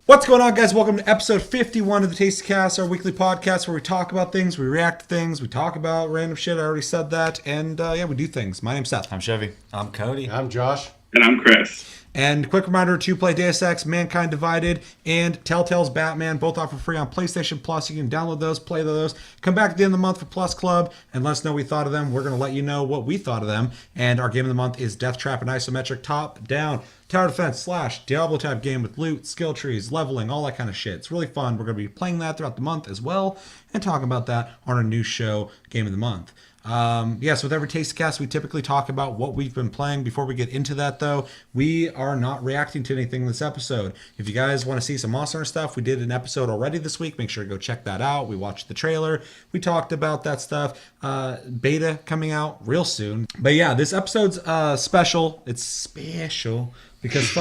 What's going on, guys? Welcome to episode 51 of the Tasty Cast, our weekly podcast where we talk about things, we react to things, we talk about random shit. I already said that. And we do things. My name's Seth. I'm Chevy. I'm Cody. I'm Josh. And I'm Chris. And quick reminder to play Deus Ex, Mankind Divided, and Telltale's Batman, both offer free on PlayStation Plus. You can download those, play those. Come back at the end of the month for Plus Club and let us know what we thought of them. We're going to let you know what we thought of them. And our game of the month is Death Trap, an isometric top-down tower defense / Diablo type game with loot, skill trees, leveling, all that kind of shit. It's really fun. We're going to be playing that throughout the month as well and talking about that on our new show, Game of the Month. So with every Tasty Cast, we typically talk about what we've been playing. Before we get into that, though, we are not reacting to anything in this episode. If you guys want to see some Monster Hunter stuff, we did an episode already this week. Make sure to go check that out. We watched the trailer. We talked about that stuff. Beta coming out real soon. But yeah, this episode's special. It's special because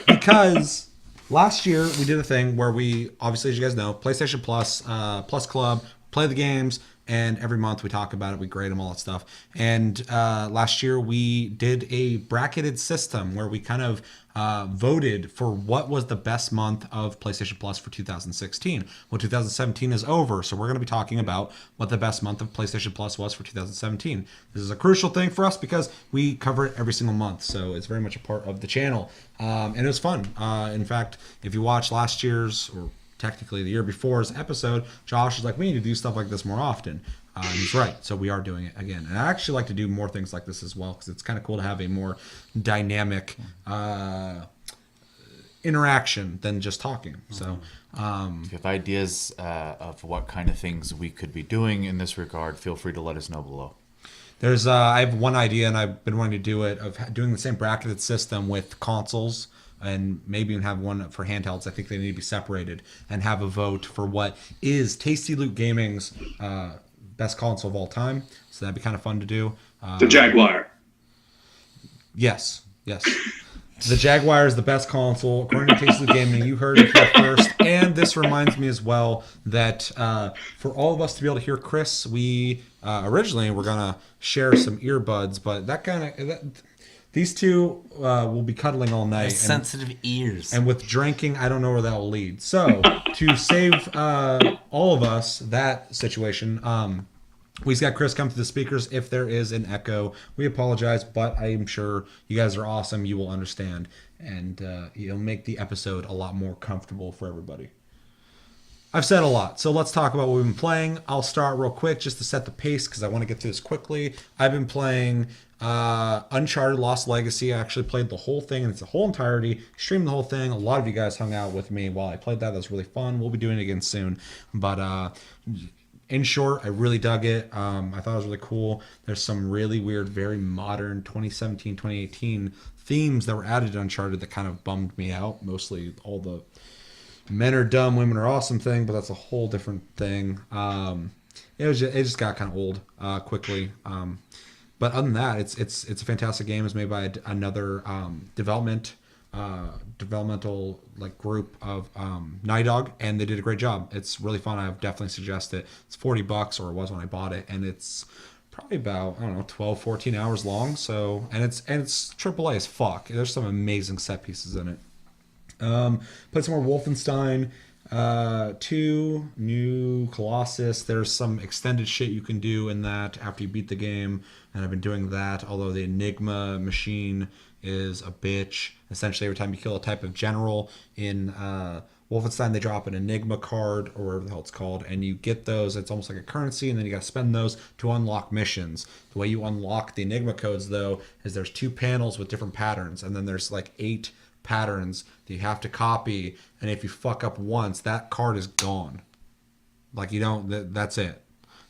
because last year we did a thing where we, obviously, as you guys know, PlayStation Plus, Plus Club, play the games. And every month we talk about it, we grade them, all that stuff. And last year we did a bracketed system where we kind of voted for what was the best month of PlayStation Plus for 2016. Well, 2017 is over, so we're going to be talking about what the best month of PlayStation Plus was for 2017. This is a crucial thing for us because we cover it every single month, so it's very much a part of the channel. And it was fun. In fact, if you watch last year's, or technically the year before's episode, Josh was like, we need to do stuff like this more often. And he's right. So we are doing it again. And I actually like to do more things like this as well because it's kind of cool to have a more dynamic interaction than just talking. So if you have ideas of what kind of things we could be doing in this regard, feel free to let us know below. There's I have one idea, and I've been wanting to do it, of doing the same bracketed system with consoles, and maybe even have one for handhelds. I think they need to be separated and have a vote for what is Tasty Loot Gaming's best console of all time. So that'd be kind of fun to do. The Jaguar. Yes. The Jaguar is the best console, according to Tasty Loot Gaming. You heard it here first. And this reminds me as well that for all of us to be able to hear Chris, we originally were going to share some earbuds, but these two will be cuddling all night. Sensitive ears. And with drinking, I don't know where that will lead. So, to save all of us that situation, we just got Chris come to the speakers. If there is an echo, we apologize, but I am sure you guys are awesome. You will understand. And it'll make the episode a lot more comfortable for everybody. I've said a lot, so let's talk about what we've been playing. I'll start real quick just to set the pace because I want to get through this quickly. I've been playing Uncharted Lost Legacy. I actually played the whole thing in its whole entirety, streamed the whole thing. A lot of you guys hung out with me while I played that. That was really fun. We'll be doing it again soon. But in short, I really dug it. I thought it was really cool. There's some really weird, very modern 2017, 2018 themes that were added to Uncharted that kind of bummed me out. Mostly all the men are dumb, women are awesome thing, but that's a whole different thing. It just got kind of old quickly. But other than that, it's a fantastic game. It's made by another developmental group of Naughty Dog, and they did a great job. It's really fun. I would definitely suggest it. It's $40, or it was when I bought it, and it's probably about 12, 14 hours long. So and it's AAA as fuck. There's some amazing set pieces in it. Played some more Wolfenstein 2, New Colossus. There's some extended shit you can do in that after you beat the game, and I've been doing that, although the Enigma machine is a bitch. Essentially, every time you kill a type of general in Wolfenstein, they drop an Enigma card, or whatever the hell it's called, and you get those. It's almost like a currency, and then you got to spend those to unlock missions. The way you unlock the Enigma codes, though, is there's 2 panels with different patterns, and then there's 8 patterns that you have to copy, and if you fuck up once, that card is gone. That's it.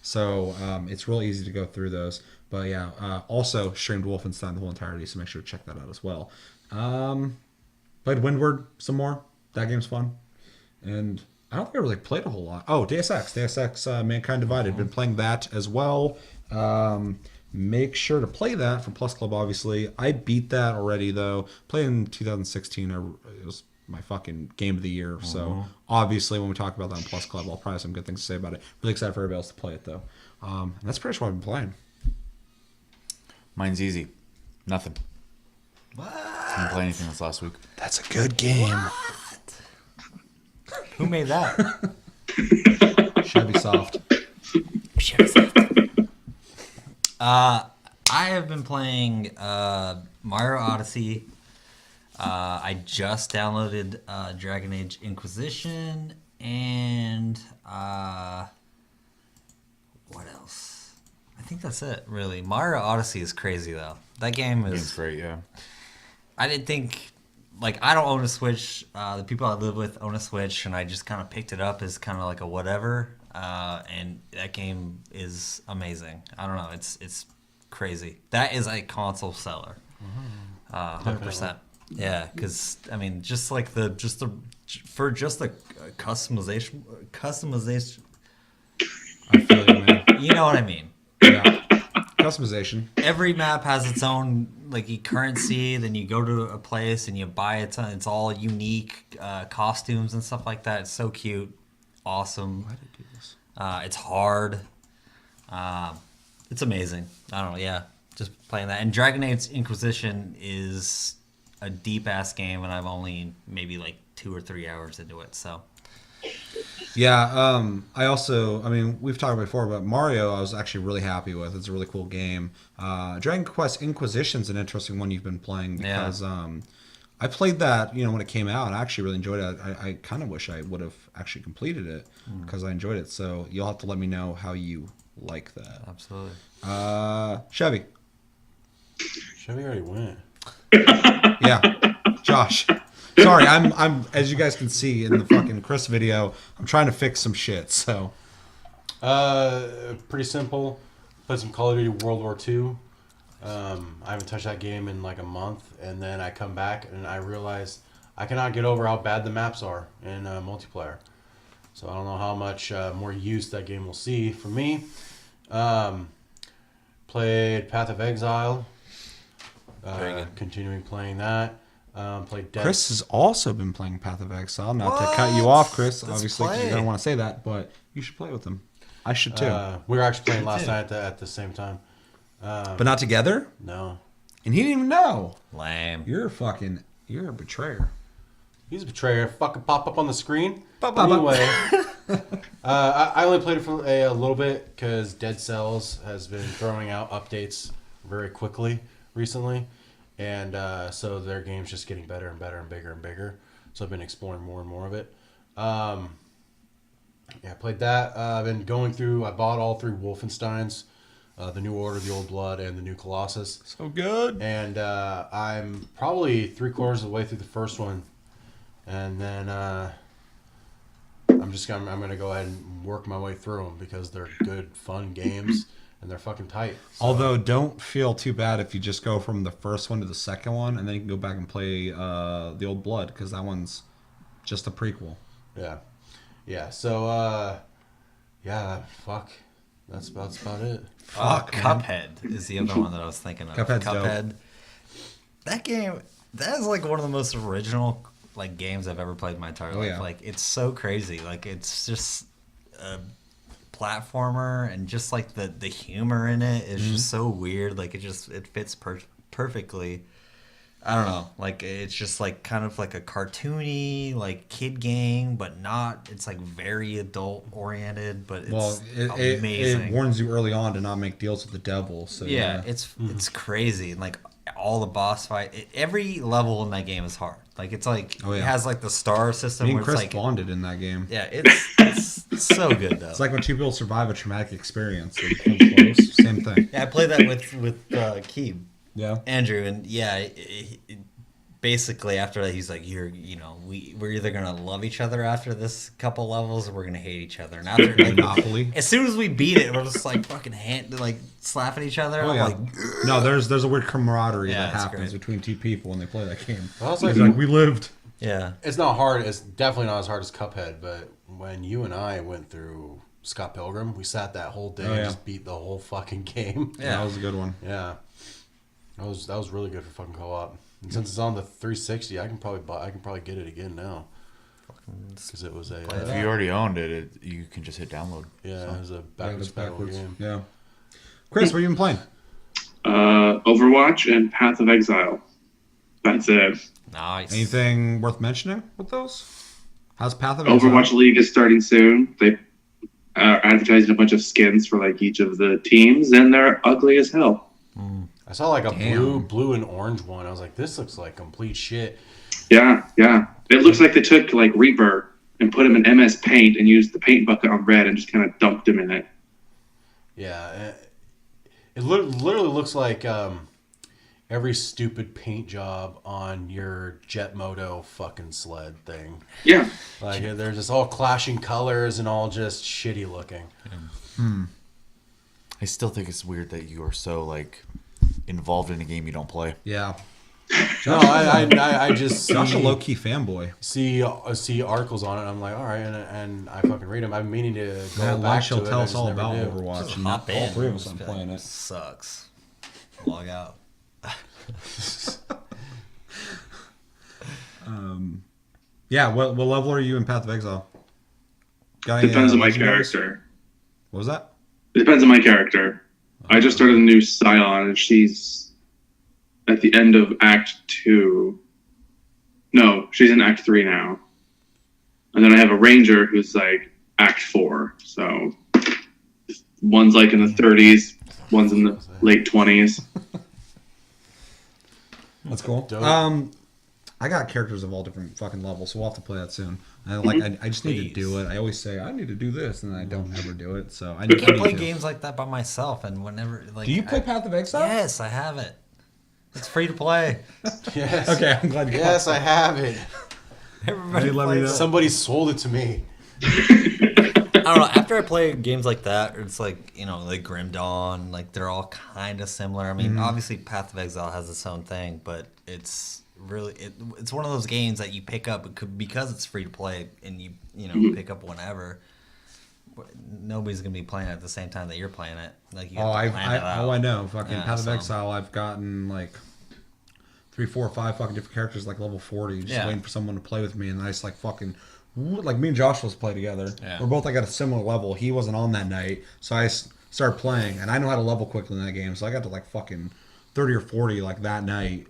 So it's real easy to go through those. But yeah, also streamed Wolfenstein the whole entirety, so make sure to check that out as well. Played Windward some more. That game's fun. And I don't think I really played a whole lot. Oh, Deus Ex, Mankind Divided. Been playing that as well. Make sure to play that for Plus Club, obviously. I beat that already, though. Played in 2016. It was my fucking game of the year. So, obviously, when we talk about that on Plus Club, I'll probably have some good things to say about it. Really excited for everybody else to play it, though. And that's pretty much what I've been playing. Mine's easy. Nothing. What? Didn't play anything this last week. That's a good game. Who made that? Chevy Soft. I have been playing Mario Odyssey. I just downloaded Dragon Age Inquisition and what else? I think that's it, really. Mario Odyssey is crazy though. That game is Game's great, yeah. I didn't think, like, I don't own a Switch. The people I live with own a Switch, and I just kind of picked it up as kind of like a whatever. And that game is amazing. I don't know. It's crazy. That is a console seller. 100%. Yeah, because I mean, just the customization. I feel you, man. You know what I mean. Yeah. Customization. Every map has its own like currency. Then you go to a place and you buy it. It's all unique costumes and stuff like that. It's so cute, awesome. Why did I do this? It's hard. It's amazing. I don't know. Yeah, just playing that. And Dragon Age Inquisition is a deep ass game, and I've only maybe like 2 or 3 hours into it. So. Yeah, I mean, we've talked before, but Mario I was actually really happy with. It's a really cool game. Dragon Quest Inquisition's an interesting one you've been playing because I played that, when it came out. I actually really enjoyed it. I kind of wish I would have actually completed it because I enjoyed it. So you'll have to let me know how you like that. Absolutely. Chevy. Chevy already went. Yeah, Josh. Sorry, I'm as you guys can see in the fucking Chris video, I'm trying to fix some shit. So, pretty simple. Played some Call of Duty World War II. I haven't touched that game in like a month, and then I come back and I realize I cannot get over how bad the maps are in multiplayer. So I don't know how much more use that game will see from me. Played Path of Exile. Very good. Continuing playing that. Played Dead. Chris has also been playing Path of Exile. Not to cut you off, Chris, Let's obviously, because you play. don't want to say that, but you should play with him. I should too, We were actually playing last night at the same time. but not together. No. And he didn't even know. Lame. You're a betrayer. He's a betrayer. Fucking pop up on the screen. Ba-ba-ba. Anyway, I only played it for a little bit because Dead Cells has been throwing out updates very quickly recently. And so their game's just getting better and better and bigger and bigger. So I've been exploring more and more of it. I played that. I've been going through, I bought all 3 Wolfensteins. The New Order, the Old Blood, and the New Colossus. So good. And I'm probably 3/4 of the way through the first one. And then I'm going to go ahead and work my way through them because they're good, fun games. And they're fucking tight. So, Although, don't feel too bad if you just go from the first one to the second one, and then you can go back and play the Old Blood, because that one's just a prequel. yeah. So, fuck. That's about it. Fuck, man. Cuphead is the other one that I was thinking of. Cuphead's dope. That game, that is like one of the most original like games I've ever played in my entire life. Yeah. Like, it's so crazy. Like, it's just a platformer, and just like the humor in it is just so weird. Like, it fits perfectly. I don't know. Like, it's just like kind of like a cartoony like kid game, but not. It's like very adult oriented, but it's amazing. It warns you early on to not make deals with the devil. So Yeah, it's crazy. And like all the boss fight, every level in that game is hard. Like, it's like it has like the star system Me and where Chris it's like bonded in that game. yeah, it's so good though. It's like when 2 people survive a traumatic experience. They come close. Same thing. Yeah, I played that with Keeb. Yeah. Andrew, and basically after that he's like, we're either gonna love each other after this couple levels, or we're gonna hate each other. And after like, Monopoly. as soon as we beat it, we're just like fucking slapping each other. Oh, I'm yeah. like, No, there's a weird camaraderie Yeah, that it's happens great. between 2 people when they play that game. I was It's like, like, we lived. yeah, it's not hard. It's definitely not as hard as Cuphead. But when you and I went through Scott Pilgrim, we sat that whole day Oh, and yeah. just beat the whole fucking game. Yeah, that was a good one. Yeah, that was really good for fucking co-op. And since it's on the 360, I can probably get it again now. Because it was If you already owned it, you can just hit download. it was a backwards game. Yeah. Chris, what have you been playing? Overwatch and Path of Exile. That's it. Nice. Anything worth mentioning with those? How's Path of Exile? Overwatch League is starting soon. They are advertising a bunch of skins for like each of the teams, and they're ugly as hell. I saw like a Damn. blue and orange one. I was like, this looks like complete shit. Yeah. It looks like they took like Reaper and put him in MS Paint and used the paint bucket on red and just kind of dumped him in it. Yeah, it literally looks like every stupid paint job on your Jet Moto fucking sled thing. Yeah. Like they're just all clashing colors and all just shitty looking. I still think it's weird that you are so like involved in a game you don't play. Yeah. No, I just Josh a low-key fanboy. see articles on it. And I'm like, all right, and I fucking read them. I've been meaning to go Yeah, back Launch to will it. tell I us just all never about do. Overwatch. Just And hop all in. three of us Just are be playing like, it. Sucks. Log out. Yeah, what level are you in Path of Exile? Got any, Depends on my legendaries? character. What was that? It depends on my character. I just started a new Scion, and she's at the end of Act 2. No, she's in Act 3 now. And then I have a Ranger who's like Act 4. So one's like in the 30s, one's in the late 20s. That's cool. Dope. I got characters of all different fucking levels, so we'll have to play that soon. And I just need to do it. I always say I need to do this, and I don't ever do it. So I I need, can't I play need to. games like that by myself, and whenever like. Do you play Path of Exile? Yes, I have it. It's free to play. Yes. Okay, I'm glad you. Yes, I have it. Everybody Hey, let me plays know. it. Somebody sold it to me. I don't know. After I play games like that, it's like like Grim Dawn, like they're all kind of similar. I mean, obviously, Path of Exile has its own thing, but it's really it's one of those games that you pick up because it's free to play, and you pick up whenever. Nobody's gonna be playing it at the same time that you're playing it. Like you have to plan it out. I know. Fucking Yeah, Path of so- Exile. I've gotten like 3, 4, 5 fucking different characters, like level 40, just Yeah. waiting for someone to play with me, and I just like fucking. Like me and Josh was play together. Yeah. We're both like at a similar level. He wasn't on that night, so I started playing, and I know how to level quickly in that game. So I got to like fucking 30 or 40 like that night.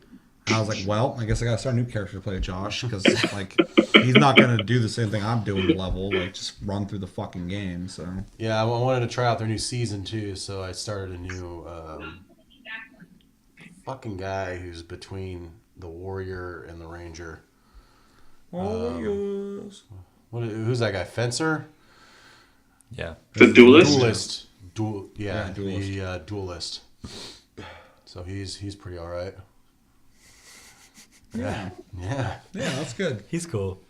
And I was like, well, I guess I got to start a new character to play with Josh because like he's not gonna do the same thing I'm doing to level, like just run through the fucking game. So Yeah, I wanted to try out their new season too, so I started a new fucking guy who's between the Warrior and the Ranger. Warriors. Who's that guy? Fencer? Yeah. The Duelist? Duelist. Yeah, Duelist. The Duelist. So he's pretty all right. Yeah. Yeah, that's good. He's cool.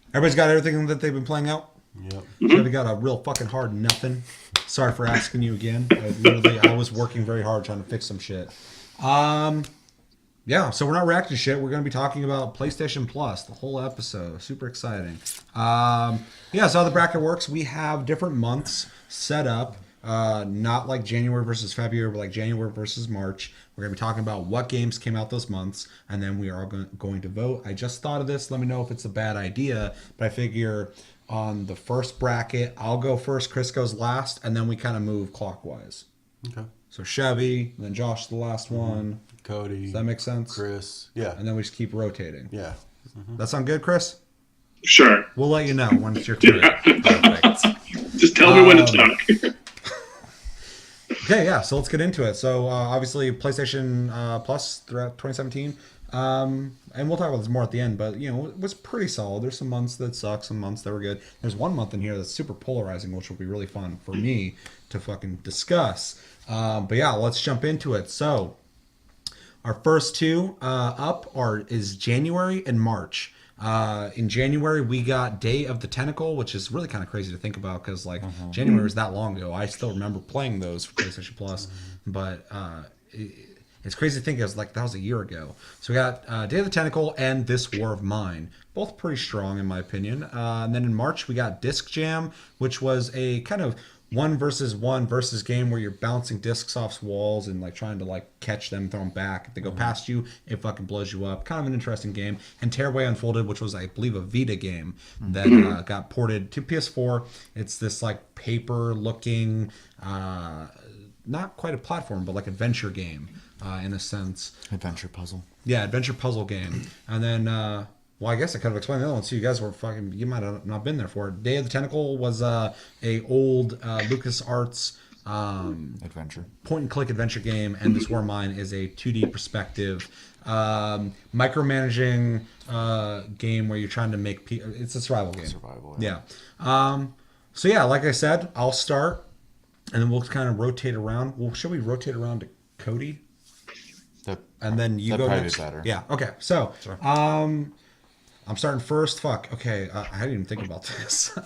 Everybody's got everything that they've been playing out. Yep. Chevy got a real fucking hard nothing. Sorry for asking you again. I was working very hard trying to fix some shit. Yeah, so we're not reacting to shit. We're going to be talking about PlayStation Plus, the whole episode. Super exciting. Yeah, so how the bracket works, we have different months set up. Not like January versus February, but like January versus March. We're going to be talking about what games came out those months, and then we are going to vote. I just thought of this. Let me know if it's a bad idea, but I figure on the first bracket, I'll go first, Chris goes last, and then we kind of move clockwise. Okay. So Chevy, and then Josh the last one. Cody. Does that make sense? Chris. Yeah. And then we just keep rotating. Yeah. That sound good, Chris? Sure. We'll let you know when it's your turn. Perfect. Just tell me when to talk. Okay, yeah, so let's get into it. So obviously PlayStation Plus throughout 2017, and we'll talk about this more at the end, but it was pretty solid. There's some months that suck, some months that were good. There's one month in here that's super polarizing, which will be really fun for me to fucking discuss. But yeah, let's jump into it. So our first two up is January and March. In January, we got Day of the Tentacle, which is really kind of crazy to think about because January was that long ago. I still remember playing those for PlayStation Plus, but it's crazy to think it was like that was a year ago. So we got Day of the Tentacle and This War of Mine, both pretty strong in my opinion. And then in March, we got Disc Jam, which was a kind of 1 versus game where you're bouncing discs off walls and like trying to like catch them, throw them back. If they go past you, it fucking blows you up. Kind of an interesting game. And Tearaway Unfolded, which was I believe a Vita game that got ported to PS4. It's this like paper looking not quite a platform, but like adventure game in a sense. Adventure puzzle. Yeah, adventure puzzle game. And then, well, I guess I kind of explained the other one. So you guys were fucking, you might have not been there for it. Day of the Tentacle was a old LucasArts Adventure. point and click adventure game, and This War Mine is a 2D perspective micromanaging game where you're trying to make it's a survival game. Survival. Yeah. So yeah, like I said, I'll start, and then we'll kind of rotate around. Well, should we rotate around to Cody? And then you go probably next. be better. Yeah. Okay. So, I'm starting first. Fuck. Okay. I didn't even think about this.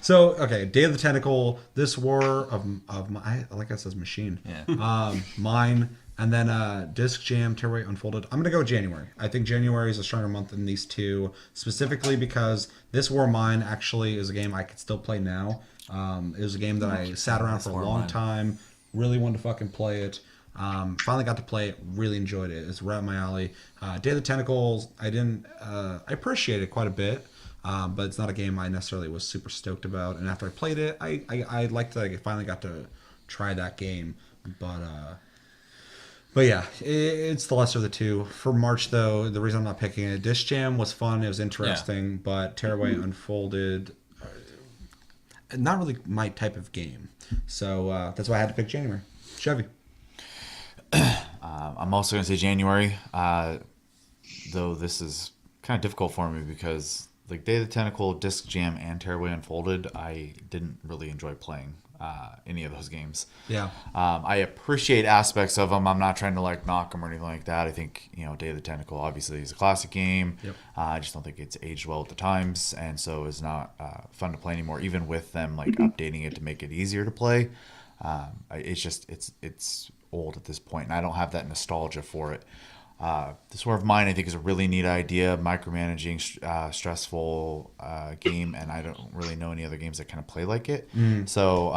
So, okay. Day of the Tentacle. This War of my, I like that says machine. Yeah. Mine. And then Disc Jam, Tearaway Unfolded. I'm gonna go with January. I think January is a stronger month than these two, specifically because This War Mine actually is a game I could still play now. It was a game that I sat around for a long time. Really wanted to fucking play it. Finally got to play it. Really enjoyed it. It's right up my alley. Day of the Tentacles. I appreciate it quite a bit, but it's not a game I necessarily was super stoked about. And after I played it, I liked that I finally got to try that game. But yeah, it's the lesser of the two. For March, though, the reason I'm not picking it, Disc Jam was fun. It was interesting, but Tearaway Unfolded, not really my type of game. So that's why I had to pick January. Chevy. I'm also going to say January, though this is kind of difficult for me because like Day of the Tentacle, Disc Jam, and Tearaway Unfolded, I didn't really enjoy playing any of those games. Yeah. I appreciate aspects of them. I'm not trying to like knock them or anything like that. I think, Day of the Tentacle obviously is a classic game. Yep. I just don't think it's aged well with the times, and so it's not fun to play anymore, even with them like updating it to make it easier to play. It's old at this point, and I don't have that nostalgia for it. This War of Mine, I think, is a really neat idea, micromanaging, stressful game, and I don't really know any other games that kind of play like it. So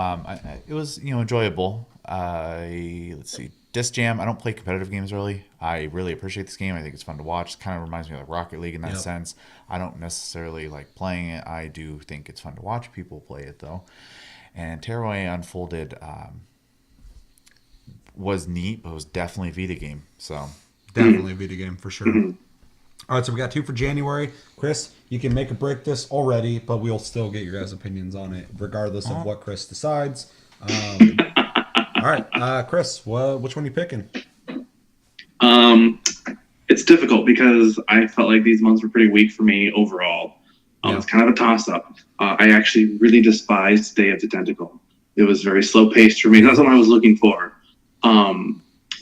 it was, enjoyable. Let's see, Disc Jam. I don't play competitive games really. I really appreciate this game. I think it's fun to watch. It kind of reminds me of like Rocket League in that sense. I don't necessarily like playing it. I do think it's fun to watch people play it though. And Tearaway Unfolded was neat, but it was definitely a Vita game. So. Definitely a video game for sure. All right, so we got two for January. Chris, you can make or break this already, but we'll still get your guys' opinions on it, regardless of what Chris decides. All right, Chris, which one are you picking? It's difficult because I felt like these months were pretty weak for me overall. It's kind of a toss-up. I actually really despised Day of the Tentacle. It was very slow-paced for me. That's what I was looking for.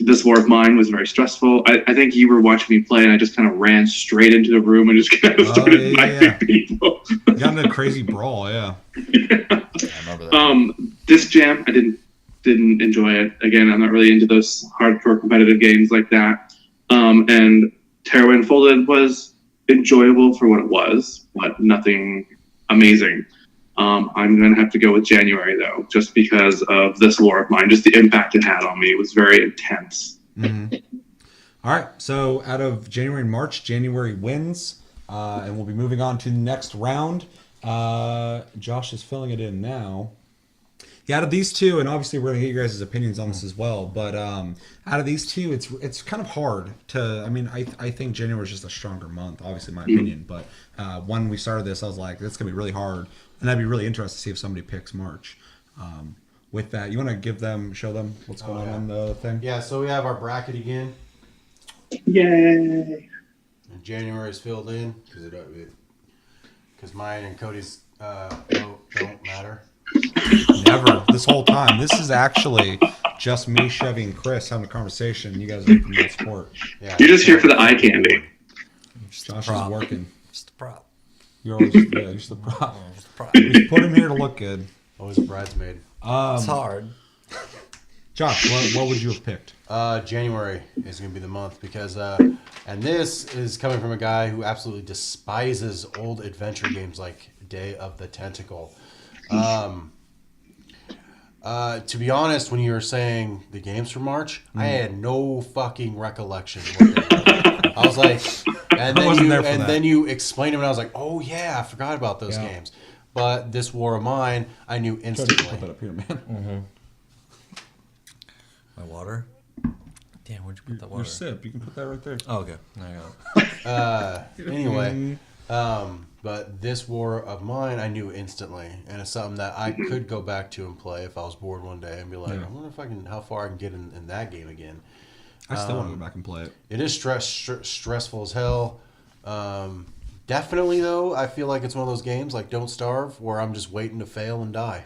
This War of Mine was very stressful. I think you were watching me play, and I just kind of ran straight into the room and just kind of started fighting people. Got in a crazy brawl, yeah. I remember that. Disc Jam, I didn't enjoy it. Again, I'm not really into those hardcore competitive games like that. And Tearaway Unfolded was enjoyable for what it was, but nothing amazing. I'm going to have to go with January, though, just because of This War of Mine. Just the impact it had on me was very intense. Mm-hmm. All right, so out of January and March, January wins, and we'll be moving on to the next round. Josh is filling it in now. Yeah, out of these two, and obviously we're going to get your guys' opinions on this as well, but out of these two, it's kind of hard to, I think January is just a stronger month, obviously in my opinion, but when we started this, I was like, it's going to be really hard, and I'd be really interested to see if somebody picks March. With that, you want to show them what's going on the thing? Yeah, so we have our bracket again. Yay! And January is filled in because mine and Cody's vote don't matter. Never. This whole time. This is actually just me, Chevy, and Chris having a conversation. You guys are from that sport. Yeah, You're just here for the eye candy. Josh is working. Just a prop. You're always just the prop. Just a prop. We put him here to look good. Always a bridesmaid. It's hard. Josh, what would you have picked? January is going to be the month because, and this is coming from a guy who absolutely despises old adventure games like Day of the Tentacle. To be honest, when you were saying the games for March, I had no fucking recollection. I was like, and then you explained them, and I was like, oh yeah, I forgot about those games. But This War of Mine, I knew instantly. Put that up here, man. water. Damn, where'd you put that Your water? sip. You can put that right there. Oh, okay. There you go. Anyway, but this war of mine, I knew instantly, and it's something that I could go back to and play if I was bored one day and be like, Yeah. I wonder if I can, how far I can get in that game again. I still want to go back and play it. It is stressful as hell. Definitely though, I feel like it's one of those games like Don't Starve where I'm just waiting to fail and die.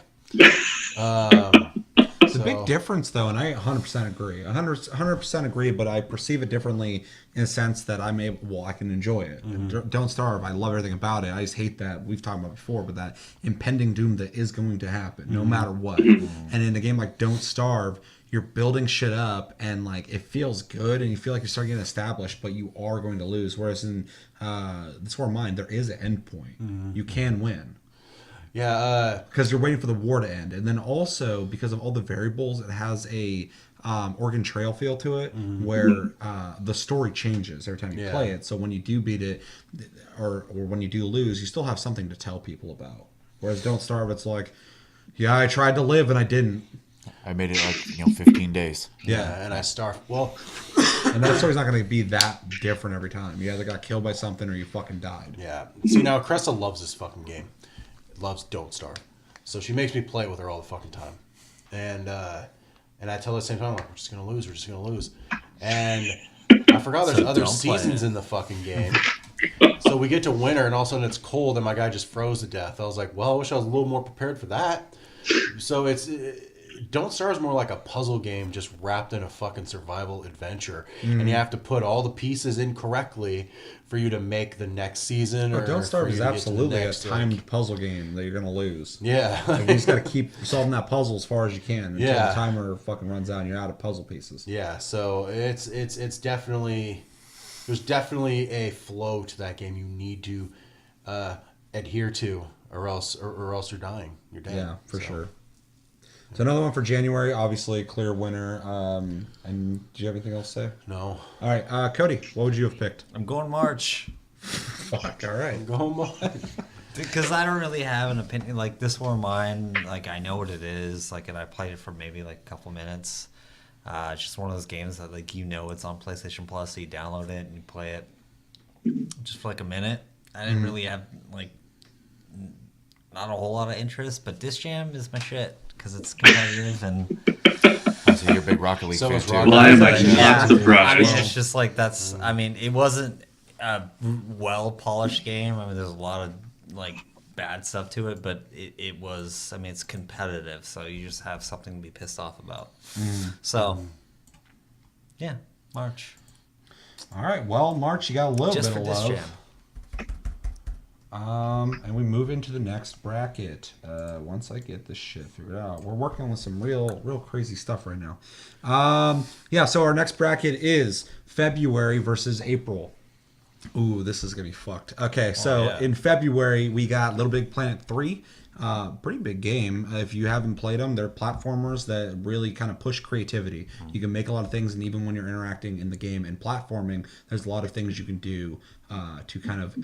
The big difference, though, and I 100% agree. 100% agree, but I perceive it differently in a sense that I'm able. Well, I can enjoy it. Don't Starve. I love everything about it. I just hate that we've talked about before, but that impending doom that is going to happen, no matter what. And in a game like Don't Starve, you're building shit up, and like it feels good, and you feel like you're starting getting established, but you are going to lose. Whereas in This War of Mine, there is an end point. You can win. Yeah, Because you're waiting for the war to end, and then also because of all the variables, it has a Oregon Trail feel to it, where the story changes every time you play it. So when you do beat it, or when you do lose, you still have something to tell people about. Whereas Don't Starve, it's like, yeah, I tried to live and I didn't. I made it like 15 days. yeah, and I starved. Well, And that story's not going to be that different every time. You either got killed by something or you fucking died. yeah. See, now Cressa loves this fucking game. Loves Don't Starve. So she makes me play it with her all the fucking time. And I tell her at the same time, like, we're just going to lose. And I forgot there's So other don't play seasons it. in the fucking game. So we get to winter, and all of a sudden it's cold, and my guy just froze to death. I was like, well, I wish I was a little more prepared for that. So Don't Starve is more like a puzzle game just wrapped in a fucking survival adventure. And you have to put all the pieces in correctly for you to make the next season. But Or Don't for Starve you is to get to the absolutely next, a like- timed puzzle game that you're going to lose. Yeah. Like, you just got to keep solving that puzzle as far as you can until Yeah. the timer fucking runs out and you're out of puzzle pieces. Yeah, so it's definitely, there's definitely a flow to that game you need to adhere to, or else you're dying. You're dead. Yeah, for So, sure. So another one for January, obviously clear winner. And do you have anything else to say? No. All right, Cody, what would you have picked? I'm going March. Fuck, all right. Go home on. Because I don't really have an opinion. Like, This War of Mine, like, I know what it is. Like, and I played it for maybe, like, a couple minutes. It's just one of those games that, like, it's on PlayStation Plus, so you download it and you play it just for, like, a minute. I didn't really have, like, not a whole lot of interest, but Disc Jam is my shit because it's competitive and... So you're a big Rocket League So fan is too. Rocket Well, I am But, actually not I surprised. mean, it's just like that's. I mean, it wasn't a well polished game. I mean, there's a lot of like bad stuff to it, but it was. I mean, it's competitive, so you just have something to be pissed off about. So, yeah, March All right, well, March, you got a little just bit for of Disc love. Jam. And we move into the next bracket. Once I get this shit figured out, we're working with some real crazy stuff right now. Yeah, so our next bracket is February versus April. Ooh, this is gonna be fucked. Okay, so yeah. in February we got Little Big Planet 3. Pretty big game. If you haven't played them, they're platformers that really kind of push creativity. You can make a lot of things, and even when you're interacting in the game and platforming, there's a lot of things you can do to kind of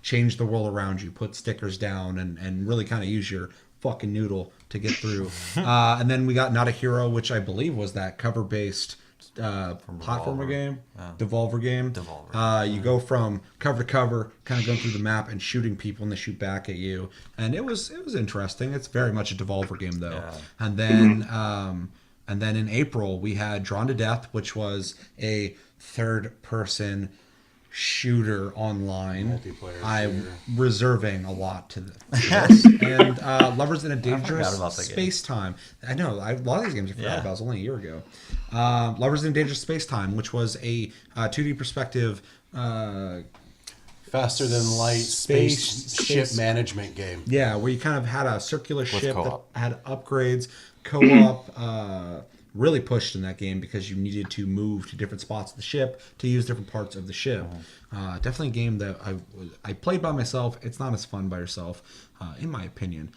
change the world around you, put stickers down, and really kind of use your fucking noodle to get through. And then we got Not a Hero, which I believe was that cover-based platformer Devolver. game, Devolver game. Devolver. You go from cover to cover, kind of going through the map and shooting people, and they shoot back at you. And it was interesting. It's very much a Devolver game though. Yeah. And then in April we had Drawn to Death, which was a third-person shooter online. Multiplayer I'm shooter. reserving a lot to this. And Lovers in a Dangerous about that game. Space Time. I know a lot of these games I forgot Yeah. about. It was only a year ago. Lovers in a Dangerous Space Time, which was a 2D perspective. Faster than light Space- spaceship management game. Yeah, where you kind of had a circular ship co-op. that had upgrades. Co-op really pushed in that game because you needed to move to different spots of the ship to use different parts of the ship. Definitely a game that I played by myself. It's not as fun by yourself, in my opinion.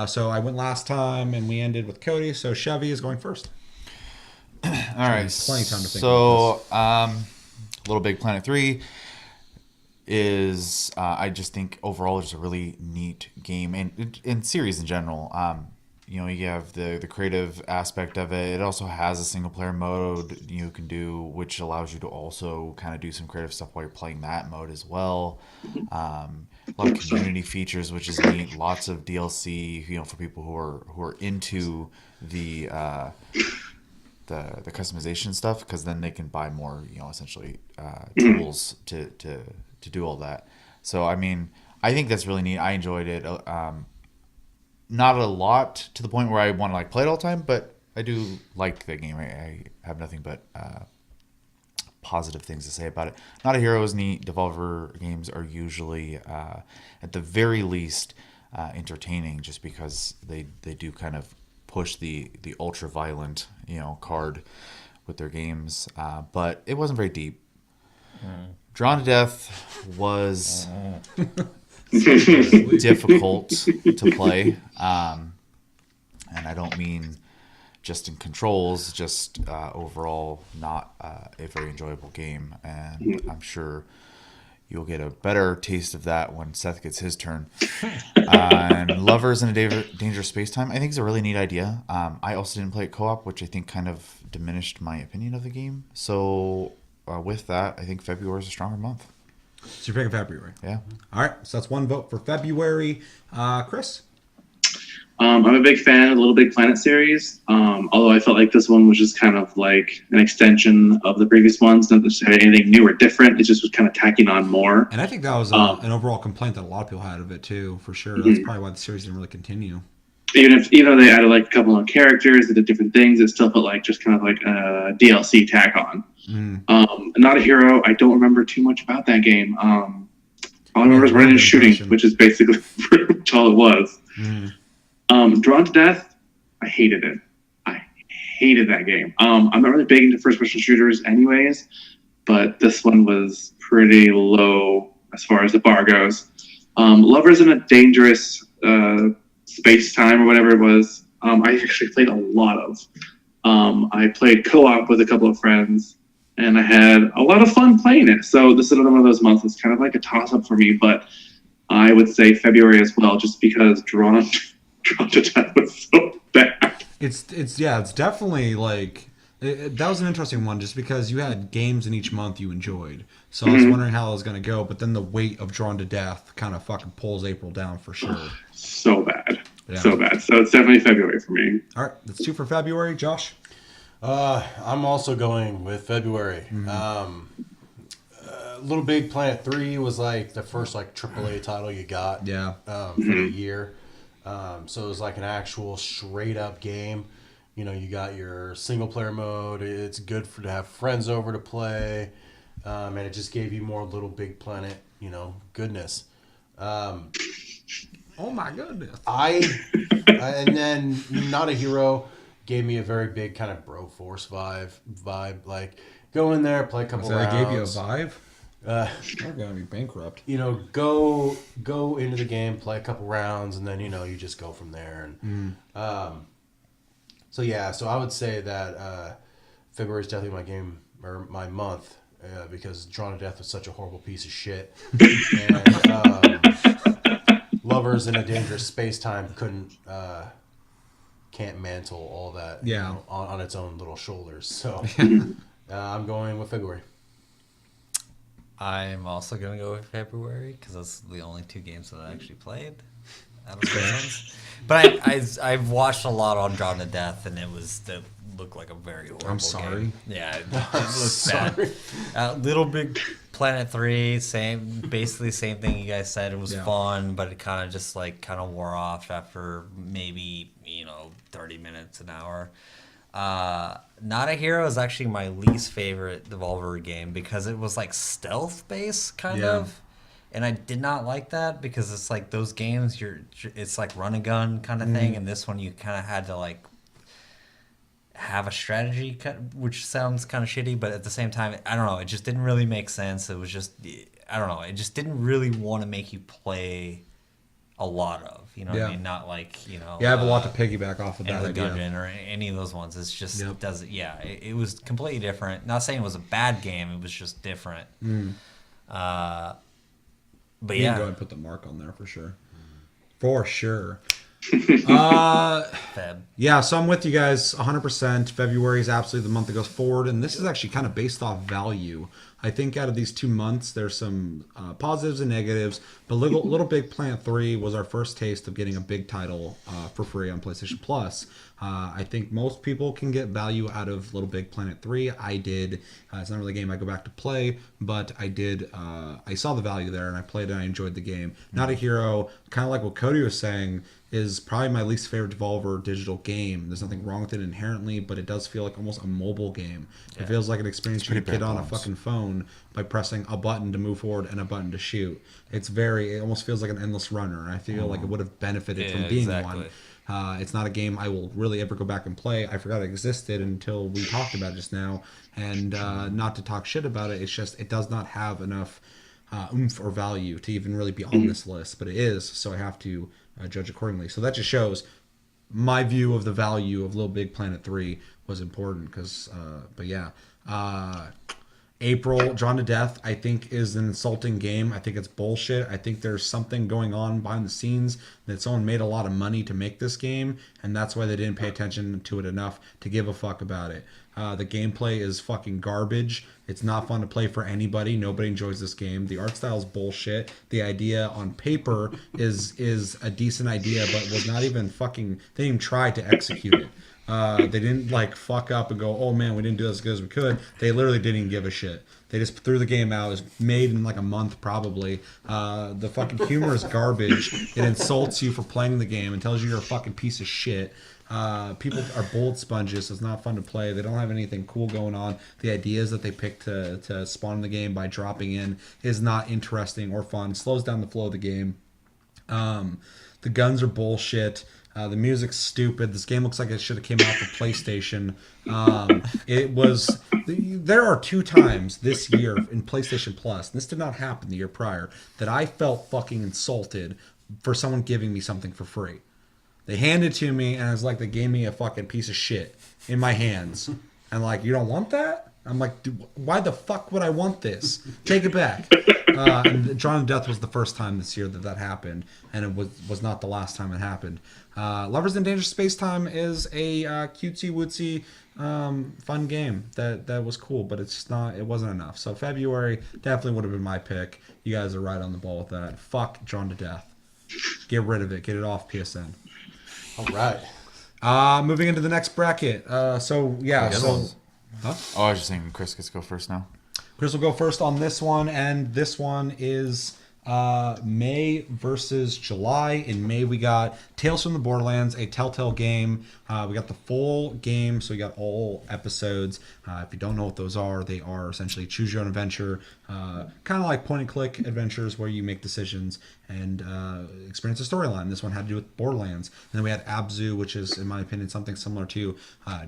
So I went last time, and we ended with Cody. So Chevy is going first. All right. Plenty of time to think So, Little Big Planet 3 is, I just think overall, it's a really neat game and series in general. you have the creative aspect of it. It also has a single player mode you can do, which allows you to also kind of do some creative stuff while you're playing that mode as well. A lot of community features, which is neat. Lots of DLC, for people who are into the customization stuff, because then they can buy more, essentially tools to do all that. So I mean, I think that's really neat. I enjoyed it. Not a lot to the point where I want to like play it all the time, but I do like the game. I have nothing but positive things to say about it. Not a Hero is neat. Devolver games are usually, at the very least, entertaining, just because they do kind of push the ultra violent card with their games. But it wasn't very deep. Drawn to Death was difficult to play, and I don't mean just in controls, just overall not a very enjoyable game. And I'm sure you'll get a better taste of that when Seth gets his turn. And Lovers in a Dangerous Space-Time, I think is a really neat idea. I also didn't play it co-op, which I think kind of diminished my opinion of the game. So with that, I think February is a stronger month. So you're picking February. Yeah. All right. So that's one vote for February. Chris? I'm a big fan of the Little Big Planet series, although I felt like this one was just kind of like an extension of the previous ones, not necessarily anything new or different. It just was kind of tacking on more. And I think that was an overall complaint that a lot of people had of it too, for sure. That's probably why the series didn't really continue. Even if they added like a couple of characters that did different things, it still felt like just kind of like a DLC tack on. Not a Hero. I don't remember too much about that game. All I remember is running and shooting, which is basically pretty much all it was. Drawn to Death, I hated it. I hated that game. I'm not really big into first-person shooters anyways, but this one was pretty low as far as the bar goes. Lovers in a Dangerous Space-Time or whatever it was, I actually played a lot of. I played co-op with a couple of friends, and I had a lot of fun playing it. So this is another one of those months that's kind of like a toss-up for me, but I would say February as well, just because Drawn to Death was so bad. It's definitely like that was an interesting one, just because you had games in each month you enjoyed. So I was wondering how it was going to go, but then the weight of Drawn to Death kind of fucking pulls April down for sure. So bad. So bad. So it's definitely February for me. All right, that's 2 for February. Josh? I'm also going with February. Little Big Planet 3 was like the first like AAA title you got for the year. So it was like an actual straight up game. You got your single player mode. It's good to have friends over to play. And it just gave you more Little Big Planet, goodness. Oh my goodness. And then Not a Hero gave me a very big kind of Bro Force vibe. Like, go in there, play a couple rounds. I gave you a vibe? We're gonna be bankrupt. Go into the game, play a couple rounds, and then you just go from there. And so I would say that February is definitely my game or my month because Drawn to Death was such a horrible piece of shit, and Lovers in a Dangerous Space-Time can't mantle all that on its own little shoulders. So I'm going with February. I'm also going to go with February because that's the only 2 games that I actually played out of those ones. But I've watched a lot on Drawn to Death, and it looked like a very horrible I'm sorry. game. Yeah, it looks bad. Little Big Planet 3, basically same thing you guys said. It was fun, but it kind of just wore off after maybe 30 minutes, an hour. Not a Hero is actually my least favorite Devolver game because it was like stealth based kind of, and I did not like that because it's like those games it's like run and gun kind of thing, and this one you kind of had to like have a strategy, which sounds kind of shitty, but at the same time, I don't know, it just didn't really make sense. It was just, I don't know, it just didn't really want to make you play a lot of, what I mean? Not like, I have a lot to piggyback off of that idea. Dungeon or any of those ones. It's just doesn't. Yeah, it was completely different. Not saying it was a bad game. It was just different. But you can go ahead and put the mark on there for sure. For sure. Feb. Yeah, so I'm with you guys 100%. February is absolutely the month that goes forward, and this is actually kind of based off value. I think out of these 2 months, there's some positives and negatives, but Little Big Planet 3 was our first taste of getting a big title for free on PlayStation Plus. I think most people can get value out of Little Big Planet 3. I did. It's not really a game I go back to play, but I did. I saw the value there, and I played it, and I enjoyed the game. Not a hero, kind of like what Cody was saying, is probably my least favorite Devolver digital game. There's nothing wrong with it inherently, but it does feel like almost a mobile game. It feels like an experience you can get on a fucking phone by pressing a button to move forward and a button to shoot. It almost feels like an endless runner. I feel like it would have benefited from being one. It's not a game I will really ever go back and play. I forgot it existed until we talked about it just now. And not to talk shit about it, it's just it does not have enough oomph or value to even really be on this list, but it is, so I have to judge accordingly. So that just shows my view of the value of Little Big Planet 3 was important because, but yeah. April, Drawn to Death, I think is an insulting game. I think it's bullshit. I think there's something going on behind the scenes that someone made a lot of money to make this game, and that's why they didn't pay attention to it enough to give a fuck about it. The gameplay is fucking garbage. It's not fun to play for anybody. Nobody enjoys this game. The art style is bullshit. The idea on paper is a decent idea, but was not even fucking. They didn't even try to execute it. They didn't like fuck up and go, oh man, we didn't do as good as we could. They literally didn't even give a shit. They just threw the game out. It was made in like a month probably. The fucking humor is garbage. It insults you for playing the game and tells you you're a fucking piece of shit. People are bullet sponges, so it's not fun to play. They don't have anything cool going on. The ideas that they pick to spawn the game by dropping in is not interesting or fun. Slows down the flow of the game. The guns are bullshit. The music's stupid. This game looks like it should have came out for PlayStation. It was. There are 2 times this year in PlayStation Plus, and this did not happen the year prior, that I felt fucking insulted for someone giving me something for free. They handed it to me, and it was like they gave me a fucking piece of shit in my hands. And like, you don't want that? I'm like, dude, why the fuck would I want this? Take it back. And Drawn to Death was the first time this year that happened, and it was not the last time it happened. Lovers in Dangerous Space Time is a cutesy wootsy fun game that was cool, but it's just not. It wasn't enough. So February definitely would have been my pick. You guys are right on the ball with that. Fuck Drawn to Death. Get rid of it. Get it off PSN. All right. Moving into the next bracket. So yeah. So. Huh? Oh, I was just saying Chris gets to go first now. Chris will go first on this one, and this one is May versus July. In May, we got Tales from the Borderlands, a Telltale game. We got the full game, so we got all episodes. If you don't know what those are, they are essentially choose your own adventure, kind of like point-and-click adventures where you make decisions and experience a storyline. This one had to do with Borderlands. And then we had Abzu, which is, in my opinion, something similar to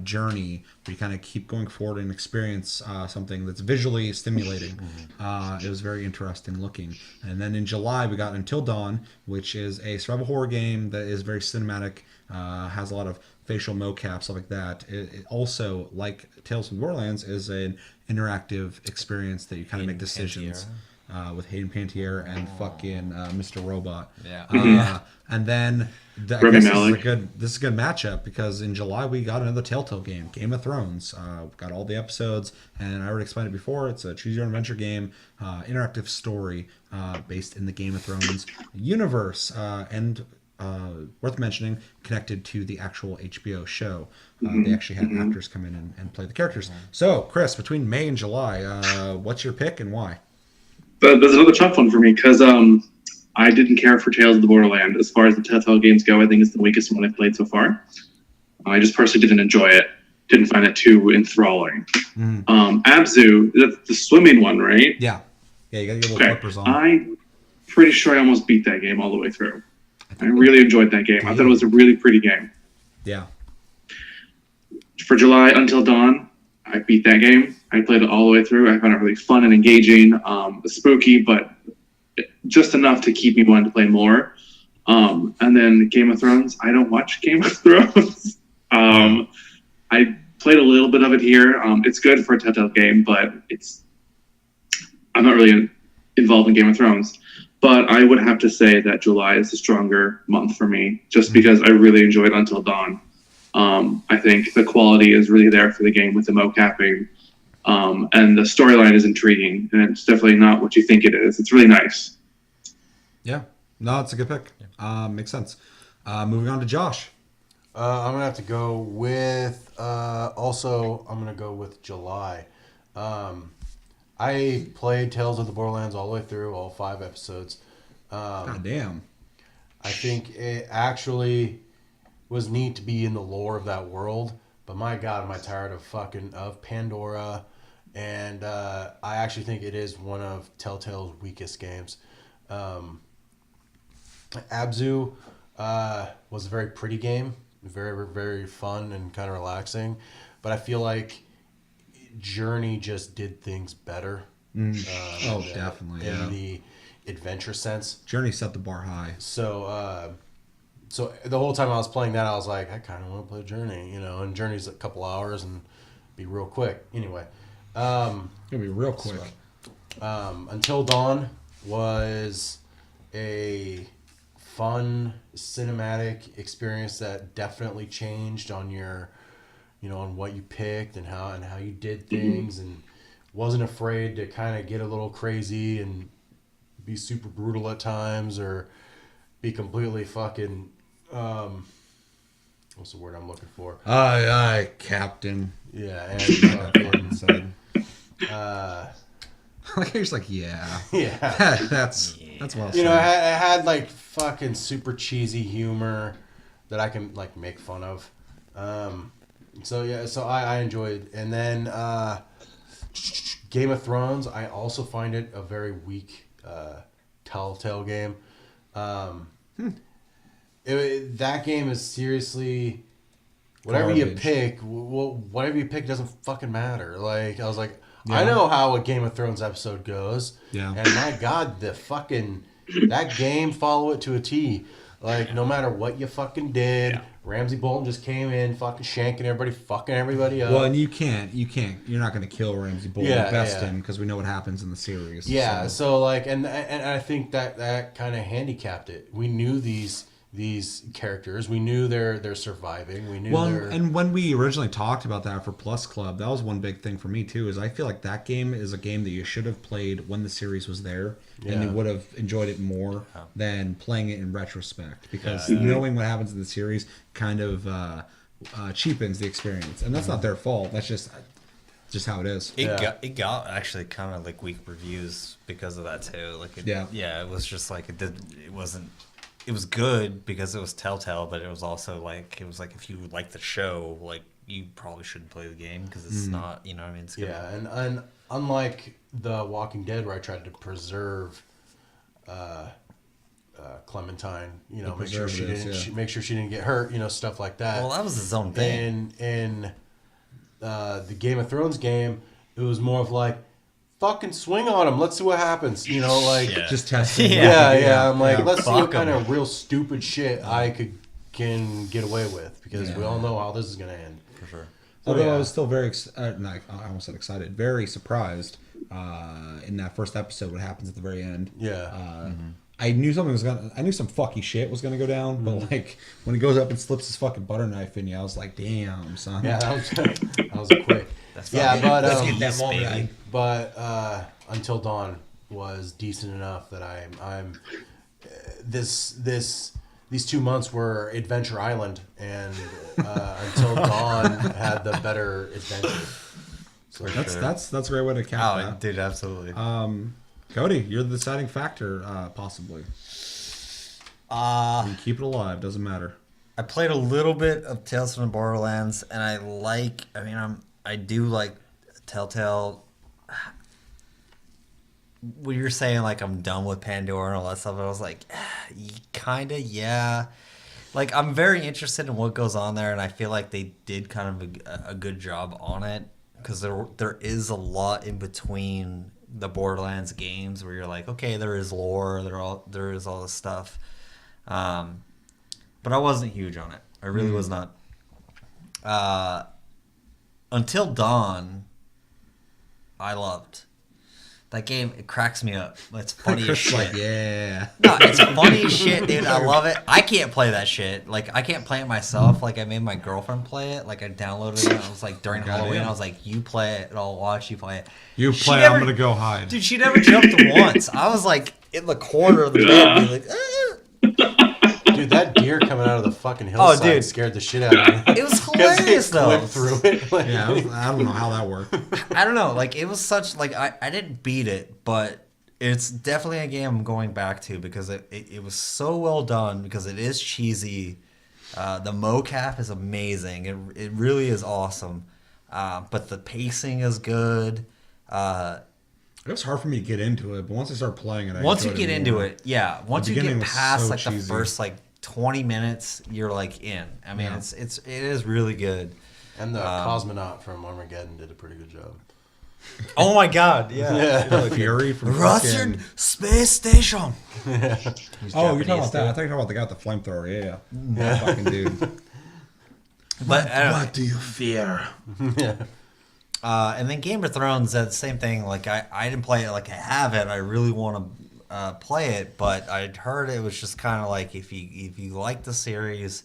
Journey, where you kind of keep going forward and experience something that's visually stimulating. It was very interesting looking. And then in July, we got Until Dawn, which is a survival horror game that is very cinematic, has a lot of facial mocap, stuff like that. It also, like Tales from Borderlands, is an interactive experience that you kind of make decisions with Hayden Panettiere and fucking Mr. Robot. Yeah. And then I Rami guess Malek. this is a good matchup because in July we got another Telltale game, Game of Thrones. Got all the episodes, and I already explained it before. It's a choose your own adventure game, interactive story based in the Game of Thrones universe, and worth mentioning, connected to the actual HBO show. They actually had actors come in and play the characters. So, Chris, between May and July, what's your pick and why? There's another tough one for me because I didn't care for Tales of the Borderland. As far as the Telltale games go, I think it's the weakest one I've played so far. I just personally didn't enjoy it. Didn't find it too enthralling. Abzu, that's the swimming one, right? Yeah, you got your little flippers on. I'm pretty sure I almost beat that game all the way through. I really enjoyed that game. I thought it was a really pretty game. Yeah. For July, Until Dawn, I beat that game. I played it all the way through. I found it really fun and engaging, spooky, but just enough to keep me wanting to play more. And then Game of Thrones. I don't watch Game of Thrones. I played a little bit of it here. It's good for a Telltale game, but I'm not really involved in Game of Thrones. But I would have to say that July is a stronger month for me, just because I really enjoyed Until Dawn. I think the quality is really there for the game with the mocapping, and the storyline is intriguing, and it's definitely not what you think it is. It's really nice. Yeah. No, it's a good pick. Makes sense. Moving on to Josh. I'm gonna have to go with. I'm gonna go with July. I played Tales of the Borderlands all the way through, all 5 episodes. God damn. I think it actually was neat to be in the lore of that world, but my God, am I tired of Pandora, and I actually think it is one of Telltale's weakest games. Abzu was a very pretty game, very, very fun and kind of relaxing, but I feel like Journey just did things better. Definitely. In the adventure sense. Journey set the bar high. So the whole time I was playing that, I was like, I kind of want to play Journey, and Journey's a couple hours and be real quick. Anyway, It'll be real quick. Until Dawn was a fun cinematic experience that definitely changed on your, on what you picked and how you did things, and wasn't afraid to kind of get a little crazy and be super brutal at times, or be completely fucking what's the word I'm looking for? Aye, Captain. Yeah, and fucking Said. Like you're just like, yeah. That's well said. it had like fucking super cheesy humor that I can like make fun of. So I enjoyed. And then Game of Thrones, I also find it a very weak Telltale game. That game is seriously whatever you pick. Whatever you pick doesn't fucking matter. Like I was like, Yeah. I know how a Game of Thrones episode goes. Yeah. And my God, that game follow it to a T. Like no matter what you fucking did, Ramsay Bolton just came in, fucking shanking everybody, fucking everybody up. Well, and you can't. You're not going to kill Ramsay Bolton, best him, because we know what happens in the series. Yeah. So like, and I think that kind of handicapped it. We knew these characters. We knew they're surviving. We knew. Well, and when we originally talked about that for Plus Club, that was one big thing for me too. Is I feel like that game is a game that you should have played when the series was there, and you would have enjoyed it more than playing it in retrospect. Because knowing what happens in the series kind of cheapens the experience, and that's not their fault. That's just how it is. It got actually kind of like weak reviews because of that too. Like it was just like it wasn't. It was good because it was Telltale, but it was also like if you like the show, like you probably shouldn't play the game because it's not, what I mean? It's and unlike The Walking Dead, where I tried to preserve Clementine, make sure she didn't get hurt, stuff like that. Well, that was his own thing. In the Game of Thrones game, it was more of like, fucking swing on him. Let's see what happens. Just testing. Yeah. I'm like, let's see what kind of real stupid shit I can get away with, because we all know how this is gonna end. For sure. Although I was still very, I almost said excited, very surprised in that first episode what happens at the very end. Yeah. I knew I knew some fucky shit was gonna go down, but like when he goes up and slips his fucking butter knife in you, I was like, damn, son. Yeah, that was quick. Let's get that moment. baby. But Until Dawn was decent enough that I'm these 2 months were Adventure Island, and Until Dawn had the better adventure. So that's a great way to cap that. Dude, absolutely. Cody, you're the deciding factor, possibly. You keep it alive, doesn't matter. I played a little bit of Tales from the Borderlands, and I do like Telltale. When you're saying like I'm done with Pandora and all that stuff, I was like, kinda, yeah. Like I'm very interested in what goes on there, and I feel like they did kind of a good job on it, because there is a lot in between the Borderlands games where you're like, okay, there is lore, there is all this stuff, but I wasn't huge on it. I really was not. Until Dawn, I loved. That game, it cracks me up. It's funny as Chris shit. like, yeah. No, it's funny as shit, dude. I love it. I can't play that shit. Like, I can't play it myself. Like, I made my girlfriend play it. Like, I downloaded it. I was like, during Goddamn. Halloween, I was like, you play it, and I'll watch you play it. You She play, never- I'm going to go hide. Dude, she never jumped once. I was like in the corner of the bed, being like, Dude, that deer coming out of the fucking hillside dude. scared the shit out of me. It was 'Cause hilarious, it though. clipped through it. Like, Yeah, I don't know how that worked. I don't know. Like, it was such, like, I didn't beat it, but it's definitely a game I'm going back to because it was so well done because it is cheesy. The mocap is amazing. It really is awesome. But the pacing is good. It was hard for me to get into it, but once I started playing it, I Once you enjoyed get it into more. it, yeah. Once you beginning get was past so like the cheesy. first like 20 minutes, you're like in. I mean, Yeah. it is really good. and the cosmonaut from Armageddon did a pretty good job. Oh my god, yeah. Fury from Russian fucking... Space Station. Oh, you're talking Japanese, about that. I dude. thought you were talking about the guy with the flamethrower. Yeah. That fucking dude. But I don't know. What do you fear? And then Game of Thrones, that same thing. Like I didn't play it. Like I have it. I really want to play it, but I'd heard it was just kind of like if you like the series,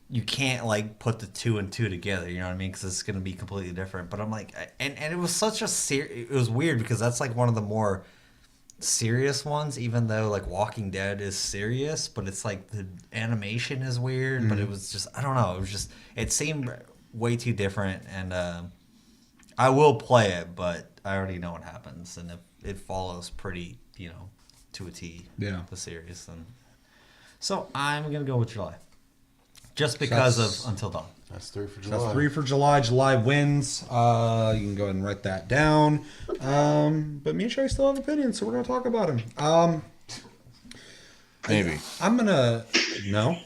you can't like put the 2 and 2 together. You know what I mean? Because it's going to be completely different. But I'm like, and it was such a it was weird because that's like one of the more serious ones. Even though like Walking Dead is serious, but it's like the animation is weird. But it was just I don't know. It was just it seemed way too different and. I will play it, but I already know what happens, and if it follows pretty, to a T. Yeah. The series, then. So I'm gonna go with July, just because of Until Dawn. That's 3 for July. That's 3 for July. July wins. You can go ahead and write that down. But me and Shay still have opinions, so we're going to talk about him. Maybe. I'm going to... No.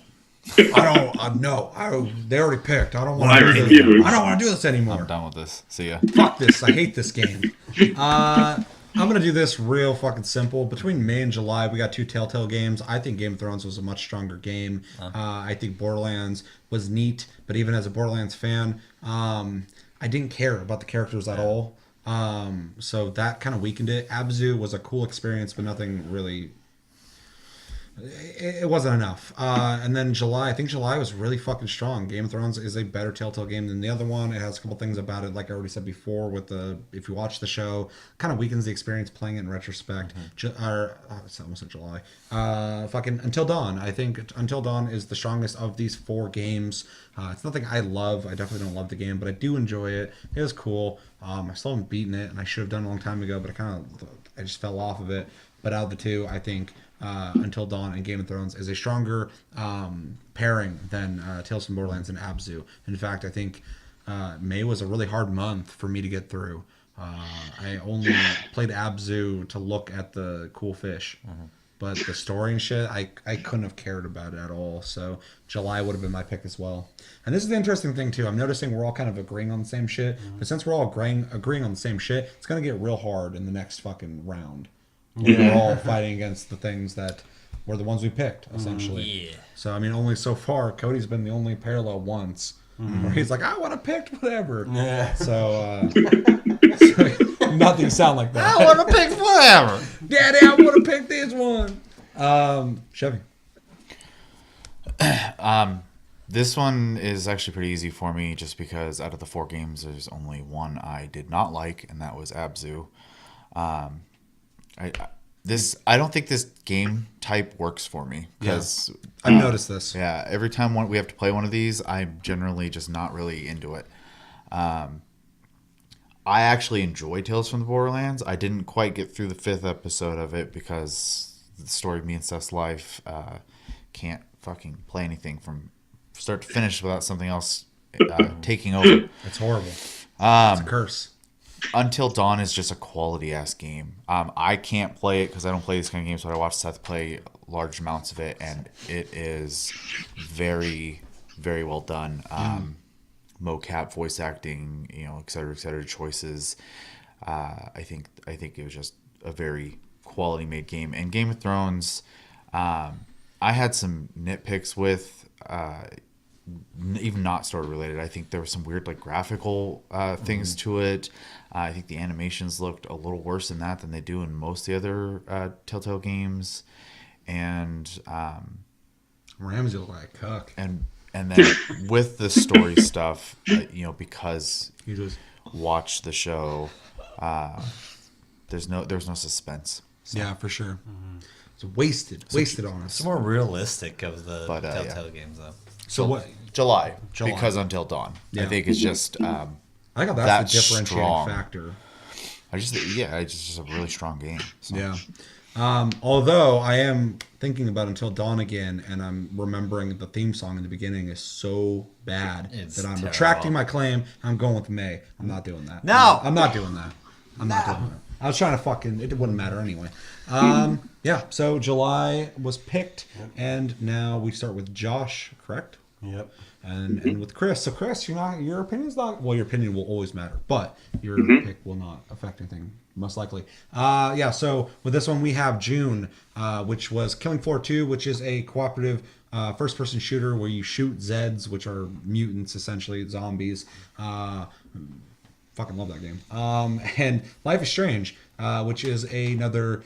I don't... no. They already picked. I don't want I to do this. refuse. I don't want to do this anymore. I'm done with this. See ya. Fuck this. I hate this game. I'm going to do this real fucking simple. Between May and July, we got 2 Telltale games. I think Game of Thrones was a much stronger game. I think Borderlands was neat, but even as a Borderlands fan, I didn't care about the characters at all. So that kind of weakened it. Abzu was a cool experience, but nothing really... It wasn't enough. And then July, I think July was really fucking strong. Game of Thrones is a better Telltale game than the other one. It has a couple things about it, like I already said before, with if you watch the show, kind of weakens the experience playing it in retrospect. It's almost July. Fucking Until Dawn. I think Until Dawn is the strongest of these 4 games. It's nothing I love. I definitely don't love the game, but I do enjoy it. It was cool. I still haven't beaten it, and I should have done it a long time ago, but I just fell off of it. But out of the 2, I think Until Dawn and Game of Thrones is a stronger pairing than Tales from Borderlands and Abzu. In fact, I think May was a really hard month for me to get through. I only played Abzu to look at the cool fish. But the story and shit, I couldn't have cared about it at all. So July would have been my pick as well. And this is the interesting thing, too. I'm noticing we're all kind of agreeing on the same shit. But since we're all agreeing on the same shit, it's going to get real hard in the next fucking round. We're all fighting against the things that were the ones we picked, essentially. Yeah. So, I mean, only so far, Cody's been the only parallel once where he's like, I want to pick whatever. Yeah. So, nothing sound like that. I want to pick whatever. Daddy, I want to pick this one. Chevy. This one is actually pretty easy for me just because out of the 4 games, there's only one I did not like, and that was Abzu. I don't think this game type works for me because I've noticed this. yeah, every time we have to play one of these, I'm generally just not really into it. I actually enjoy Tales from the Borderlands. I didn't quite get through the 5th episode of it because the story of me and Seth's life can't fucking play anything from start to finish without something else taking over. It's horrible. It's a curse. Until Dawn is just a quality ass game. I can't play it because I don't play these kind of games, but I watch Seth play large amounts of it, and it is very, very well done. Mocap, voice acting, et cetera, choices. I think it was just a very quality made game. And Game of Thrones, I had some nitpicks with. even not story related. I think there were some weird like graphical things to it. I think the animations looked a little worse in that than they do in most of the other Telltale games, and Ramsey looked like a cuck. and then with the story stuff, because He just watch the show, there's no suspense. yeah, for sure. It's wasted on us. It's more realistic of the But, Telltale games, though. So what? July, July. because Until Dawn. Yeah. I think it's just I think that's That's the differentiating strong. factor. it's just a really strong game. So. Yeah. Although I am thinking about Until Dawn again, and I'm remembering the theme song in the beginning is so bad It's that I'm terrible. retracting my claim. I'm going with May. I'm not doing that. No! I'm not doing that. I'm not doing that. I was trying to fucking. It wouldn't matter anyway. Yeah. So July was picked, and now we start with Josh. Correct. Yep. And with Chris. So Chris, your opinion's not, well, your opinion will always matter, but your pick will not affect anything, most likely. Yeah, so with this one we have June, which was Killing Floor 2, which is a cooperative first person shooter where you shoot Zeds, which are mutants, essentially zombies. Fucking love that game. And Life is Strange, which is another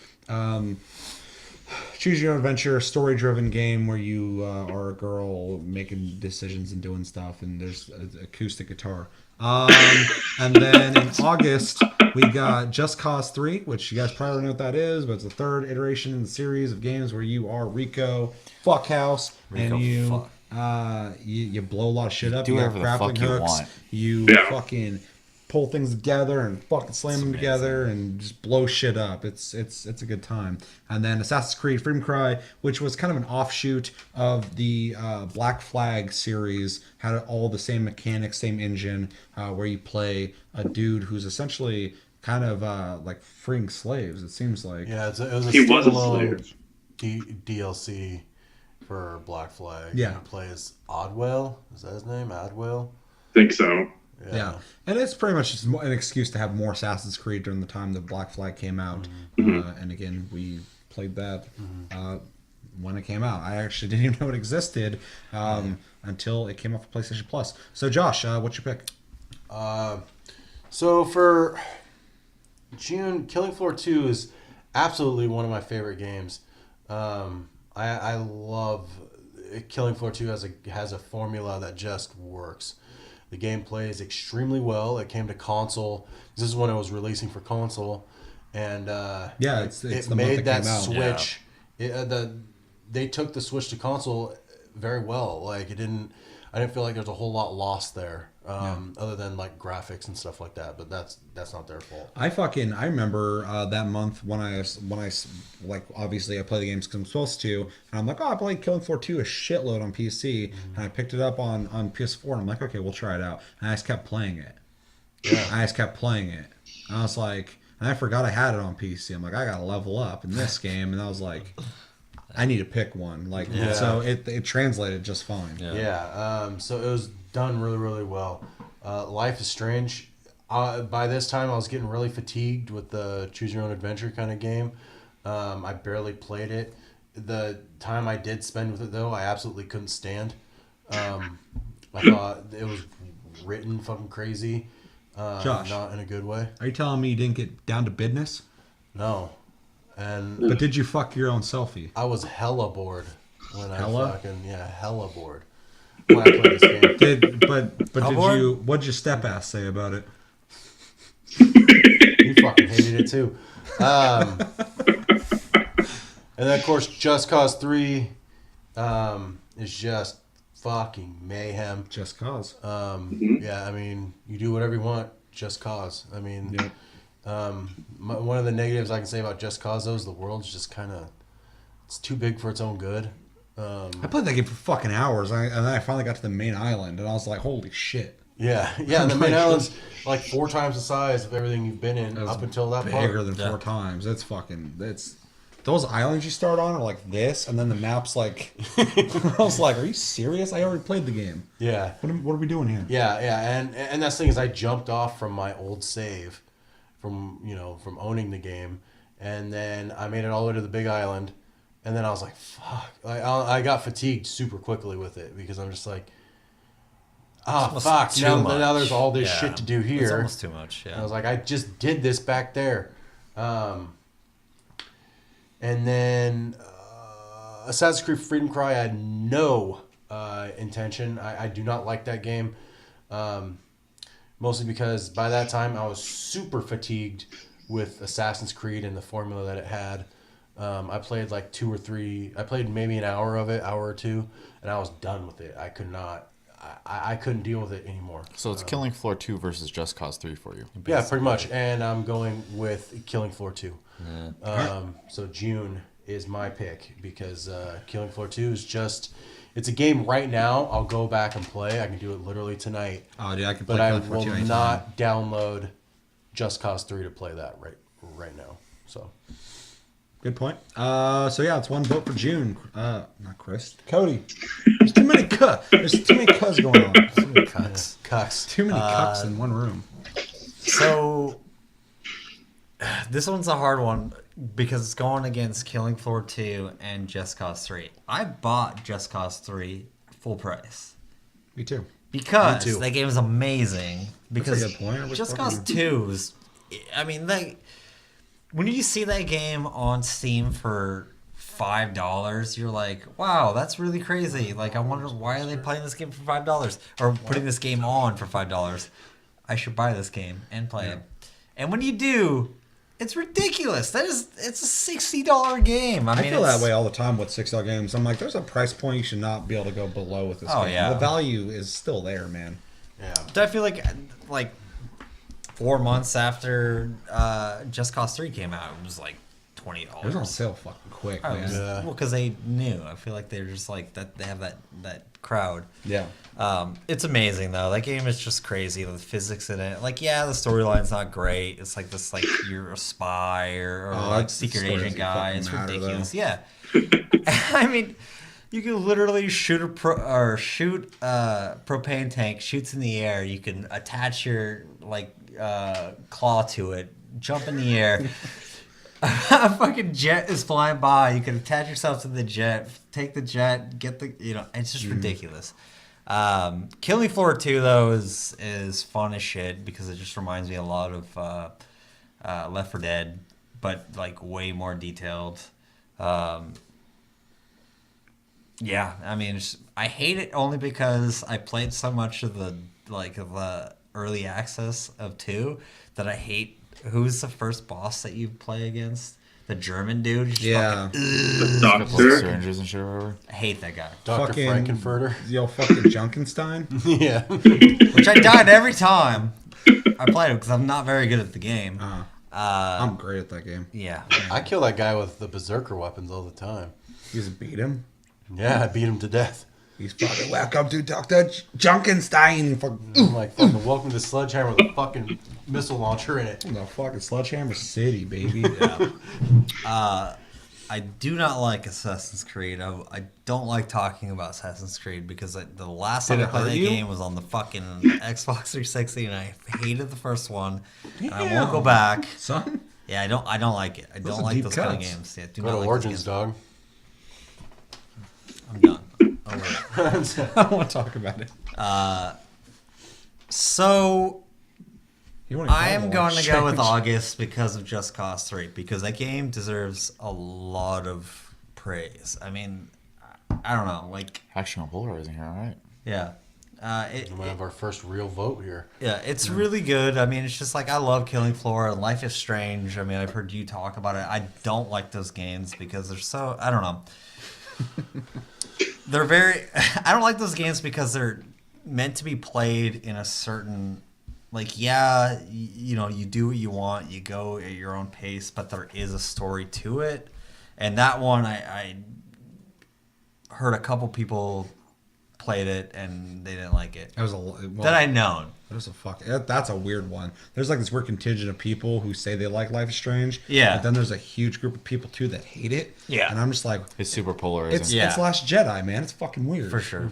choose your own adventure, story driven game where you are a girl making decisions and doing stuff, and there's an acoustic guitar. And then in August we got Just Cause 3, which you guys probably know what that is, but it's the third iteration in the series of games where you are Rico Fuckhouse, Rico and you Fuck. you blow a lot of shit up. do You got whatever the grappling fuck you hooks. want. You Yeah. fucking pull things together and fucking slam them together and just blow shit up. It's a good time. And then Assassin's Creed Freedom Cry, which was kind of an offshoot of the Black Flag series, had all the same mechanics, same engine, where you play a dude who's essentially kind of like freeing slaves. It seems like. Yeah, it was a He was a standalone slave. DLC for Black Flag. Yeah. He plays Oddwell. Is that his name? Oddwell? Think so. Yeah, and it's pretty much just an excuse to have more Assassin's Creed during the time that Black Flag came out. And again, we played that when it came out. I actually didn't even know it existed until it came off of PlayStation Plus. So, Josh, what's your pick? So for June, Killing Floor 2 is absolutely one of my favorite games. I love Killing Floor 2 has a formula that just works. The game plays extremely well. It came to console. This is when it was releasing for console, and Yeah, it's it the month made it that came out. switch. They took the switch to console very well. Like I didn't feel like there's a whole lot lost there, other than like graphics and stuff like that. But that's not their fault. I remember that month when I like, obviously I play the games because I'm supposed to, and I'm like, oh, I played Killing Floor 2 a shitload on PC, and I picked it up on PS4, and I'm like, okay, we'll try it out, and I just kept playing it. Yeah. I just kept playing it. And I was like, and I forgot I had it on PC. I'm like, I gotta level up in this game, and I was like, I need to pick one. Like, Yeah. so it translated just fine. Yeah. So it was done really, really well. Life is Strange. By this time, I was getting really fatigued with the choose your own adventure kind of game. I barely played it. The time I did spend with it, though, I absolutely couldn't stand. I thought it was written fucking crazy. Josh. Not in a good way. Are you telling me you didn't get down to business? No. And But did you fuck your own selfie? I was hella bored when Hella? hella bored when I played this game. But How did bored? you? What'd your step ass say about it? You fucking hated it too. And then of course, Just Cause 3 is just fucking mayhem. Just cause. Yeah, I mean, you do whatever you want, Just Cause. I mean, one of the negatives I can say about Just Cause though is the world's just kind of, it's too big for its own good. I played that game for fucking hours, and then I finally got to the main island, and I was like, "Holy shit!" Yeah, and the main island's like 4 times the size of everything you've been in It was up until that bigger part. than 4 times. It's fucking. It's those islands you start on are like this, and then the map's like. I was like, "Are you serious? I already played the game. Yeah, What are we doing here?" yeah, and that's the thing is I jumped off from my old save, from owning the game, and then I made it all the way to the big island, and then I was like, fuck, I got fatigued super quickly with it because I'm just like, oh almost fuck, too now there's much. all this Yeah. shit to do It's here. almost too much. And Yeah. I was like, I just did this back there. And then Assassin's Creed Freedom Cry, I had no intention. I do not like that game. Mostly because by that time I was super fatigued with Assassin's Creed and the formula that it had. I played like 2 or 3. I played maybe an hour of it, hour or two, and I was done with it. I could not. I couldn't deal with it anymore. So it's Killing Floor 2 versus Just Cause 3 for you. Yeah, pretty much. And I'm going with Killing Floor 2. So June is my pick because Killing Floor 2 is just... It's a game right now I'll go back and play. I can do it literally tonight. Oh, dude, I can play But I Killing Floor will 2 anytime. not download Just Cause 3 to play that right now. So Good point. So yeah, it's one vote for June. Not Chris. Cody. There's too many There's too many cuz going on. Too many cucks. cucks. Too many cucks in one room. So this one's a hard one because it's going against Killing Floor 2 and Just Cause 3. I bought Just Cause 3 full price Me too. because Me too. that game is amazing. Because That's a good point. I was Just fucking- Cause 2 is, I mean, when you see that game on Steam for $5, you're like, wow, that's really crazy. Like, I wonder why are they playing this game for $5 or putting this game on for $5. I should buy this game and play it. And when you do, it's ridiculous. It's a $60 game. I I mean, feel it's, that way all the time with $6 games. I'm like, there's a price point you should not be able to go below with this Oh, game. yeah. The value is still there, man. Yeah. I feel like 4 months after Just Cause 3 came out, it was like $20. It was on sale fucking quick, Oh, man. Yeah. well, because they knew. I feel like they're just like that. They have that crowd. Yeah. It's amazing though. That game is just crazy. The physics in it, like, yeah, the storyline's not great. It's like this, like you're a spy or like the secret story agent doesn't guy. fucking It's matter, ridiculous. though. Yeah. I mean, you can literally shoot propane tank, shoots in the air. You can attach your claw to it, jump in the air. A fucking jet is flying by. You can attach yourself to the jet, take the jet, get the it's just ridiculous. Killing Floor 2 though is fun as shit because it just reminds me a lot of Left 4 Dead, but like way more detailed. Yeah, I mean, I hate it only because I played so much of the early access of 2 that I hate. Who's the first boss that you play against? The German dude. He's Yeah. The Like doctor. syringes and shit or whatever. I hate that guy. Dr. Fucking- Frankenfurter. Yo, fucking Junkenstein. Yeah. Which I died every time I played him because I'm not very good at the game. I'm great at that game. Yeah. I kill that guy with the berserker weapons all the time. You just beat him. Yeah, I beat him to death. He's fucking welcome to Dr. Junkenstein. I'm like, fucking welcome to Sledgehammer with a fucking missile launcher in it. The fucking Sledgehammer City, baby. I do not like Assassin's Creed. I don't like talking about Assassin's Creed because the last time Did I it played hurt that you? game was on the fucking Xbox 360 and I hated the first one. And I won't go back. Son? Yeah, I don't like it. I Those don't are like deep those kind of cuts. games. Yeah, do Go not to like Origins, those games. dog. I'm done. Over it. I don't want to talk about it. So You won't even I call am it going to go with Strange. August because of Just Cause 3 because that game deserves a lot of praise. I mean, I don't know, like, Actually, polarizing here, all right. yeah. We might have our first real vote here. Yeah, it's really good. I mean, it's just like I love Killing Floor and Life is Strange. I mean, I've heard you talk about it. I don't like those games because they're so, I don't know. They're very, I don't like those games because they're meant to be played in a certain, like, yeah, you do what you want, you go at your own pace, but there is a story to it. And that one, I heard a couple people played it and they didn't like it. That was well, That I known. There's that's a weird one. There's like this weird contingent of people who say they like Life is Strange. Yeah. But then there's a huge group of people too that hate it. Yeah. And I'm just like, It's super polarizing. it's Yeah. it's Last Jedi, man. It's fucking weird. For sure.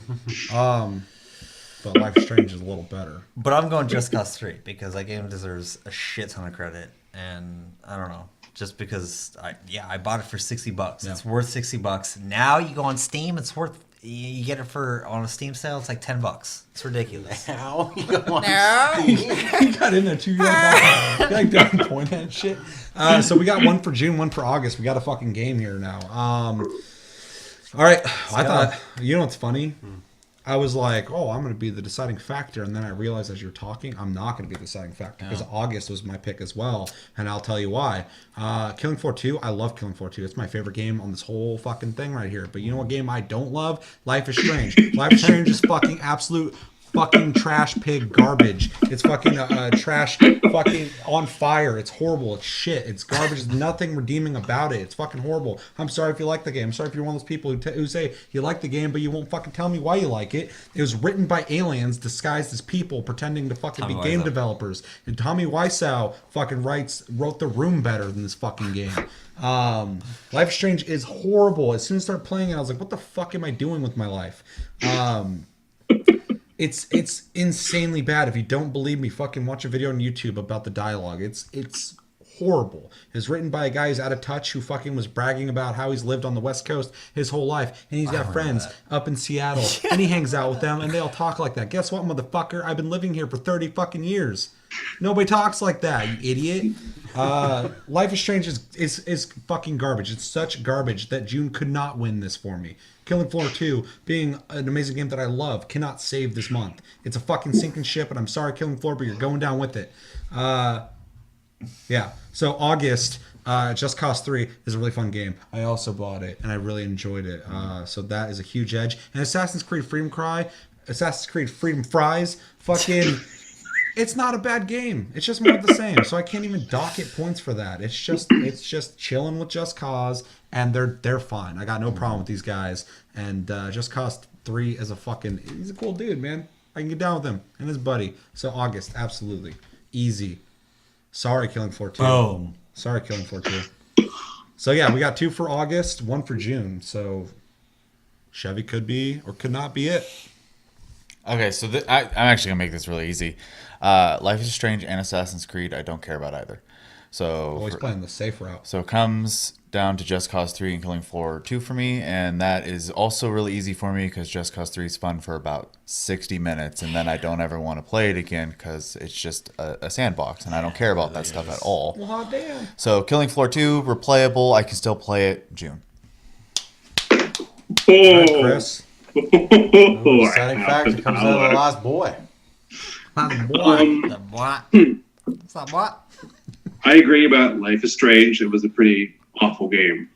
But Life is Strange is a little better. But I'm going Just Cause 3 because that game deserves a shit ton of credit. And I don't know. Just because I bought it for $60. Yeah. It's worth $60. Now you go on Steam, it's worth You get it for on a Steam sale. It's like $10. It's ridiculous. How you want He got in there too. Like down point that shit. So we got one for June, one for August. We got a fucking game here now. All right. I thought, you know what's funny? I was like, oh, I'm going to be the deciding factor. And then I realized as you're talking, I'm not going to be the deciding factor because August was my pick as well. And I'll tell you why. Killing Floor 2, I love Killing Floor 2. It's my favorite game on this whole fucking thing right here. But you know what game I don't love? Life is Strange. Life is Strange is fucking absolute fucking trash pig garbage. It's fucking trash fucking on fire. It's horrible. It's shit. It's garbage. There's nothing redeeming about it. It's fucking horrible. I'm sorry if you like the game. I'm sorry if you're one of those people who say you like the game, but you won't fucking tell me why you like it. It was written by aliens disguised as people pretending to fucking be game developers. And Tommy Wiseau fucking wrote The Room better than this fucking game. Life is Strange is horrible. As soon as I started playing it, I was like, what the fuck am I doing with my life? It's insanely bad. If you don't believe me, fucking watch a video on YouTube about the dialogue. It's horrible. It's written by a guy who's out of touch who fucking was bragging about how he's lived on the West Coast his whole life, and he's got friends up in Seattle, and he hangs out with them, and they all talk like that. Guess what, motherfucker? I've been living here for 30 fucking years. Nobody talks like that, you idiot. Life is Strange is fucking garbage. It's such garbage that June could not win this for me. Killing Floor 2, being an amazing game that I love, cannot save this month. It's a fucking sinking ship, and I'm sorry, Killing Floor, but you're going down with it. Yeah. So August, Just Cause 3 is a really fun game. I also bought it, and I really enjoyed it. So that is a huge edge. And Assassin's Creed Freedom Fries, fucking... It's not a bad game. It's just more of the same. So I can't even dock it points for that. It's just chilling with Just Cause, and they're fine. I got no problem with these guys. And Just Cause 3 is he's a cool dude, man. I can get down with him and his buddy. So August, absolutely easy. Sorry, Killing Floor 2. Boom. Sorry, Killing Floor 2. So yeah, we got 2 for August, 1 for June. So Chevy could be or could not be it. Okay, so I'm actually gonna make this really easy. Life is Strange and Assassin's Creed, I don't care about either. So Always playing the safe route. So it comes down to Just Cause 3 and Killing Floor 2 for me, and that is also really easy for me because Just Cause 3 is fun for about 60 minutes, and then I don't ever want to play it again because it's just a sandbox, and I don't care about that stuff at all. Well, damn. So Killing Floor 2, replayable, I can still play it, June. Right, Chris. deciding factor comes out of the last boy. The what? I agree about Life is Strange. It was a pretty awful game.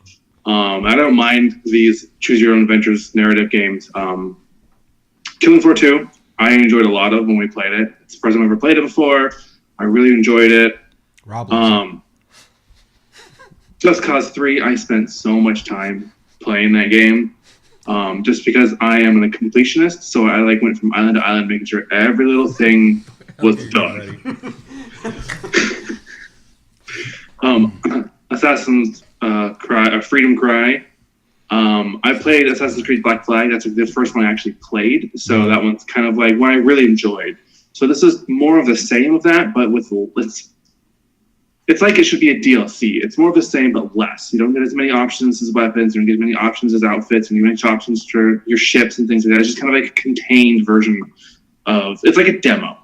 I don't mind these choose your own adventures narrative games. Killing Floor 2, I enjoyed a lot of when we played it. It's the first time I ever played it before. I really enjoyed it. Just Cause 3, I spent so much time playing that game. Just because I am a completionist, so I went from island to island, making sure every little thing was done. Assassin's Freedom Cry. I played Assassin's Creed Black Flag. That's the first one I actually played, so that one's kind of like one I really enjoyed. So this is more of the same of that, but with it's like it should be a DLC. It's more of the same, but less. You don't get as many options as weapons. You don't get as many options as outfits. And you don't get options for your ships and things like that. It's just kind of like a contained version of... It's like a demo.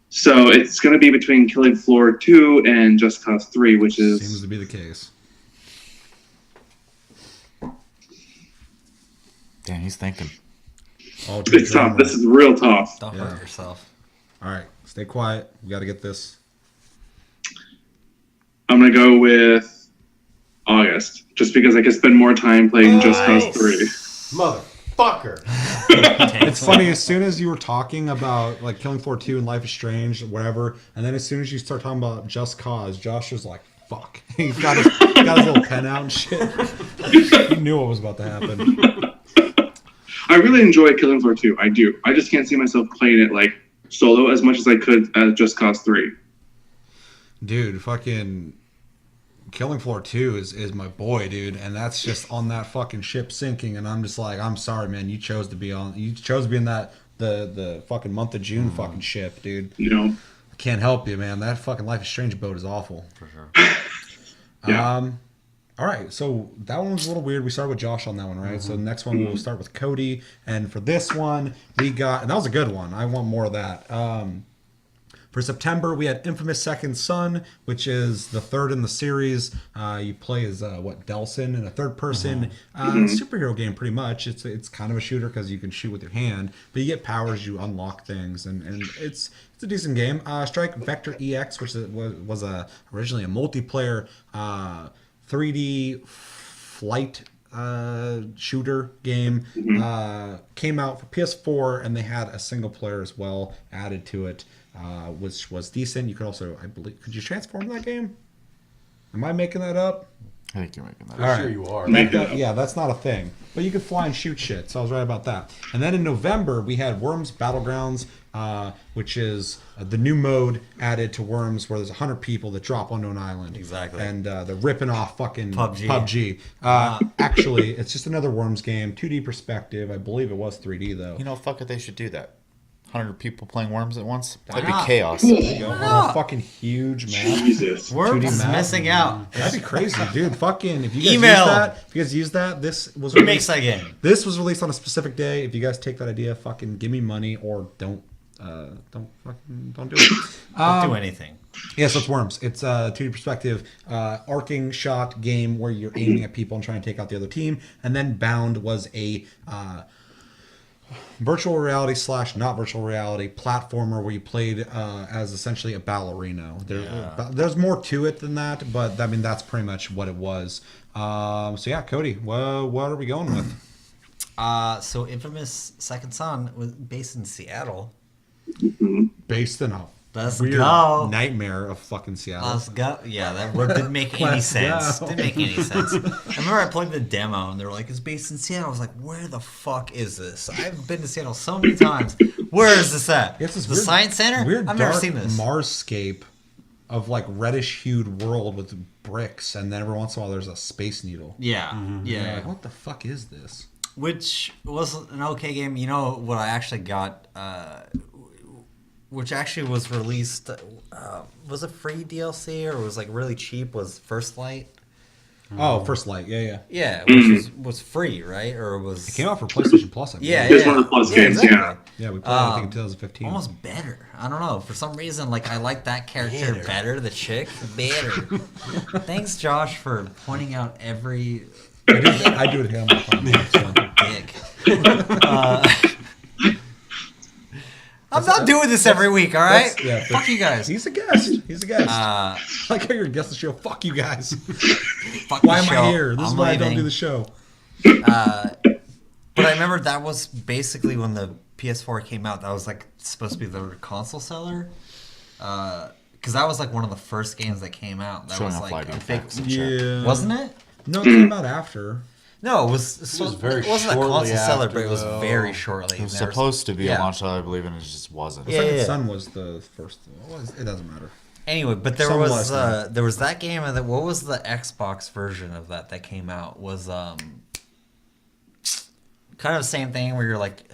So it's going to be between Killing Floor 2 and Just Cause 3, which is... Seems to be the case. Damn, he's thinking. It's tough. This is real tough. Don't hurt yourself. All right. Stay quiet. We got to get this... I'm going to go with August, just because I could spend more time playing Just Cause 3. Motherfucker. It's funny, as soon as you were talking about like Killing Floor 2 and Life is Strange, whatever, and then as soon as you start talking about Just Cause, Josh was like, fuck. He got his little pen out and shit. He knew what was about to happen. I really enjoy Killing Floor 2. I do. I just can't see myself playing it like solo as much as I could as Just Cause 3. Dude, fucking Killing Floor 2 is my boy, dude, and that's just on that fucking ship sinking, and I'm just like, I'm sorry, man, you chose to be in that the fucking month of June fucking ship, dude. You know, I can't help you, man. That fucking Life is Strange boat is awful. For sure. Yeah. All right, so that one was a little weird. We started with Josh on that one, right? So the next one we'll start with Cody, and for this one we got, and that was a good one. I want more of that. For September, we had Infamous Second Son, which is the third in the series. You play as Delson in a third-person superhero game, pretty much. It's kind of a shooter because you can shoot with your hand, but you get powers, you unlock things, and it's a decent game. Strike Vector EX, which was originally a multiplayer 3D flight shooter game, came out for PS4, and they had a single player as well added to it. Which was decent. You could also, I believe, could you transform that game? Am I making that up? I think you're making that. I'm sure you are. Yeah, that's not a thing. But you could fly and shoot shit, so I was right about that. And then in November, we had Worms Battlegrounds, which is the new mode added to Worms, where there's 100 people that drop onto an island. Exactly. And they're ripping off fucking PUBG. Actually, it's just another Worms game, 2D perspective. I believe it was 3D, though. You know, fuck it, they should do that. 100 people playing Worms at once? That'd not? be chaos. There you go. On a fucking huge map. Jesus. Worms 2D is map. missing out. That'd be crazy, dude. Fucking if you guys Email. use that, this was Who makes that game? This was released on a specific day. If you guys take that idea, fucking give me money or don't do it. Don't do anything. Yeah, so it's Worms. It's a 2D perspective, arcing shot game where you're aiming at people and trying to take out the other team. And then Bound was a virtual reality / not virtual reality platformer where you played as essentially a ballerina. There's more to it than that, but I mean that's pretty much what it was. So yeah, Cody, what are we going with? So Infamous Second Son was based in Seattle. Based in a Let's weird go. nightmare of fucking Seattle. Let's go. Yeah, that word didn't make any Let's sense. go. Didn't make any sense. I remember I played the demo and they were like, it's based in Seattle. I was like, where the fuck is this? I've been to Seattle so many times. Where is this at? It's this the weird- Science Center? Weird I've dark never seen this. Marscape of like reddish hued world with bricks, and then every once in a while there's a space needle. Yeah, yeah. Like, what the fuck is this? Which was an okay game. You know what I actually got, which actually was released, was it free DLC or was like really cheap, was First Light. Oh, First Light, yeah. Yeah, which was free, right? Or was... It came out for PlayStation Plus, I believe. Yeah, It's one of the Plus games, yeah. Yeah, we played it, I think, in 2015. Almost better. I don't know. For some reason, like I like that character better. The chick better. Thanks, Josh, for pointing out every I do it here on my phone. So. dick. I'm not doing this every week. All right. Yeah, Fuck you guys. He's a guest. He's a guest. I like how you're a guest of the show. Fuck you guys. Fuck Why the am show. I here? This is I'm why I don't leaving. do the show. But I remember that was basically when the PS4 came out. That was like supposed to be the console seller. Because that was like one of the first games that came out. That Showing was off like lighting a big, effects and shit. Yeah. wasn't it? No, it came out after. No, it was very it wasn't a shortly console seller, after, but it was though. very shortly. It was There was- supposed to be yeah. a launch title, I believe, and it just wasn't. Yeah. Second Son was the first. It doesn't matter. Anyway, but there Some was less than. there was that game, and what was the Xbox version of that came out? Was kind of the same thing where you're like,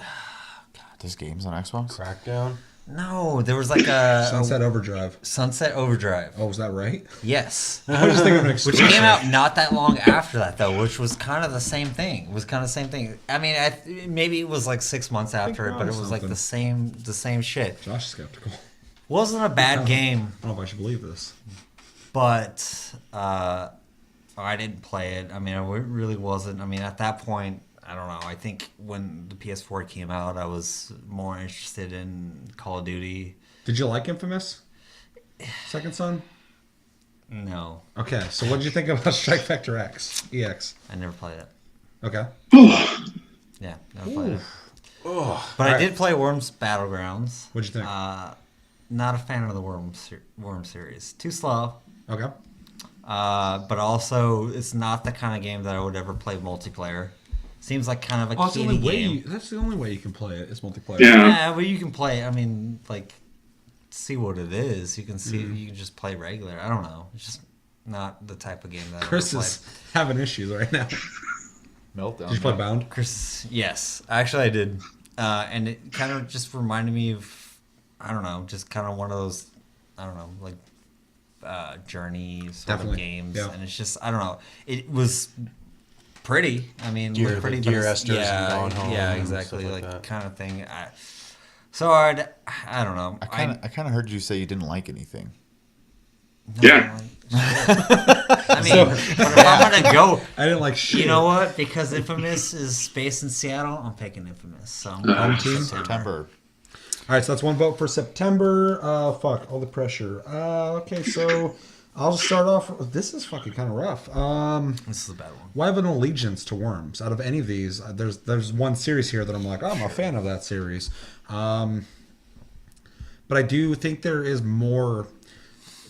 This game's on Xbox? Crackdown. no, there was like a Sunset Overdrive. Sunset Overdrive. Oh, was that right? Yes. I was just thinking of an Which exclusive. came out not that long after that, though, which was kind of the same thing. It was kind of the same thing. I mean, maybe it was like 6 months after it, we're but it on was like the same shit. Josh is skeptical. Wasn't a bad game, I don't know if I should believe this. but I didn't play it. I mean, it really wasn't. I mean, at that point, I don't know. I think when the PS4 came out, I was more interested in Call of Duty. Did you like Infamous? Second Son? No, Okay, so what did you think about Strike Vector X? EX. I never played it. Okay. Yeah, never played it. But I Alright. did play Worms Battlegrounds. What'd you think? Not a fan of the Worm series. Too slow. Okay. But also, it's not the kind of game that I would ever play multiplayer. Seems like kind of a That's the only kiddie way. game. That's the only way you can play it. Is multiplayer. Yeah. Yeah, but you can play. I mean, like, see what it is. You can see. You can just play regular. I don't know. It's just not the type of game that Chris I would is having issues right now. Meltdown. Did you play Bound? Chris, yes, actually I did, and it kind of just reminded me of, I don't know, just kind of one of those, I don't know, like journey sort Definitely, of games, yeah. and it's just I don't know. It was pretty. I mean, Gear- looked pretty, the but Gear it's- Esters yeah, and Gone Home yeah, and exactly, stuff like like that. kind of thing. I don't know. I kind of heard you say you didn't like anything. Yeah. I mean, but if I'm gonna go, I didn't like shit. you know what? Because Infamous is based in Seattle, I'm picking Infamous. So I'm Home going team? September. All right, so that's one vote for September. Fuck, all the pressure. Okay, so I'll just start off. This is fucking kind of rough. This is a bad one. Why have an allegiance to Worms? Out of any of these, there's one series here that I'm like, oh, I'm a fan of that series. But I do think there is more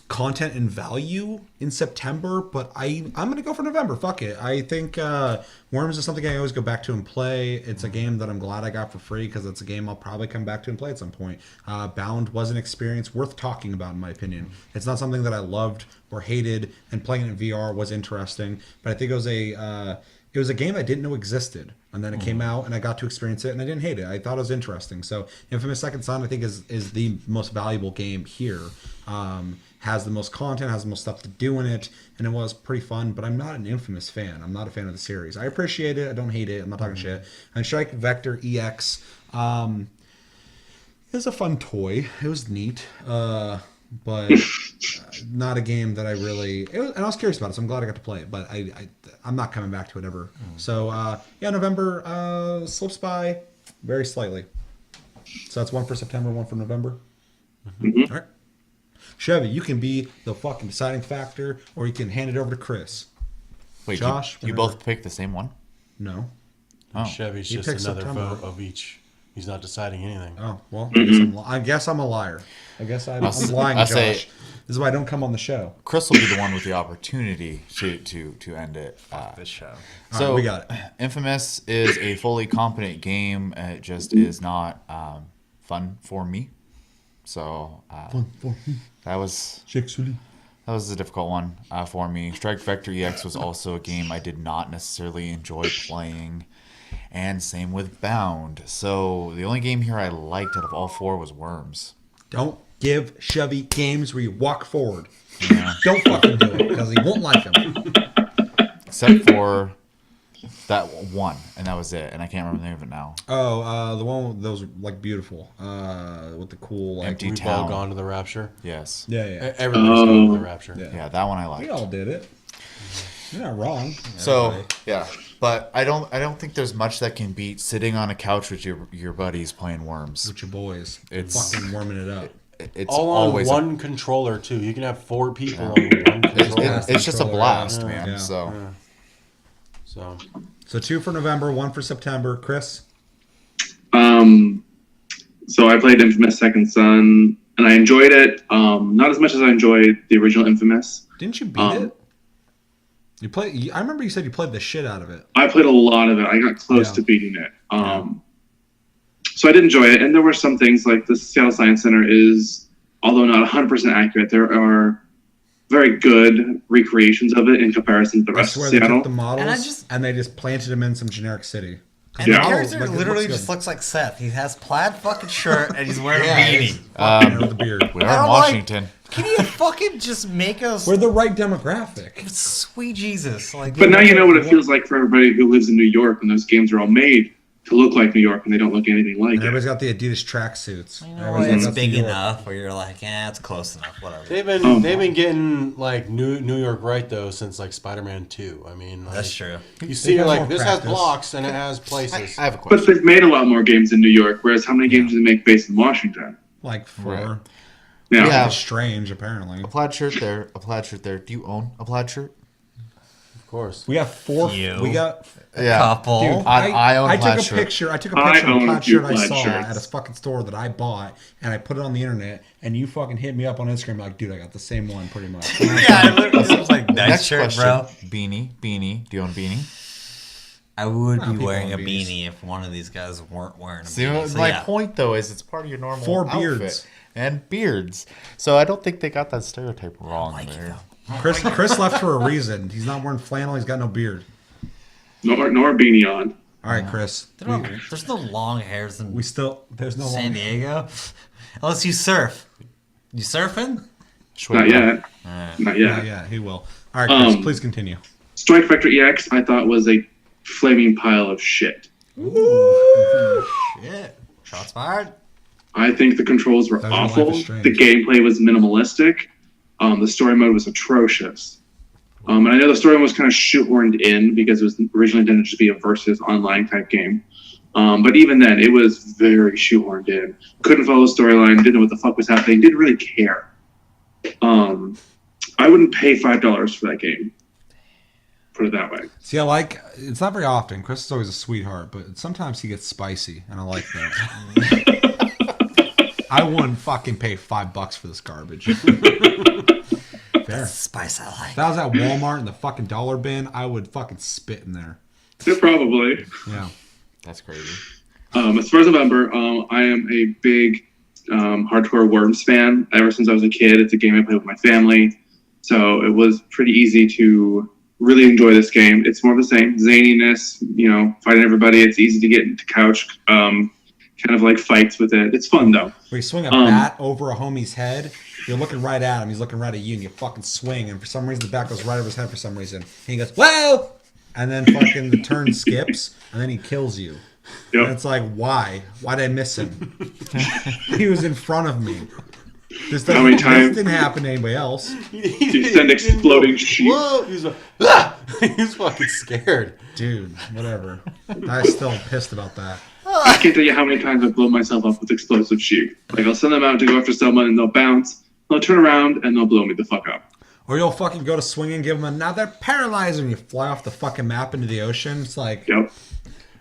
content and value in September, but I'm gonna go for November. Fuck it. I think Worms is something I always go back to and play. It's a game that I'm glad I got for free because it's a game I'll probably come back to and play at some point. Bound was an experience worth talking about in my opinion. It's not something that I loved or hated, and playing it in VR was interesting, but I think it was a game I didn't know existed, and then it came out and I got to experience it and I didn't hate it. I thought it was interesting. So Infamous Second Son I think is the most valuable game here. Has the most content, has the most stuff to do in it, and it was pretty fun, but I'm not an Infamous fan. I'm not a fan of the series. I appreciate it, I don't hate it, I'm not talking shit. And Strike Vector EX, it was a fun toy. It was neat. But not a game that I really. And I was curious about it, so I'm glad I got to play it. But I'm not coming back to it ever. So yeah, November slips by very slightly. So that's one for September, one for November. Mhm. All right, Chevy, you can be the fucking deciding factor, or you can hand it over to Chris. Wait, Josh, you both picked the same one? No. Oh. Chevy's He just picked another September. vote of each. He's not deciding anything. Oh well, Mm-hmm. I guess I'm a liar. I guess I'm I'll lying, I'll Josh. say- This is why I don't come on the show. Chris will be the one with the opportunity to end it. This show. All So right, we got it. Infamous is a fully competent game. It just is not fun for me. So that was a difficult one for me. Strike Vector EX was also a game I did not necessarily enjoy playing, and same with Bound. So the only game here I liked out of all four was Worms. Don't give Chevy games where you walk forward. Yeah. Don't fucking do it because he won't like them. Except for that one, and that was it. And I can't remember the name of it now. Oh, the one that was like beautiful, with the cool like. Empty We've all Town. gone to the Rapture. Yes. Yeah, yeah. Everybody's gone to the Rapture. Yeah. Yeah, that one I liked. We all did it. You're not wrong. So yeah, but I don't think there's much that can beat sitting on a couch with your buddies playing Worms. With your boys, It's- fucking warming it up. It's All on always one controller too. You can have 4 people on one controller. it's just a Controller, blast, yeah. man. Yeah. So So So 2 for November, 1 for September. Chris, So I played Infamous Second Son, and I enjoyed it. Not as much as I enjoyed the original Infamous. didn't you beat it? You play. I remember you said you played the shit out of it. I played a lot of it. I got close Yeah. to beating it. So I did enjoy it, and there were some things like the Seattle Science Center is, although not 100% accurate, there are very good recreations of it in comparison to the I rest of swear they Seattle. took the models And and they just planted them in some generic city. And Yeah. the models, character like, it literally looks just good. looks like Seth. He has plaid fucking shirt and he's wearing Yeah, a beanie. Fucking with the beard. we are And in I'm like, Washington. Can you fucking just make us We're the right demographic. sweet Jesus? Like, But now you know what it feels like for everybody who lives in New York when those games are all made to look like New York and they don't look anything like And it. everybody's got the Adidas tracksuits. you know, Everybody's like, it's "That's big New York." enough where you're like, yeah, it's close enough. Whatever. they've been getting like New York right though since like Spider-Man 2. I mean, like, That's true. You see, got like more this practice. has blocks and it has places. I have a But question. they've made a lot more games in New York, whereas how many games do they make based in Washington? Like 4. Right. Yeah. Yeah. It's strange, apparently. A plaid shirt there. A plaid shirt there. Do you own a plaid shirt? Of course. We got 4. You. We got. Yeah. Couple. Dude, I own I plaid took a shirt. picture. I took a I picture of a own a plaid few shirt I plaid saw shirts. at a fucking store that I bought, and I put it on the internet. And you fucking hit me up on Instagram like, dude, I got the same one, pretty much. Yeah, it literally seems like nice Next shirt, question. bro. Beanie. Do you own a beanie? I would be people wearing a own beanies. beanie if one of these guys weren't wearing a See, beanie. So, my yeah. point though is it's part of your normal 4 outfit. beards. And beards. So I don't think they got that stereotype wrong Like it, there. though. Chris left for a reason. He's not wearing flannel. He's got no beard. Nor a beanie on. All right, Chris. There's no long hairs in We still there's no San long. Diego, unless you surf. You surfing? Not yet. Not yet. Yeah, yeah, he will. All right, Chris, Um, please continue. Strike Vector EX, I thought was a flaming pile of shit. Shit. Shots fired. I think the controls were That was your Life awful. is Strange. The gameplay was minimalistic. The story mode was atrocious. And I know the story mode was kind of shoehorned in because it was originally intended to be a versus online type game. But even then, it was very shoehorned in. Couldn't follow the storyline, didn't know what the fuck was happening, didn't really care. I wouldn't pay $5 for that game. Put it that way. See, it's not very often. Chris is always a sweetheart, but sometimes he gets spicy, and I like that. I wouldn't fucking pay $5 for this garbage. Fair. Spice I like. If that was at Walmart in the fucking dollar bin, I would fucking spit in there. Yeah, probably. Yeah. That's crazy. As far as November, I am a big hardcore Worms fan. Ever since I was a kid, it's a game I play with my family. So it was pretty easy to really enjoy this game. It's more of the same zaniness, fighting everybody. It's easy to get into couch kind of like fights with it. It's fun though. Where you swing a bat over a homie's head, you're looking right at him, he's looking right at you, and you fucking swing, and for some reason the bat goes right over his head for some reason. And he goes, whoa! And then fucking the turn skips, and then he kills you. Yep. And it's like, why? Why did I miss him? He was in front of me. This didn't happen to anybody else. You send exploding sheep. Whoa! He was like, ah! He was fucking scared. Dude, whatever. I'm still pissed about that. I can't tell you how many times I've blown myself up with explosive sheep. Like, I'll send them out to go after someone, and they'll bounce, they'll turn around, and they'll blow me the fuck up. Or you'll fucking go to swing and give them another paralyzer, and you fly off the fucking map into the ocean. It's like... Yep.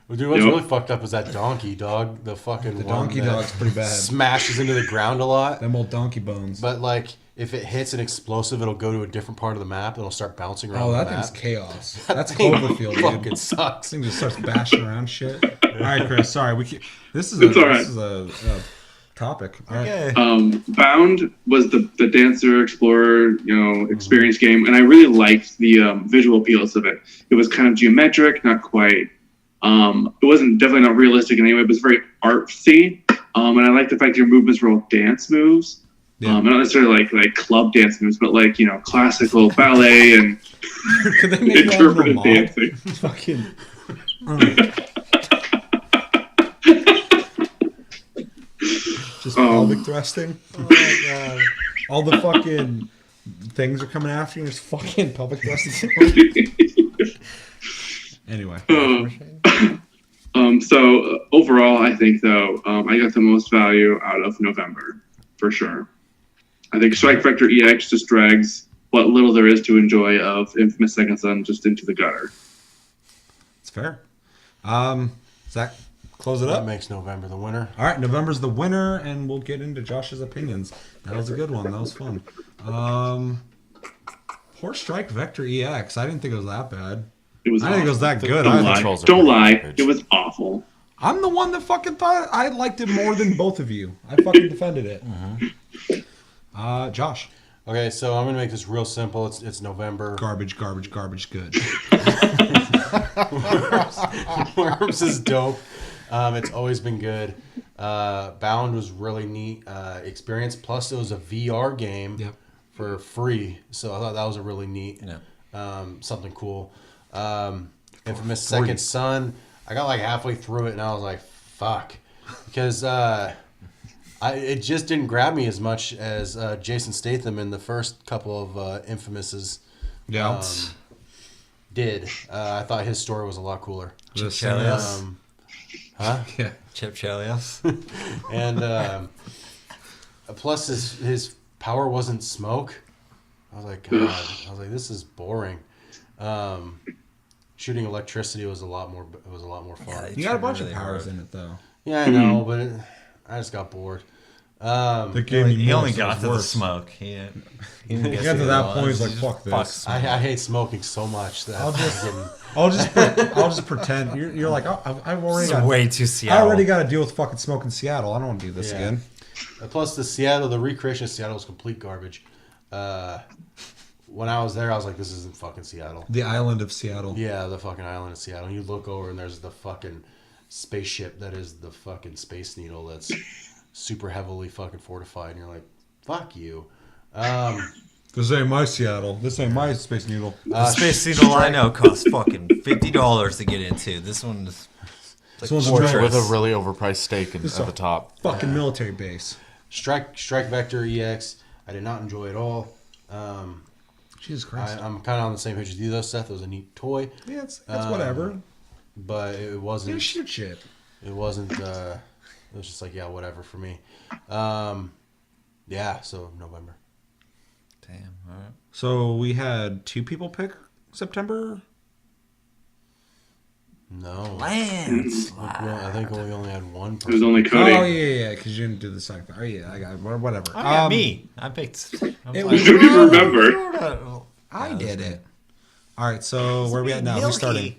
Well, dude, what's really fucked up is that donkey dog. The fucking donkey dog's pretty bad. Smashes into the ground a lot. Them old donkey bones. But like, if it hits an explosive, it'll go to a different part of the map. And it'll start bouncing around. Oh, the that map. thing's chaos. That's Cloverfield, dude. Fucking sucks. This thing just starts bashing around shit. All right, Chris. Sorry, this is a topic. All right. Okay. Bound was the Dancer Explorer, experience game, and I really liked the visual appeals of it. It was kind of geometric, not quite. It wasn't definitely not realistic in any way, but it was very artsy. And I like the fact your movements were all dance moves. Yeah. Not necessarily like club dance moves, but like classical ballet and Could they make that into a interpretive mob? dancing. Fucking. Just pelvic thrusting. Oh my god! All the fucking things are coming after you. Just fucking pelvic thrusting. Anyway. So overall, I think though I got the most value out of November for sure. I think Strike Vector EX just drags what little there is to enjoy of Infamous Second Son just into the gutter. It's fair. Zach, close it That up. makes November the winner. All right, November's the winner, and we'll get into Josh's opinions. That was a good one. That was fun. Poor Strike Vector EX. I didn't think it was that bad. It was. I didn't think it was that good. Don't either. lie. Controls are Don't pretty lie. garbage. It was awful. I'm the one that fucking thought I liked it more than both of you. I fucking defended it. Josh. Okay, so I'm gonna make this real simple. It's November. Garbage, garbage, garbage, good. Worms is dope. It's always been good. Bound was really neat experience. Plus, it was a VR game Yep. for free, so I thought that was a really neat, something cool. Infamous Second Son. I got like halfway through it, and I was like, "Fuck," because it just didn't grab me as much as Jason Statham in the first couple of Infamouses. Yeah. Did. I thought his story was a lot cooler. The Chelios. Huh? Yeah. Chip Chelios. And plus his power wasn't smoke. I was like, God. I was like, this is boring. Shooting electricity was a lot more. It was a lot more fun. You got a bunch Really of powers hard. in it, though. Yeah, I know, but I just got bored. The game He only got to the smoke. He didn't He got to that point, he's like, fuck this. I hate smoking so much that I'll just pretend. You're like, oh, I've already It's got. way too I Seattle. already got to deal with fucking smoke in Seattle. I don't want to do this Yeah. again. Plus the recreation of Seattle was complete garbage. When I was there, I was like, this isn't fucking Seattle. The island of Seattle. Yeah, the fucking island of Seattle. You look over and there's the fucking spaceship that is the fucking Space Needle that's super heavily fucking fortified. And you're like, fuck you. This ain't my Seattle. This ain't my Space Needle. The Space Needle I know costs fucking $50 to get into. This one is like one's a fortress. With a really overpriced steak at the top. Fucking military base. Strike Vector EX. I did not enjoy it all. Jesus Christ. I'm kind of on the same page with you though, Seth. It was a neat toy, Yeah, it's whatever. but it wasn't. You shoot shit. It wasn't. It was just like, yeah, whatever for me. Yeah. So November. Damn. All right. So we had 2 people pick September. No. Lance. I think we only had one It was person. only Cody. Oh yeah, because you didn't do the second. Oh yeah, I got whatever. Oh, yeah, me. I picked. It You don't even remember. I did it. All right, so where are we at now? Who's starting?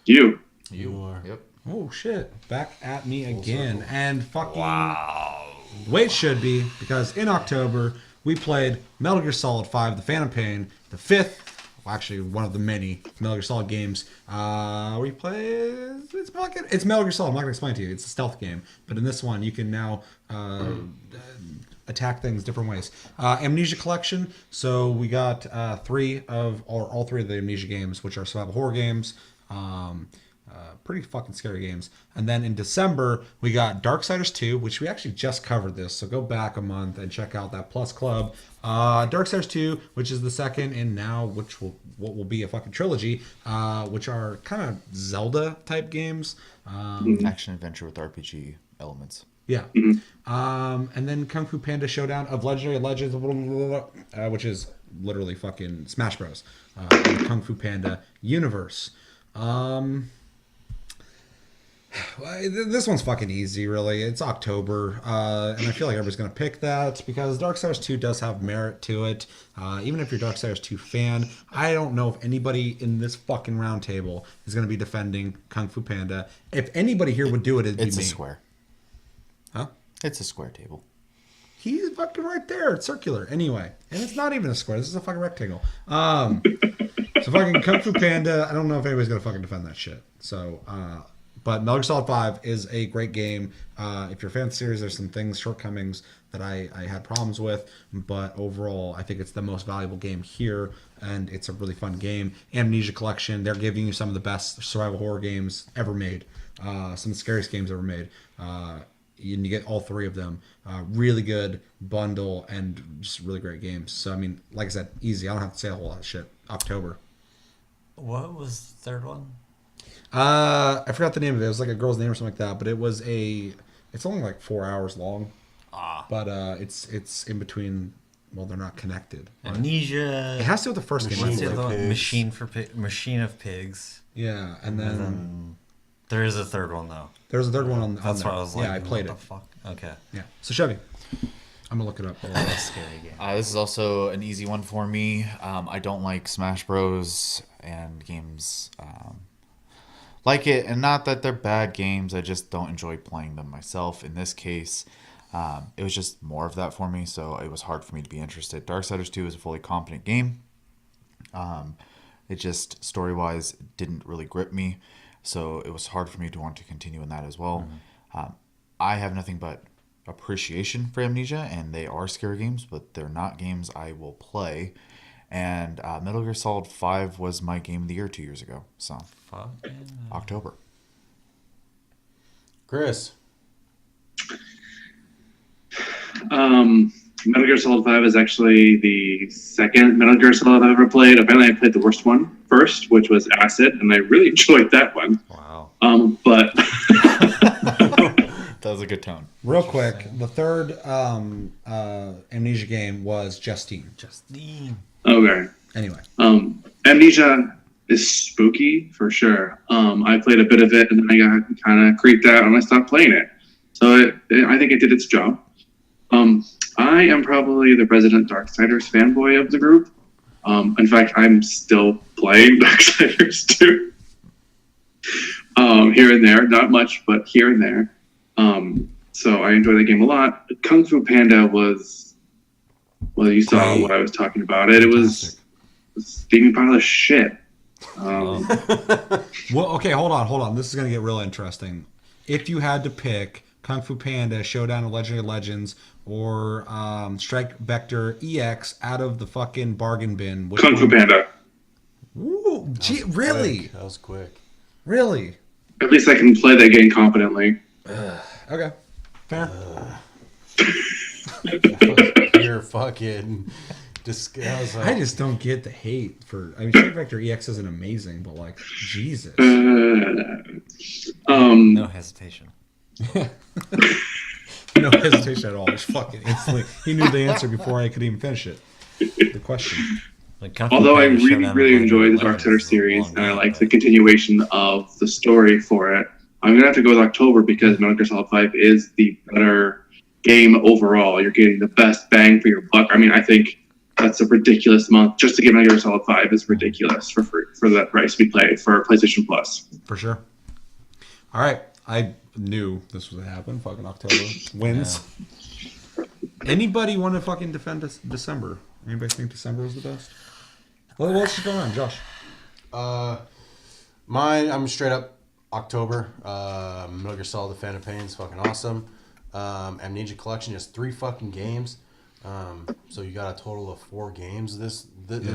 You. You are. Yep. Oh shit! Back at me again, and fucking. Wow. The way it should be, because in October we played Metal Gear Solid 5: The Phantom Pain, the 5th. Well, actually, one of the many Metal Gear Solid games. We play. It's Metal Gear Solid. I'm not gonna explain it to you. It's a stealth game, but in this one you can now attack things different ways. Amnesia Collection. So we got all 3 of the Amnesia games, which are survival horror games. Pretty fucking scary games. And then in December, we got Darksiders 2, which we actually just covered this. So go back a month and check out that Plus Club. Darksiders 2, which is the second, and now what will be a fucking trilogy, which are kind of Zelda type games. Action adventure with RPG elements. Yeah. And then Kung Fu Panda Showdown of Legendary Legends, which is literally fucking Smash Bros. The Kung Fu Panda universe. This one's fucking easy, really. It's October, and I feel like everybody's going to pick that because Darksiders 2 does have merit to it. Even if you're a Darksiders 2 fan, I don't know if anybody in this fucking round table is going to be defending Kung Fu Panda. If anybody here would do it, it'd be me. It's a square. Huh? It's a square table. He's fucking right there. It's circular. Anyway, and it's not even a square. This is a fucking rectangle. So fucking Kung Fu Panda, I don't know if anybody's going to fucking defend that shit. So, but Metal Gear Solid 5 is a great game. If you're a fan of the series, there's some shortcomings that I had problems with, but overall, I think it's the most valuable game here, and it's a really fun game. Amnesia Collection, they're giving you some of the best survival horror games ever made, some of the scariest games ever made. And you get all 3 of them. Really good bundle and just really great games. So, I mean, like I said, easy. I don't have to say a whole lot of shit. October. What was the third one? I forgot the name of it. It was like a girl's name or something like that. But it was it's only like 4 hours long. But it's in between. Well, they're not connected. Amnesia. It has to do with the first game. What's the I other believe. one? Machine of Pigs. Yeah, and then There is a third one though. there's a third one on That's there. why I was like, yeah, I played what it. the fuck? Okay. Yeah. So Chevy, I'm gonna look it up. That's a scary game. This is also an easy one for me. I don't like Smash Bros. And games like it. And not that they're bad games. I just don't enjoy playing them myself. In this case, it was just more of that for me. So it was hard for me to be interested. Darksiders 2 is a fully competent game. It just, story-wise, didn't really grip me. So it was hard for me to want to continue in that as well. I have nothing but appreciation for Amnesia, and they are scary games, but they're not games I will play. And Metal Gear Solid 5 was my game of the year 2 years ago. So, Fuck. October. Chris. Metal Gear Solid 5 is actually the second Metal Gear Solid I've ever played. Apparently, I played the worst one first, which was Acid, and I really enjoyed that one. Wow. But That was a good tone. Real quick, the third Amnesia game was Justine. Justine. okay. Anyway, Amnesia is spooky for sure. I played a bit of it, and then I got kind of creeped out, and I stopped playing it. So I think it did its job. I am probably the resident Darksiders fanboy of the group. In fact, I'm still playing Darksiders 2. Here and there, not much, but here and there. So I enjoy the game a lot. Kung Fu Panda was, well, you saw what I was talking about. It was a steaming pile of shit. well, okay, hold on. This is gonna get real interesting. If you had to pick Kung Fu Panda, Showdown of Legendary Legends, or Strike Vector EX out of the fucking bargain bin? Which Kung Fu one? Panda. Ooh, gee, really? Quick. That was quick. Really? At least I can play that game competently. Okay. Fair. You're fucking disgusting. I just don't get the hate for. I mean, Strike Vector EX isn't amazing, but like, Jesus. No hesitation. No hesitation at all. Just fucking instantly. He knew the answer before I could even finish it. The question. Like, Kung Fu Although I Panda really, Showdown really of enjoy the Legendary Darksider Legends is a series, long and I game, like but- the continuation of the story for it, I'm going to have to go with October because Metal Gear Solid 5 is the better game overall. You're getting the best bang for your buck. I mean, I think that's a ridiculous month. Just to get Metal Gear Solid 5 is ridiculous for that price we play for PlayStation Plus. For sure. All right. I knew this was going to happen. Fucking October wins. Anybody want to fucking defend December? Anybody think December was the best? Well, what's just going on, Josh? Mine, I'm straight up October. Metal Gear Solid: The Phantom Pain is fucking awesome. Amnesia Collection, just 3 fucking games. So you got a total of 4 games this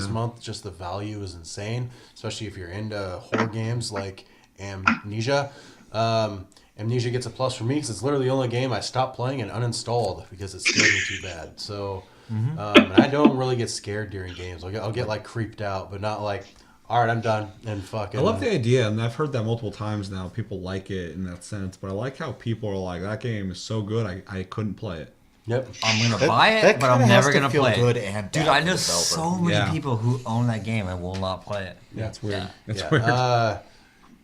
month. Just the value is insane, especially if you're into horror games like Amnesia. Amnesia gets a plus for me because it's literally the only game I stopped playing and uninstalled because it scared me too bad. So, and I don't really get scared during games. I'll get like creeped out, but not like, all right, I'm done and fucking. I love the idea, and I've heard that multiple times now. People like it in that sense, but I like how people are like, that game is so good, I couldn't play it. Yep. I'm gonna That- buy it, that but I'm kinda has never to gonna feel play good it. and Dude, bad I for know the so developer. many Yeah. people who own that game and will not play it. Yeah, it's weird. It's Yeah.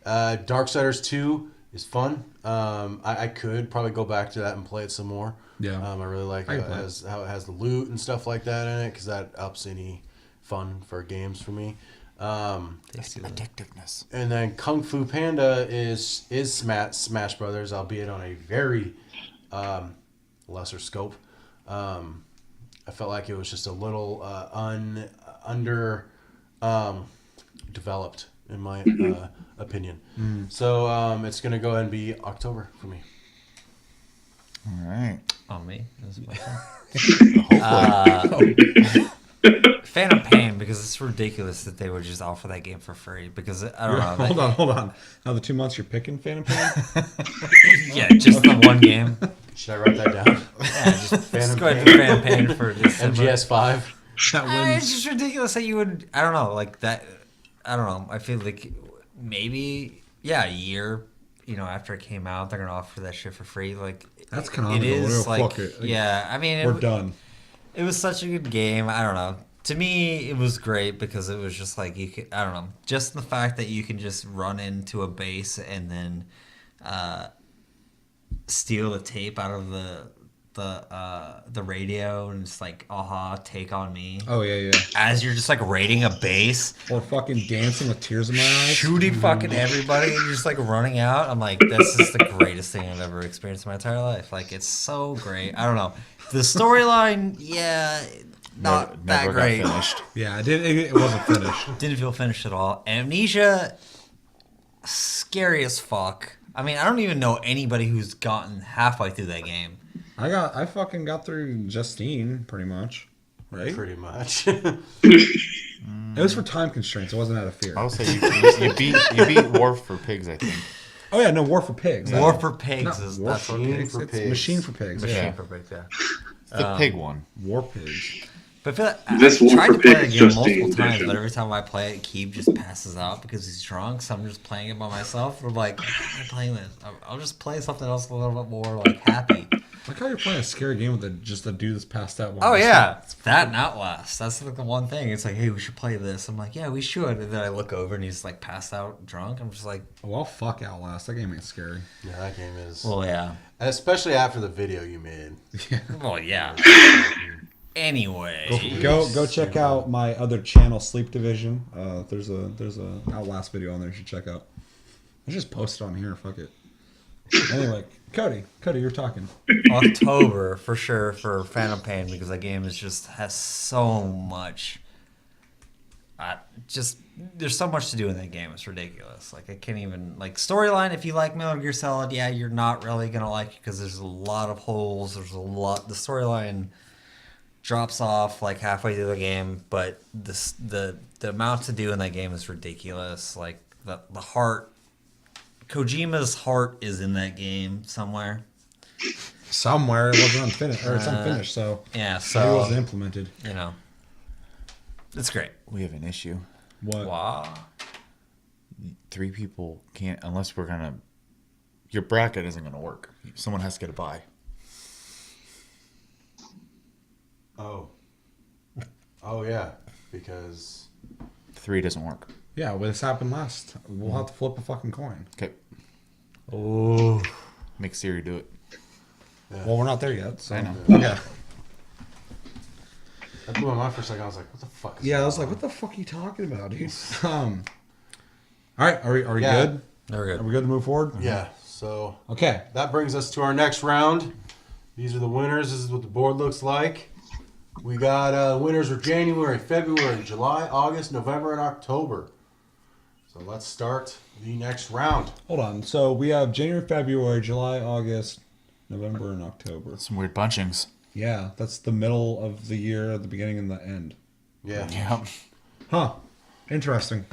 weird. Darksiders 2 is fun. I could probably go back to that and play it some more. Yeah. I really like I how can it play it. has the loot and stuff like that in it because that ups any fun for games for me. Addictiveness. And then Kung Fu Panda is Smash Brothers, albeit on a very lesser scope. I felt like it was just a little under developed in my opinion. So it's gonna go ahead and be October for me. All right. On me. That's my turn. Hopefully. Phantom Pain, because it's ridiculous that they would just offer that game for free. Because I don't know. Hold on. Now the 2 months you're picking Phantom Pain? Yeah, just the one game. Should I write that down? Yeah, just Phantom go ahead Pain. and Phantom Pain for December. MGS 5. That It's wins. just ridiculous that you would. I don't know, like that. I don't know. I feel like maybe a year. After it came out, they're gonna offer that shit for free. Like That's it canonical. is Well, like fuck it. I mean, We're done. It was such a good game. I don't know. To me, it was great because it was just like you could. I don't know. Just the fact that you can just run into a base and then steal the tape out of the radio and it's like, aha, take on me. Oh, yeah. As you're just like raiding a base, Or fucking dancing with tears in my eyes. shooting fucking everybody, and you're just like running out. I'm like, this is the greatest thing I've ever experienced in my entire life. Like, it's so great. I don't know. The storyline, not that Never great. got finished. Yeah, it wasn't finished. Didn't feel finished at all. Amnesia, scary as fuck. I mean, I don't even know anybody who's gotten halfway through that game. I fucking got through Justine, pretty much. Right? Pretty much. It was for time constraints. It wasn't out of fear. I would say you beat War for Pigs, I think. Oh, yeah, no, War for Pigs. War for Pigs Not is War that's for what Machine Pigs. for It's Pigs. Machine for Pigs. Machine Yeah. for Pigs, yeah. It's the pig one. War Pigs. But I feel like This I War tried for to play Pigs the game Justine multiple times, edition. but every time I play it, Keeb just passes out because he's drunk. So I'm just playing it by myself. I'm like, why am I playing this? I'll just play something else a little bit more like happy. Like how you're playing a scary game with just a dude that's passed out. Oh yeah, that and Outlast. That's like the one thing. It's like, hey, we should play this. I'm like, yeah, we should. And then I look over and he's like passed out drunk. I'm just like, Well, fuck Outlast. That game ain't scary. Yeah, that game is. well, yeah, Especially after the video you made. well, yeah. Anyway, Go check out my other channel, Sleep Division. There's a Outlast video on there you should check out. I just post it on here. Fuck it. Anyway, Cody, you're talking. October for sure for Phantom Pain because that game is just has so much just there's so much to do in that game. It's ridiculous. Like I can't even like storyline. If you like Metal Gear Solid, yeah, you're not really gonna like it because there's a lot of holes. There's a lot. The storyline drops off like halfway through the game, but the amount to do in that game is ridiculous. Like the heart, Kojima's heart is in that game somewhere. Somewhere it wasn't unfinished, or it's unfinished, so Yeah, it so wasn't implemented. you know, it's great. We have an issue. What? Wow. 3 people can't unless we're gonna. Your bracket isn't gonna work. Someone has to get a bye. Oh yeah, because 3 doesn't work. Yeah, well, this happened last. We'll have to flip a fucking coin. Okay, Oh. make Siri do it. Well, we're not there yet. So. I know. Okay. that blew my mind for a second. I was like, what the fuck? Is Yeah, I was going like, what the fuck are you talking about, dude? All right, are we Yeah. good? There we Are go. we good to move forward? on? Yeah. So Okay. that brings us to our next round. These are the winners. This is what the board looks like. We got winners for January, February, July, August, November, and October. So let's start the next round. Hold on. So we have January, February, July, August, November, and October. Some weird bunchings. Yeah, that's the middle of the year, the beginning and the end. Yeah. Yeah. Huh. Interesting.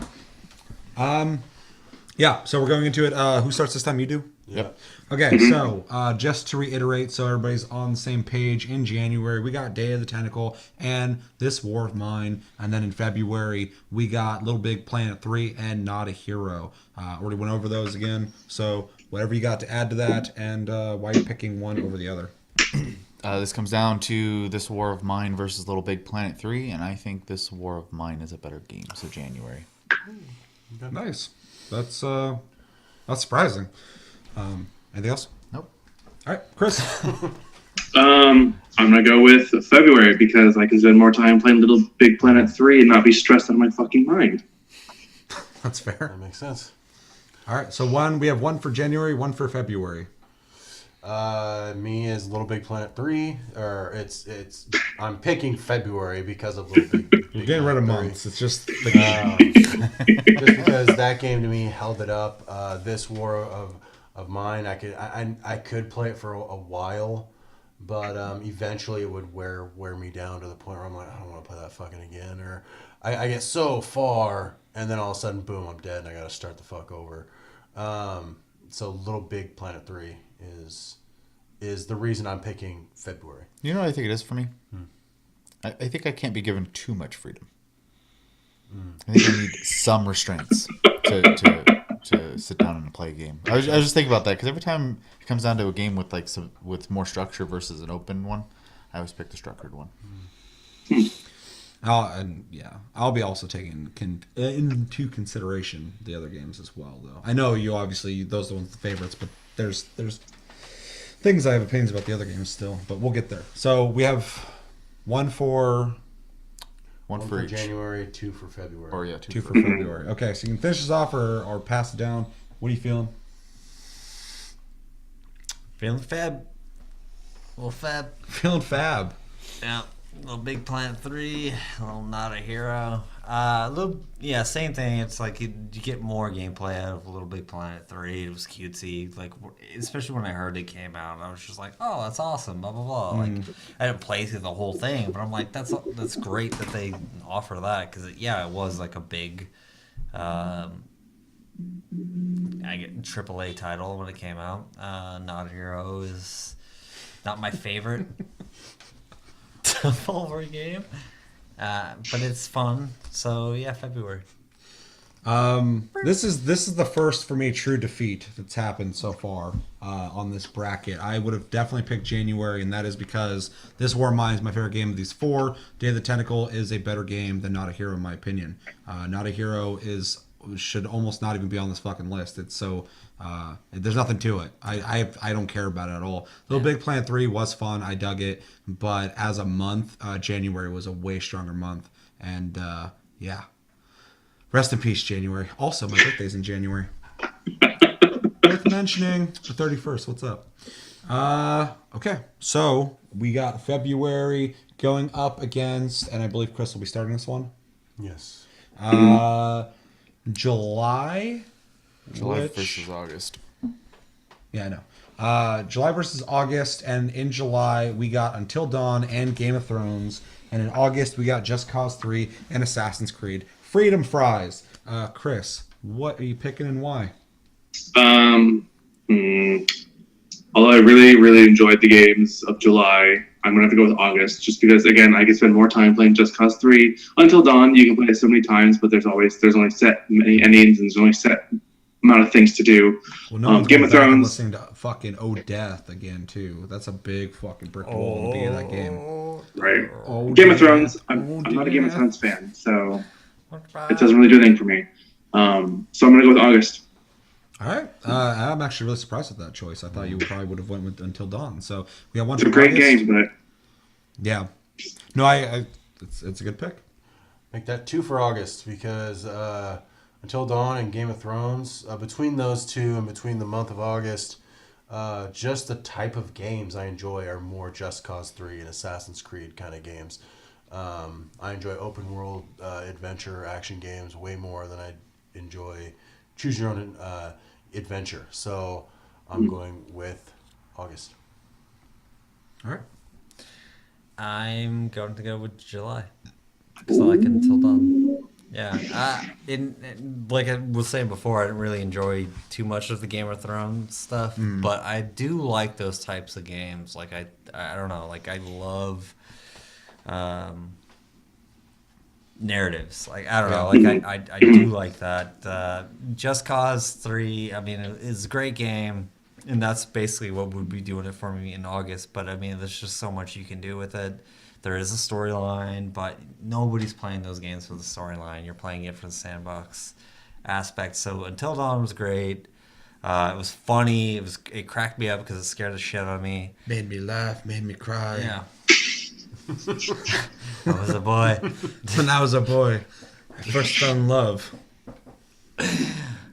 Yeah, so we're going into it. Who starts this time? You do? Yep. Okay, so just to reiterate, so everybody's on the same page, in January, we got Day of the Tentacle and This War of Mine. And then in February, we got Little Big Planet 3 and Not a Hero. Already went over those again. So whatever you got to add to that, and why you're picking one over the other. This comes down to This War of Mine versus Little Big Planet 3, and I think This War of Mine is a better game. So January. Nice. That's surprising. Anything else? Nope. All right, Chris. I'm gonna go with February because I can spend more time playing Little Big Planet 3 and not be stressed out of my fucking mind. That's fair. That makes sense. All right, so we have one for January, one for February. Me is Little Big Planet 3, or I'm picking February because of Little Big. You're getting rid of months. It's just the Just because that game to me held it up. This War of Mine, I could play it for a while, but eventually it would wear me down to the point where I'm like, I don't want to play that fucking again, or I get so far and then all of a sudden, boom, I'm dead and I got to start the fuck over. So Little Big Planet 3 is the reason I'm picking February. You know what I think it is for me? I think I can't be given too much freedom. I think I need some restraints to sit down and play a game. I was just thinking about that because every time it comes down to a game with with more structure versus an open one, I always pick the structured one. I'll be also taking into consideration the other games as well, though. I know you obviously those are the ones the favorites, but there's things I have opinions about the other games still, but we'll get there. So we have one for One for each. January, 2 for February. Or yeah, two for February. Okay, so you can finish this off or pass it down. What are you feeling? Feeling fab. Little fab. Feeling fab. Yeah. Little Big Planet 3. Little Not a Hero. Same thing. It's like you get more gameplay out of Little Big Planet 3. It was cutesy. Like, especially when I heard it came out, I was just like, oh, that's awesome. Blah blah blah. Like, I didn't play through the whole thing, but I'm like, that's great that they offer that because it was like a big, AAA title when it came out. Not a Hero is not my favorite Devolver game, but it's fun. So yeah, February. This is the first for me true defeat that's happened so far on this bracket. I would have definitely picked January, and that is because This War of Mine is my favorite game of these four. Day of the Tentacle is a better game than Not a Hero in my opinion. Not a Hero should almost not even be on this fucking list. It's so there's nothing to it. I don't care about it at all. Little Big Planet 3 was fun. I dug it, but as a month, January was a way stronger month, and yeah. Rest in peace, January. Also, my birthday's in January. Worth mentioning. The 31st. What's up? Okay. So, we got February going up against, and I believe Chris will be starting this one. Yes. July. July versus August. Yeah, I know. July versus August, and in July we got Until Dawn and Game of Thrones, and in August we got Just Cause 3 and Assassin's Creed. Freedom Fries. Chris, what are you picking and why? Although I really, really enjoyed the games of July, I'm gonna have to go with August, just because again I can spend more time playing Just Cause 3. Until Dawn, you can play it so many times, but there's only set many endings and there's only set amount of things to do. Well, no one's Game going of back and Thrones. listening to fucking Oh Death again too. That's a big fucking brick wall in the beginning of that game. Right. Oh, Game of Death. Thrones. I'm not a Game of Thrones fan, so it doesn't really do anything for me. So I'm gonna go with August. All right, I'm actually really surprised with that choice. I thought you probably would have went with Until Dawn. So we got one. It's a great game, but yeah, no, I it's a good pick. Make that 2 for August because Until Dawn and Game of Thrones, between those two and between the month of August, just the type of games I enjoy are more Just Cause 3 and Assassin's Creed kind of games. I enjoy open world adventure action games way more than I enjoy choose your own adventure. So I'm going with August. All right. I'm going to go with July because I like Until Dawn. Yeah, like I was saying before, I didn't really enjoy too much of the Game of Thrones stuff, but I do like those types of games. Like I don't know, like I love narratives. Like I don't know, like I do like that. Just Cause 3, I mean, it's a great game. And that's basically what would be doing it for me in August. But I mean, there's just so much you can do with it. There is a storyline, but nobody's playing those games for the storyline. You're playing it for the sandbox aspect. So Until Dawn was great. It was funny. It cracked me up because it scared the shit out of me. Made me laugh, made me cry. Yeah. I was a boy. When I was a boy, I first fell in love.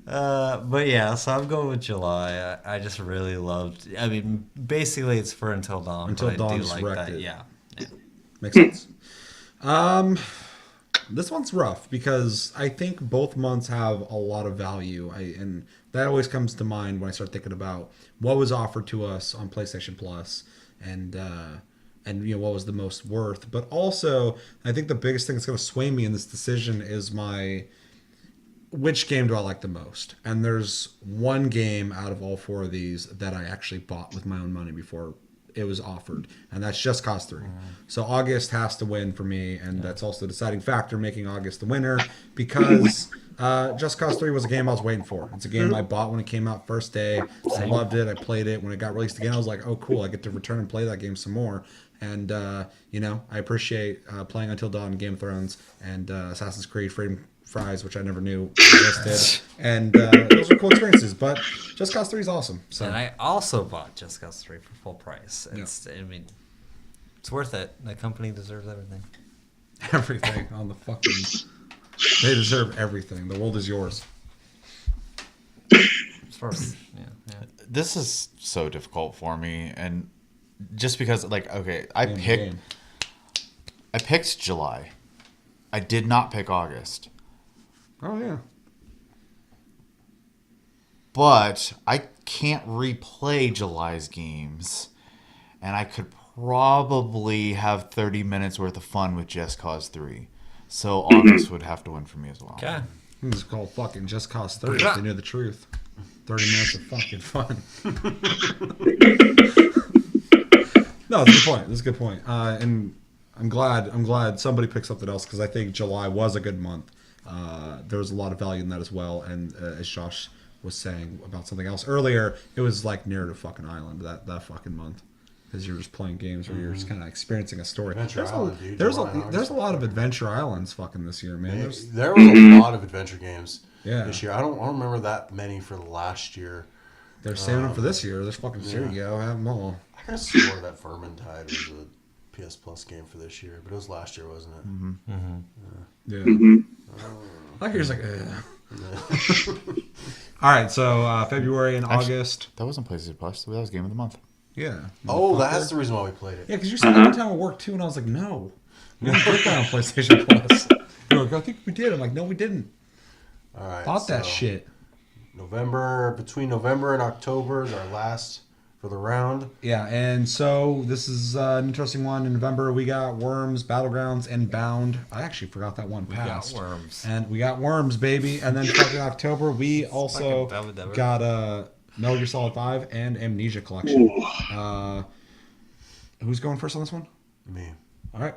But yeah, so I'm going with July. I just really loved. I mean, basically, it's for Until Dawn. Until but I Dawn do just like wrecked that. it. Yeah. Makes sense. This one's rough because I think both months have a lot of value. And that always comes to mind when I start thinking about what was offered to us on PlayStation Plus and you know what was the most worth. But also, I think the biggest thing that's going to sway me in this decision is which game do I like the most? And there's one game out of all 4 of these that I actually bought with my own money before it was offered, and that's Just Cause 3. So August has to win for me, and that's also the deciding factor making August the winner because Just Cause 3 was a game I was waiting for. It's a game I bought when it came out first day. I loved it. I played it. When it got released again, I was like, oh, cool. I get to return and play that game some more. And, you know, I appreciate playing Until Dawn, Game of Thrones, and Assassin's Creed, Freedom Fries, which I never knew existed. And those are cool experiences. But Just Cause 3 is awesome. So And I also bought Just Cause 3 for full price. I mean, it's worth it. The company deserves everything. everything on the fucking... They deserve everything. The world is yours. As far as, yeah. This is so difficult for me, and just because, like, okay, I picked July. I did not pick August. Oh, yeah. But I can't replay July's games, and I could probably have 30 minutes worth of fun with Just Cause 3. So August would have to win for me as well. Okay. It's called fucking Just Cause 30 if they knew the truth. 30 minutes of fucking fun. No, that's a good point. That's a good point. And I'm glad somebody picked something else because I think July was a good month. There was a lot of value in that as well. And as Josh was saying about something else earlier, it was like Narrative fucking Island that fucking month. Because you're just playing games where you're just kind of experiencing a story. Adventure Island, dude. There's July a lot of Adventure Islands fucking this year, man. There was a lot of adventure games this year. I don't remember that many for last year. They're saving them for this year. There's fucking here you go, have them all. I kind of swore that Vermintide was a PS Plus game for this year, but it was last year, wasn't it? Mm-hmm. Yeah. I hear it's like, all right, so February and August. That wasn't PlayStation Plus. That was Game of the Month. Yeah. Oh, that's the reason why we played it. Yeah, because you said every time at work too, and I was like, no. You don't get that on PlayStation Plus. You like, I think we did. I'm like, no, we didn't. All right. Bought that so shit. Between November and October is our last for the round. Yeah, and so this is an interesting one. In November, we got Worms, Battlegrounds, and Bound. I actually forgot that one passed. We got Worms. And we got Worms, baby. And then fucking October, we also fucking Dabba Dabba. got Metal Gear Solid 5 and Amnesia Collection. Ooh. Who's going first on this one? Me. All right.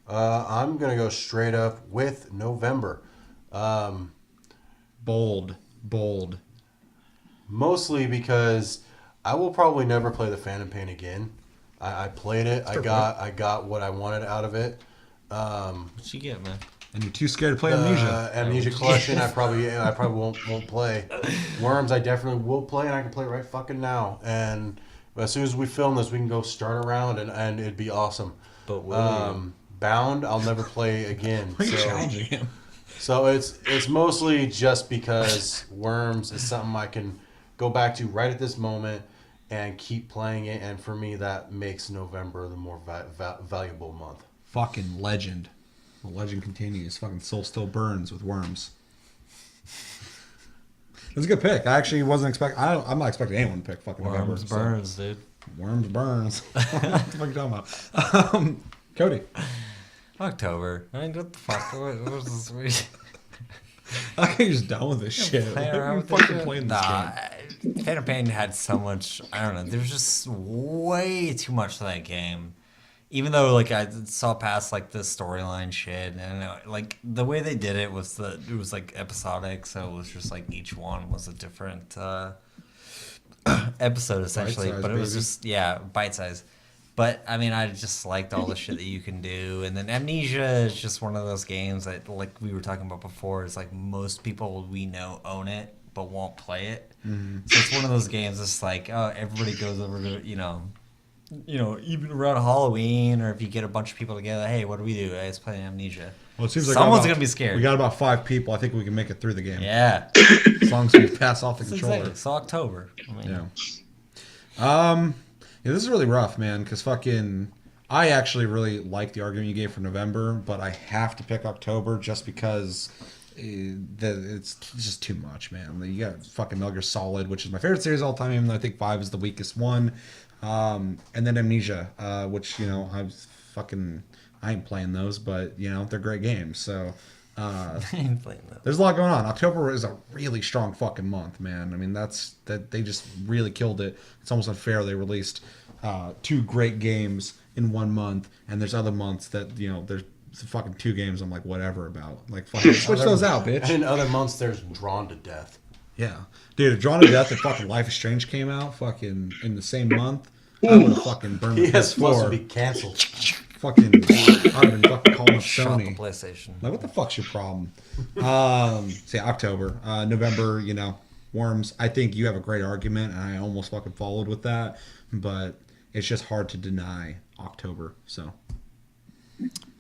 I'm gonna go straight up with November. Bold. Mostly because I will probably never play the Phantom Pain again. I played it. I got what I wanted out of it. What you get, man? And you're too scared to play Amnesia. Amnesia Collection. I probably won't play. Worms. I definitely will play, and I can play right fucking now. And as soon as we film this, we can go start around, and it'd be awesome. But will Bound. I'll never play again. Why are you challenging him? So it's mostly just because Worms is something I can go back to right at this moment and keep playing it, and for me that makes November the more valuable month. Fucking legend. The legend continues. Fucking soul still burns with Worms. That's a good pick. I actually wasn't expecting. I'm not expecting anyone to pick fucking November. Worms burns, dude. Worms burns. What the fuck are you talking about? Cody. October. I mean, what the fuck? What was this? I think you're just done with this shit. Play Like, around we're with this fucking shit? playing this game. Phantom Pain had so much. I don't know. There was just way too much to that game. Even though, like, I saw past like the storyline shit, and I don't know, like the way they did it was like episodic, so it was just like each one was a different episode essentially. Bite-size, But it was baby. just bite size. But I mean, I just liked all the shit that you can do, and then Amnesia is just one of those games that, like we were talking about before, is like most people we know own it but won't play it. Mm-hmm. So it's one of those games. It's like, oh, everybody goes over to even around Halloween, or if you get a bunch of people together, hey, what do we do? Hey, let's play Amnesia. Well, it seems like Someone's gonna be scared. We got about 5 people. I think we can make it through the game. Yeah, As long as we pass off the That's controller. exactly. So October. I mean, Yeah. Yeah, this is really rough, man, because fucking I actually really like the argument you gave for November, but I have to pick October just because it's just too much, man. You got fucking Metal Gear Solid, which is my favorite series of all time, even though I think 5 is the weakest one. And then Amnesia, which, I ain't playing those, but, they're great games. So I ain't playing that. there's a lot going on. October is a really strong fucking month, man. I mean, that they just really killed it. It's almost unfair they released 2 great games in one month, and there's other months that there's fucking 2 games I'm like whatever about. Like fucking switch those out, bitch. And in other months, there's Drawn to Death. Yeah, dude, if Drawn to Death and fucking Life is Strange came out fucking in the same month, I would have fucking burned the He is supposed to PS4. be canceled. Fucking, I'd have been fucking calling up Shut the Sony. PlayStation. Like, what the fuck's your problem? Say October, November. Worms. I think you have a great argument, and I almost fucking followed with that, but it's just hard to deny October. So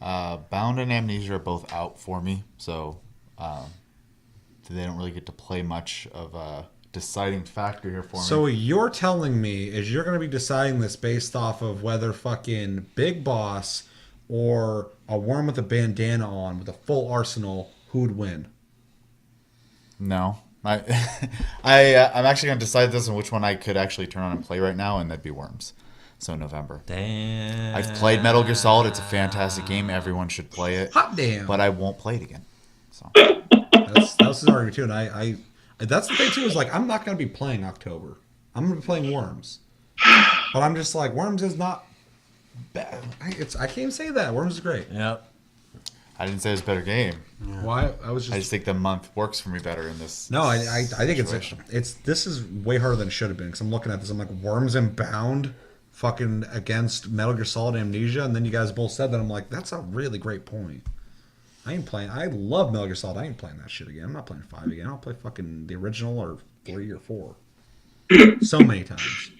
Bound and Amnesia are both out for me, so they don't really get to play much of a deciding factor here for me. So what you're telling me is you're going to be deciding this based off of whether fucking Big Boss or a worm with a bandana on with a full arsenal, who would win? No. I'm actually going to decide this on which one I could actually turn on and play right now, and that'd be Worms. So November. Damn. I've played Metal Gear Solid. It's a fantastic game. Everyone should play it. Hot damn. But I won't play it again. So That was his argument too, and I that's the thing too, is like I'm not going to be playing October. I'm going to be playing Worms. But I'm just like, Worms is not bad. I can't even say that. Worms is great. Yep. I didn't say it was a better game. Why? I was I just think the month works for me better in this. No, I think situation. it's this is way harder than it should have been, because I'm looking at this. I'm like, Worms and Bound fucking against Metal Gear Solid Amnesia, and then you guys both said that. I'm like, that's a really great point. I ain't playing. I love Metal Gear Solid. I ain't playing that shit again. I'm not playing 5 again. I'll play fucking the original or 3 or 4. So many times.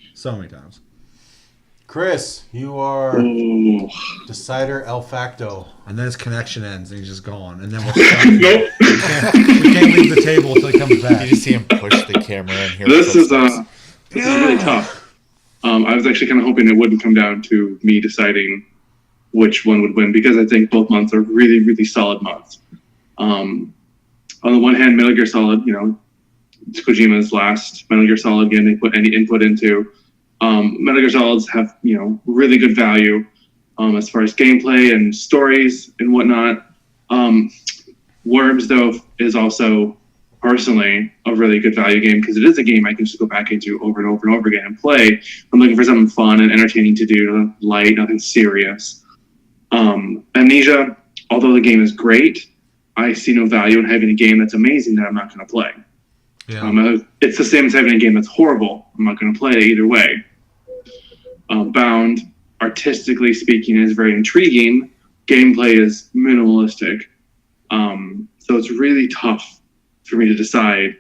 Chris, you are Oh. decider el facto. And then his connection ends, and he's just gone. And then we're stuck. Nope. We can't leave the table until he comes back. You just see him push the camera and hear This is footsteps. really tough. I was actually kind of hoping it wouldn't come down to me deciding which one would win, because I think both months are really, really solid months. On the one hand, Metal Gear Solid, it's Kojima's last Metal Gear Solid game they put any input into. Metal Gear Solids have, really good value as far as gameplay and stories and whatnot. Worms, though, is also personally a really good value game because it is a game I can just go back into over and over and over again and play. I'm looking for something fun and entertaining to do, light, nothing serious. Amnesia, although the game is great, I see no value in having a game that's amazing that I'm not going to play. Yeah. It's the same as having a game that's horrible. I'm not going to play it either way. Bound, artistically speaking, is very intriguing. Gameplay is minimalistic. So it's really tough for me to decide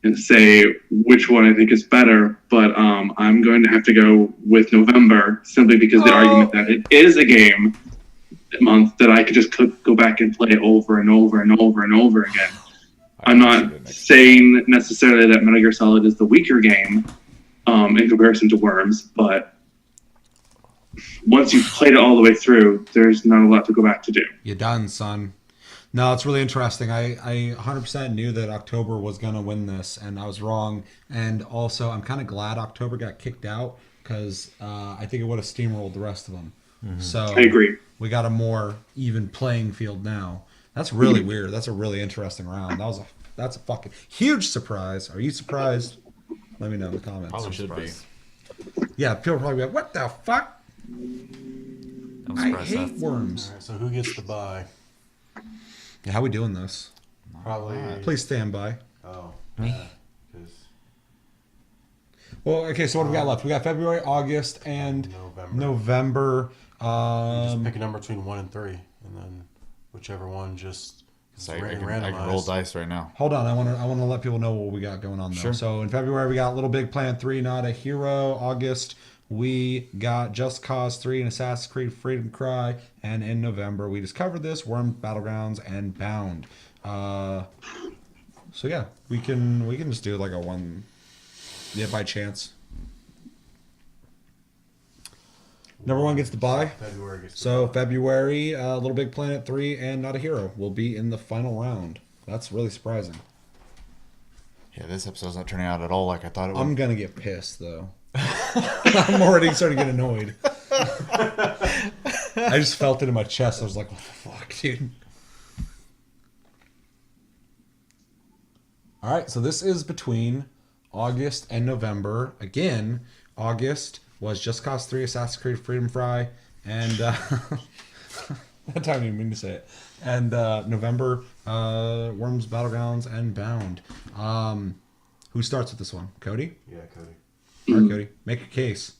and say which one I think is better. But I'm going to have to go with November simply because the argument that it is a game month that I could just go back and play over and over and over and over again. I'm not saying necessarily that Metal Gear Solid is the weaker game in comparison to Worms, but once you've played it all the way through, there's not a lot to go back to do. You're done, son. No, it's really interesting. I 100% knew that October was going to win this, and I was wrong. And also, I'm kind of glad October got kicked out because I think it would have steamrolled the rest of them. Mm-hmm. So I agree. We got a more even playing field now. That's really weird. That's a really interesting round. That's a fucking huge surprise. Are you surprised? Let me know in the comments. Probably should be. Yeah, people are probably be like, what the fuck? I hate Worms. All right, so who gets the bye? Yeah, how we doing this? Probably. Please stand by. Oh. Me? 'Cause Well, okay, so what do we got left? We got February, August, and November. just pick a number between 1 and 3, and then whichever one just So I can roll dice right now. Hold on, I want to let people know what we got going on though. Sure. So in February we got Little Big Planet 3, Not a Hero. August we got Just Cause 3 and Assassin's Creed Freedom Cry, and in November we just covered this Worms Battlegrounds and Bound. So yeah, we can just do like a one, by chance. Number one gets the bye. February gets the So bye. February, Little Big Planet 3 and Not a Hero will be in the final round. That's really surprising. Yeah, this episode's not turning out at all like I thought it would. I'm gonna get pissed though. I'm already starting to get annoyed. I just felt it in my chest. I was like, what the fuck, dude? All right, so this is between August and November. Again, August was Just Cause 3, Assassin's Creed Freedom Fry, and that time I didn't mean to say it. And November, Worms Battlegrounds and Bound. Who starts with this one? Cody? Yeah, Cody. All right, Cody. Make a case.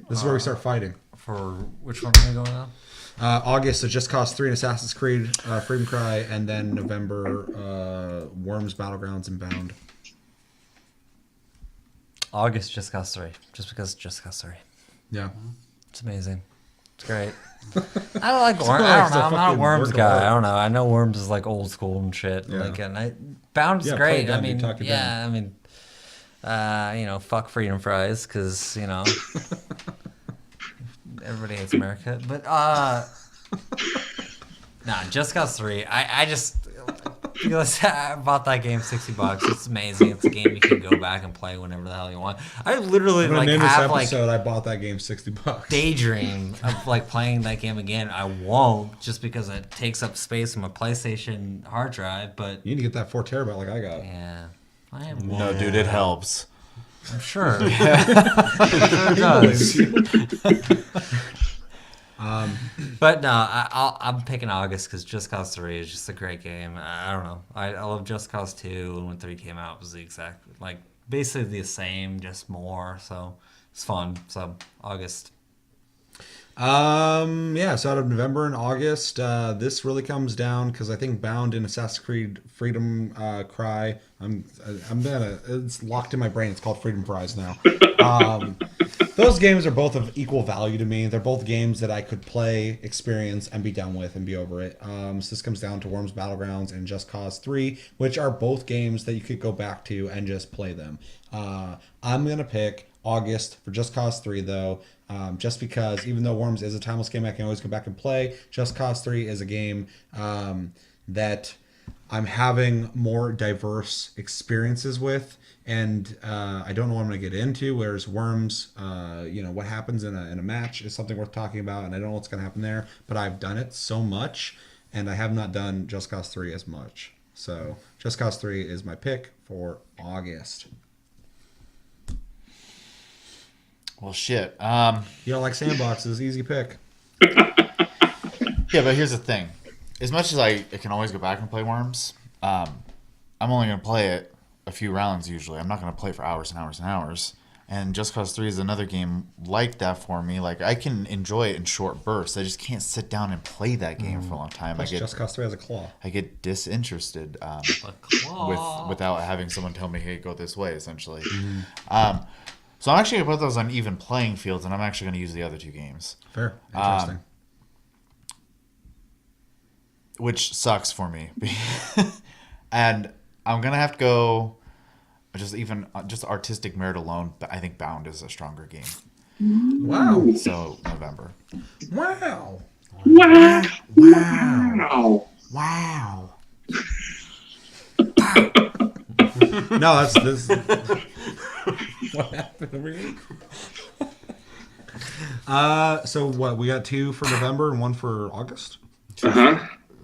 This is where we start fighting. For which one are we going on? August, so Just Cause 3 and Assassin's Creed Freedom Cry, and then November, Worms Battlegrounds and Bound. August, Just Cause 3. Just because Just Cause 3. Yeah. It's amazing. It's great. I don't like Worms. I don't know. I'm not a Worms guy. I don't know. I know Worms is like old school and shit. Yeah. Like, and Bound is Yeah, great. play I Bound, mean, dude. Talk it yeah. I mean, fuck freedom fries because everybody hates America. But nah, Just Cause 3. I just because I bought that game $60. It's amazing. It's a game you can go back and play whenever the hell you want. I literally When I name this have episode, I bought that game $60. daydream of like playing that game again. I won't just because it takes up space on my PlayStation hard drive. But You need to get that 4 terabyte like I got. yeah, I am. No, dude, it helps. I'm sure. It does. But no, I'm picking August because Just Cause 3 is just a great game. I don't know. I love Just Cause 2, and when 3 came out, it was the exact, like, basically the same, just more. So it's fun. So August. Yeah, so out of November and August, this really comes down because I think Bound and Assassin's Creed Freedom Cry. It's locked in my brain. It's called Freedom Fries now. Those games are both of equal value to me. They're both games that I could play, experience, and be done with and be over it. So this comes down to Worms Battlegrounds and Just Cause 3, which are both games that you could go back to and just play them. I'm going to pick August for Just Cause 3, though, just because even though Worms is a timeless game I can always go back and play, Just Cause 3 is a game that I'm having more diverse experiences with, and I don't know what I'm going to get into. Whereas Worms, what happens in a match is something worth talking about, and I don't know what's going to happen there. But I've done it so much, and I have not done Just Cause 3 as much. So Just Cause 3 is my pick for August. Well, shit. You don't like sandboxes? Easy pick. Yeah, but here's the thing. As much as I can always go back and play Worms, I'm only going to play it a few rounds usually. I'm not going to play for hours and hours and hours. And Just Cause 3 is another game like that for me. Like, I can enjoy it in short bursts. I just can't sit down and play that game for a long time. Plus, Just Cause 3 has a claw. I get disinterested without having someone tell me, hey, go this way, essentially. So I'm actually going to put those on even playing fields, and I'm actually going to use the other two games. Fair. Interesting. Which sucks for me. And I'm going to have to go just artistic merit alone, but I think Bound is a stronger game. Wow. So November. Wow. Wow. Wow. Wow. No, that's this. What happened over here? So what? We got 2 for November and 1 for August.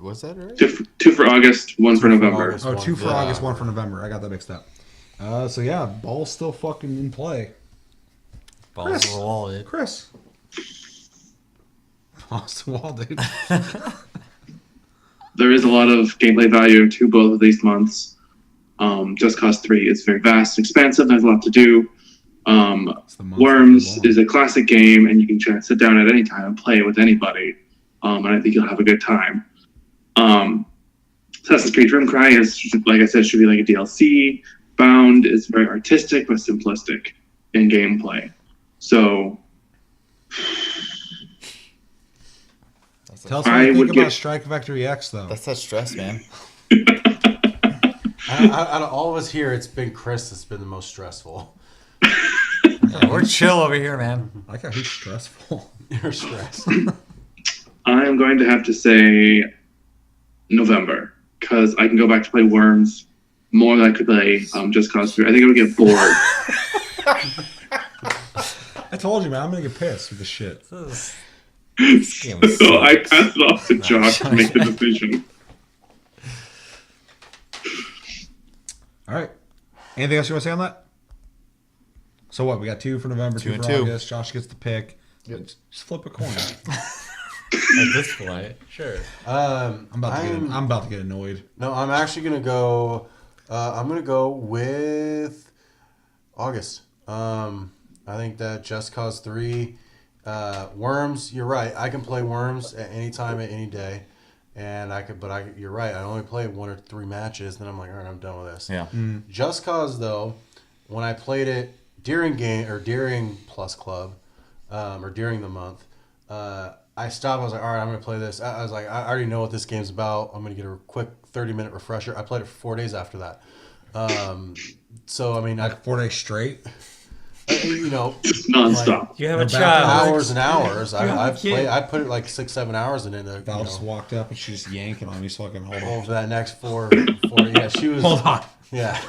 Was that right? Two for August, 1 for November. August. Oh, 2 for Yeah. August, 1 for November. I got that mixed up. So yeah, ball's still fucking in play. Balls to the wall, dude. Chris. Balls to the wall, dude. There is a lot of gameplay value to both of these months. Just Cause 3 is very vast, expansive. There's a lot to do. It's the month Worms of the is a classic game, and you can try to sit down at any time and play it with anybody. And I think you'll have a good time. Assassin's Creed Rimcry is, like I said, should be like a DLC. Bound is very artistic but simplistic in gameplay. So Tell us what I you would think about get- Strike Factory X, though. That's that stress, man. Out of all of us here, it's been Chris that's been the most stressful. Yeah, we're chill over here, man. I like how he's stressful. You're stressed. I'm going to have to say November, because I can go back to play Worms more than I could play Just Cause 3. I think I would get bored. I told you, man. I'm gonna get pissed with this shit. Game So I sucks. passed it off to Josh to make the decision. All right. Anything else you want to say on that? So what? We got 2 for November, 2 and for 2. August. Josh gets the pick. Just flip a coin. At this point, sure. I'm about to get annoyed. No, I'm actually gonna go. I'm gonna go with August. I think that Just Cause 3, Worms. You're right. I can play Worms at any time, at any day, and I could. But you're right. I only play 1 or 3 matches, then I'm like, all right, I'm done with this. Yeah. Just Cause, though, when I played it during Plus Club, or during the month, I stopped. I was like, all right, I'm gonna play this. I was like, I already know what this game's about. I'm gonna get a quick 30-minute refresher. I played it for 4 days after that. So I mean, Like 4 days straight. Just nonstop. You have a No child. hours and hours. have a I've kid. played. I put it like 6-7 hours in it. Val just walked up and she's yanking on me so I can hold on. Over that next four. Yeah, she was. Hold on. Yeah.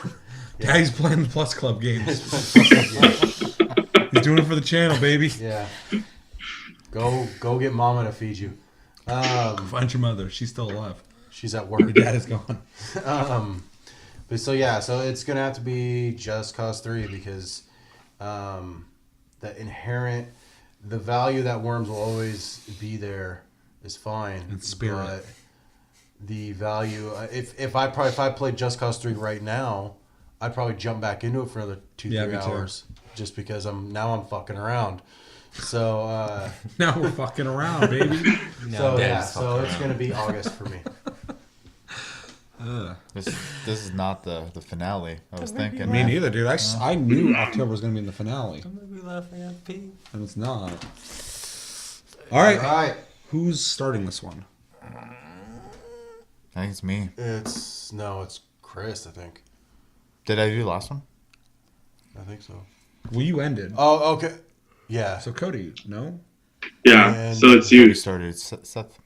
Daddy's playing the Plus Club games. He's doing it for the channel, baby. Yeah. Go get mama to feed you. Find your mother. She's still alive. She's at work. Your dad is gone. But so it's gonna have to be Just Cause 3 because the value that Worms will always be there is fine. And spirit. But the value, if I played Just Cause 3 right now, I'd probably jump back into it for another 2-3 Yeah, me too. hours, just because I'm fucking around. So Now we're fucking around, baby. so Dad's so it's gonna be August for me. This is not the finale. I was thinking. Me neither, dude. I knew October was going to be in the finale, Don't make me laughing at Pete. and it's not. All right. All right, Who's starting this one? I think it's me. it's Chris. I think Did I do the last one? so. Well, you ended. Oh, okay. Yeah. So Cody, no? Yeah, And- so it's We you. started. Seth.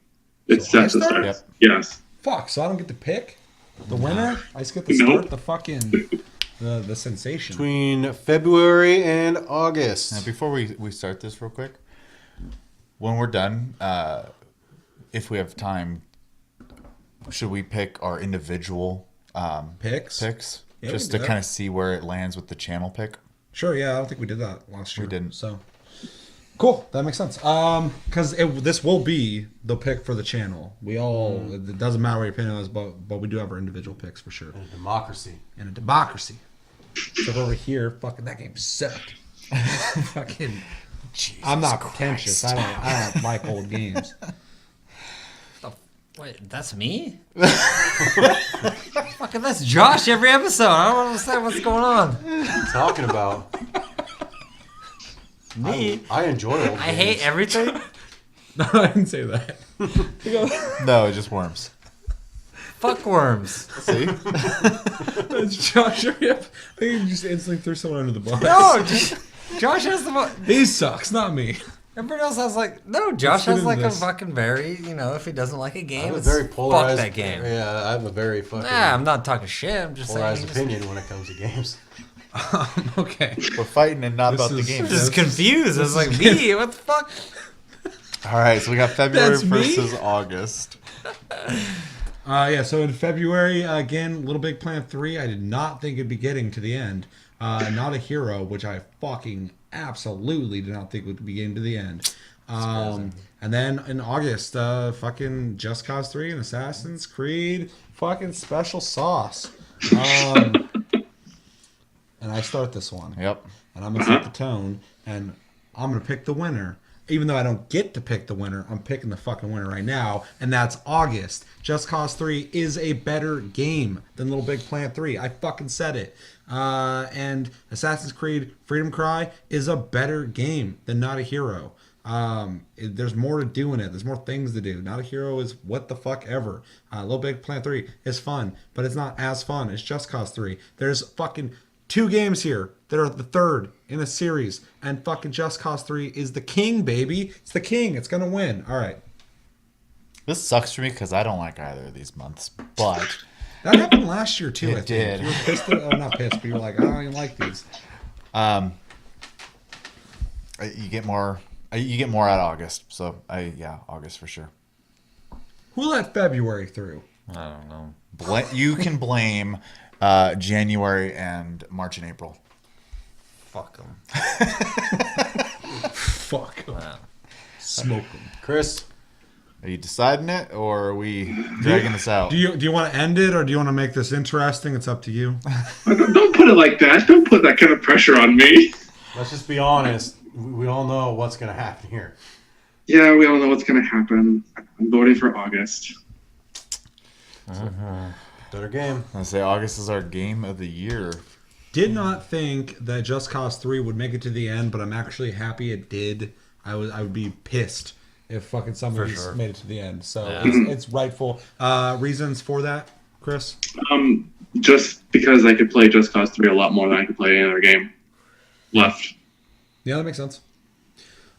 It's So I Seth to start. Yep. Yes. Fuck. So I don't get to pick. The winner? I just get to Nope. start the fucking the sensation. Between February and August. Now, before we start this real quick, when we're done, if we have time, should we pick our individual Picks? picks Yeah, we just can to do kind that. of see where it lands with the channel pick? Sure, yeah, I don't think we did that last year. We didn't. So cool, that makes sense. Because this will be the pick for the channel. We all it doesn't matter what your opinion is, but we do have our individual picks for sure. And a democracy. In a democracy. So over here, fucking that game sucked. Fucking. I'm not pretentious. I don't like old games. Wait, that's me? Fucking, that's Josh every episode. I don't understand what's going on. What are you talking about? Me? I enjoy old I hate games. everything. No, I didn't say that. No, just worms. Fuck worms. See? It's Josh. I think you just instantly threw someone under the bus. No, Josh has the one. He sucks, not me. Everybody else has like, no, Josh fit has in like a this. fucking very, if he doesn't like a I game, have a it's very polarized. fuck that game. Yeah, I have a very fucking Nah, I'm not talking shit. I'm just polarized saying. opinion when it comes to games. Okay. We're fighting and not This about the is- game. I'm just confused. It's like, me? What the fuck? All right, so we got February That's me? versus August. Yeah, so in February, again, Little Big Planet 3, I did not think it'd be getting to the end. Not a Hero, which I fucking absolutely did not think would be getting to the end. And then in August, fucking Just Cause 3 and Assassin's Creed, fucking special sauce. And I start this one. Yep. And I'm going to set the tone, and I'm going to pick the winner. Even though I don't get to pick the winner, I'm picking the fucking winner right now, and that's August. Just Cause 3 is a better game than Little Big Planet 3. I fucking said it. And Assassin's Creed Freedom Cry is a better game than Not a Hero. There's more to do in it. There's more things to do. Not a Hero is what the fuck ever. Little Big Planet 3 is fun, but it's not as fun as Just Cause 3. There's fucking 2 games here that are the third in a series, and fucking Just Cause 3 is the king, baby. It's the king. It's gonna win. All right. This sucks for me because I don't like either of these months, but That happened last year too. It I think did. you were pissed. Not pissed, but you were like, I don't even like these. you get more. You get more out of August, so August for sure. Who let February through? I don't know. You can blame January and March and April. Fuck him. Fuck. Wow. Smoke them. Chris, Are you deciding it, or are we dragging this out? Do you want to end it, or do you want to make this interesting? It's up to you. Don't put it like that. Don't put that kind of pressure on me. let's just be honest. We all know what's going to happen here. Yeah, we all know what's going to happen. I'm voting for August. Better game. I say August is our game of the year. Did not think that Just Cause 3 would make it to the end, but I'm actually happy it did. I would be pissed if fucking somebody sure. made it to the end. So Yeah. it's rightful. Reasons for that, Chris? Just because I could play Just Cause 3 a lot more than I could play any other game left. Yeah, that makes sense.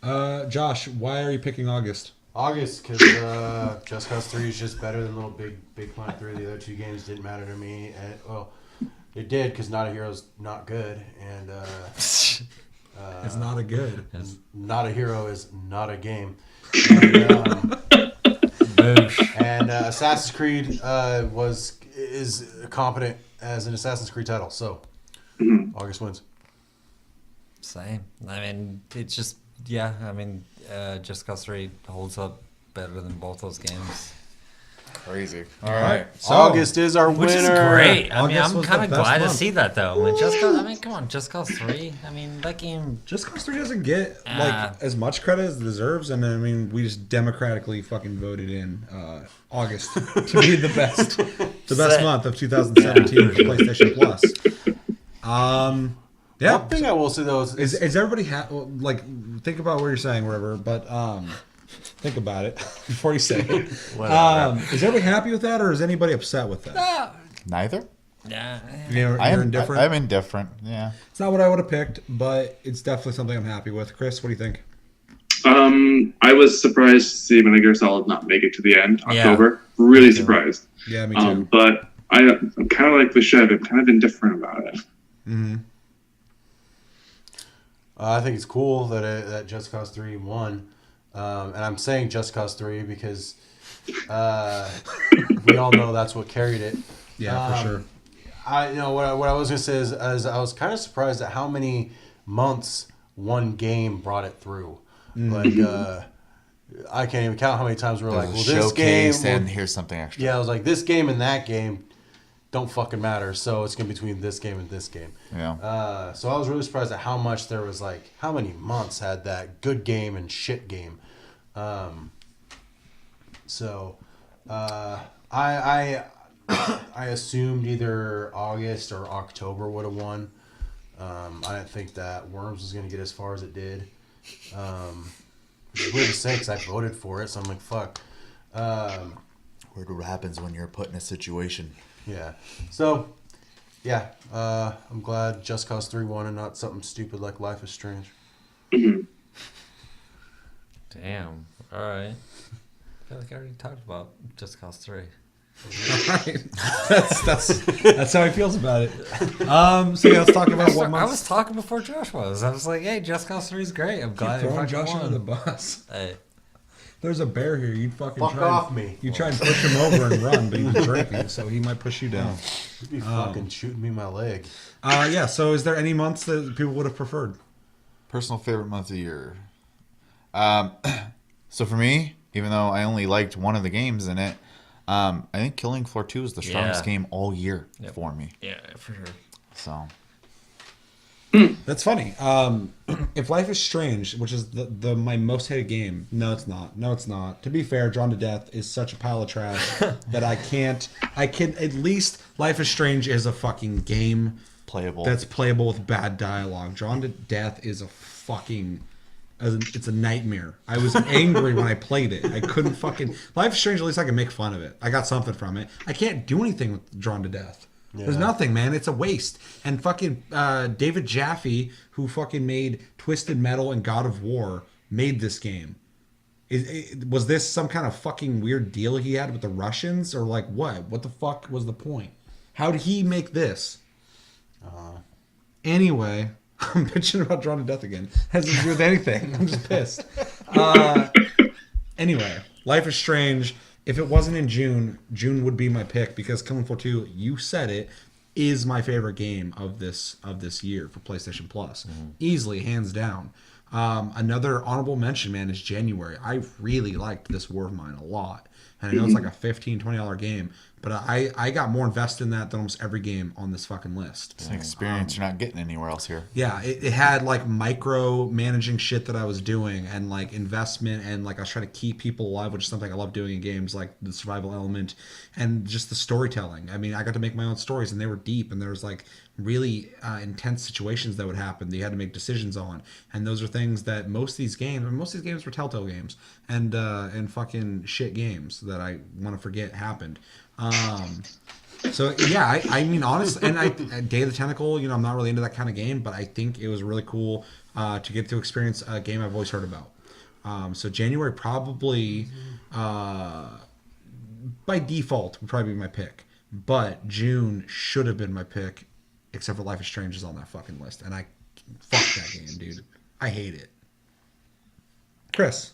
Josh, why are you picking August? August, because Just Cause 3 is just better than Little Big Planet 3. The other 2 games didn't matter to me. And, well, it did, because Not a Hero's not good. And It's not a good. Not a Hero is not a game. Boosh. And Assassin's Creed is competent as an Assassin's Creed title. So, August wins. Same. I mean, it's just, Just Cause 3 holds up better than both those games. Crazy. All right. So, August is our Which winner. is great. I mean, August I'm was kind the of best glad to month. see that, though. Come on, Just Cause 3. I mean, that game... Just Cause 3 doesn't get like as much credit as it deserves, and I mean, we just democratically fucking voted in August to be the best month of 2017 for PlayStation Plus. Yeah. One thing I will say though is Is everybody think about what you're saying, whatever, but think about it before you say it. Is everybody happy with that, or is anybody upset with that? Neither. Yeah. You're indifferent. I'm indifferent. Yeah. It's not what I would have picked, but it's definitely something I'm happy with. Chris, what do you think? I was surprised to see Metal Gear Solid not make it to the end, Yeah. October. Really surprised. Yeah, me too. But I'm kind of like the Chev. I'm kind of indifferent about it. I think it's cool that Just Cause 3 won. And I'm saying Just Cause 3 because we all know that's what carried it. Yeah, for sure. What I was gonna say is I was kind of surprised at how many months one game brought it through. Like I can't even count how many times we're like, well, this game, and here's something extra. Yeah, I was like, this game and that game don't fucking matter. So it's gonna be between this game and this game. Yeah. So I was really surprised at how much there was, like, how many months had that good game and shit game. I assumed either August or October would have won. I didn't think that Worms was going to get as far as it did. Which is weird to say because I voted for it, so I'm like, fuck. What happens when you're put in a situation? Yeah. So, yeah. I'm glad Just Cause 3 won and not something stupid like Life is Strange. Damn. All right. I feel like I already talked about Just Cause 3. Right. That's how he feels about it. So yeah, let's talk about what I months. was talking before Josh was. I was like, hey, Just Cause 3 is great. I'm glad it Throwing fucking Josh won. under the bus. Hey. There's a bear here. You'd fucking Fuck try off and, me. You try and push him over and run, but he's drinking, so he might push you down. You'd be fucking shooting me in my leg. Yeah. So is there any months that people would have preferred? Personal favorite month of the year. So for me, even though I only liked one of the games in it, I think Killing Floor 2 is the strongest game all year for me. Yeah, for sure. So That's funny. If Life is Strange, which is the my most hated game, no, it's not. No, it's not. To be fair, Drawn to Death is such a pile of trash that I can at least Life is Strange is a fucking game playable. that's playable with bad dialogue. Drawn to Death is a fucking it's a nightmare. I was angry when I played it. I couldn't fucking Life is Strange. At least I can make fun of it. I got something from it. I can't do anything with Drawn to Death. There's nothing, man. It's a waste. And fucking David Jaffe, who fucking made Twisted Metal and God of War, made this game. Was this some kind of fucking weird deal he had with the Russians? Or like what? What the fuck was the point? How did he make this? Anyway, I'm bitching about Drawn to Death again. Has nothing to do with anything. I'm just pissed. Anyway, Life is Strange. If it wasn't in June, June would be my pick because Killing Floor 2, you said it, is my favorite game of this year for PlayStation Plus. Easily, hands down. Another honorable mention, man, is January. I really liked this War of Mine a lot. And I know it's like a $15, $20 game, but I got more invested in that than almost every game on this fucking list. It's an experience you're not getting anywhere else here. Yeah, it had like micro managing shit that I was doing and like investment and like I was trying to keep people alive, which is something I love doing in games, like the survival element and just the storytelling. I mean, I got to make my own stories and they were deep and there was like really intense situations that would happen that you had to make decisions on. And those are things that most of these games were Telltale games and fucking shit games that I want to forget happened. So yeah, I mean honestly, and Day of the Tentacle, you know, I'm not really into that kind of game, but I think it was really cool to get to experience a game I've always heard about. So January probably by default would probably be my pick, but June should have been my pick, except for Life is Strange is on that fucking list, and fuck that game, dude. I hate it. Chris,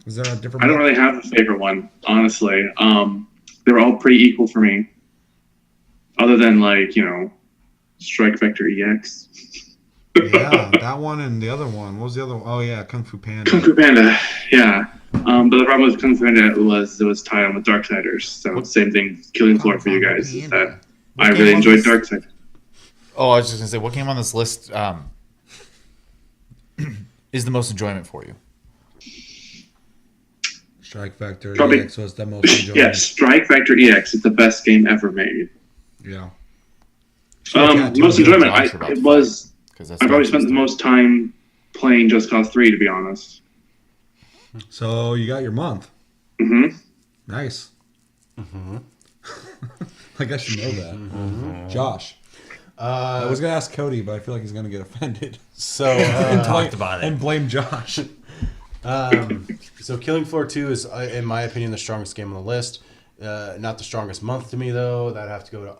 is there a different? I don't really have a favorite one, honestly. They were all pretty equal for me. Other than, like, you know, Strike Vector EX. Yeah, that one and the other one. What was the other one? Oh, yeah, Kung Fu Panda. Kung Fu Panda, yeah. But the problem with Kung Fu Panda was it was tied on with Darksiders. So same thing, Killing Floor for you guys. Is that I really enjoyed Darksiders. Oh, I was just going to say, what game on this list is the most enjoyment for you? Strike Vector Probably, EX was the most enjoyable. Yeah, Strike Vector EX is the best game ever made. Yeah. Most enjoyment, I've probably spent the most time playing Just Cause 3, to be honest. So you got your month. Mm-hmm. Nice. Mm-hmm. I guess you know that. Mm-hmm. Josh. I was going to ask Cody, but I feel like he's going to get offended. So and talked about it. And blame Josh. So Killing Floor 2 is, in my opinion, the strongest game on the list. Not the strongest month to me, though. That'd have to go to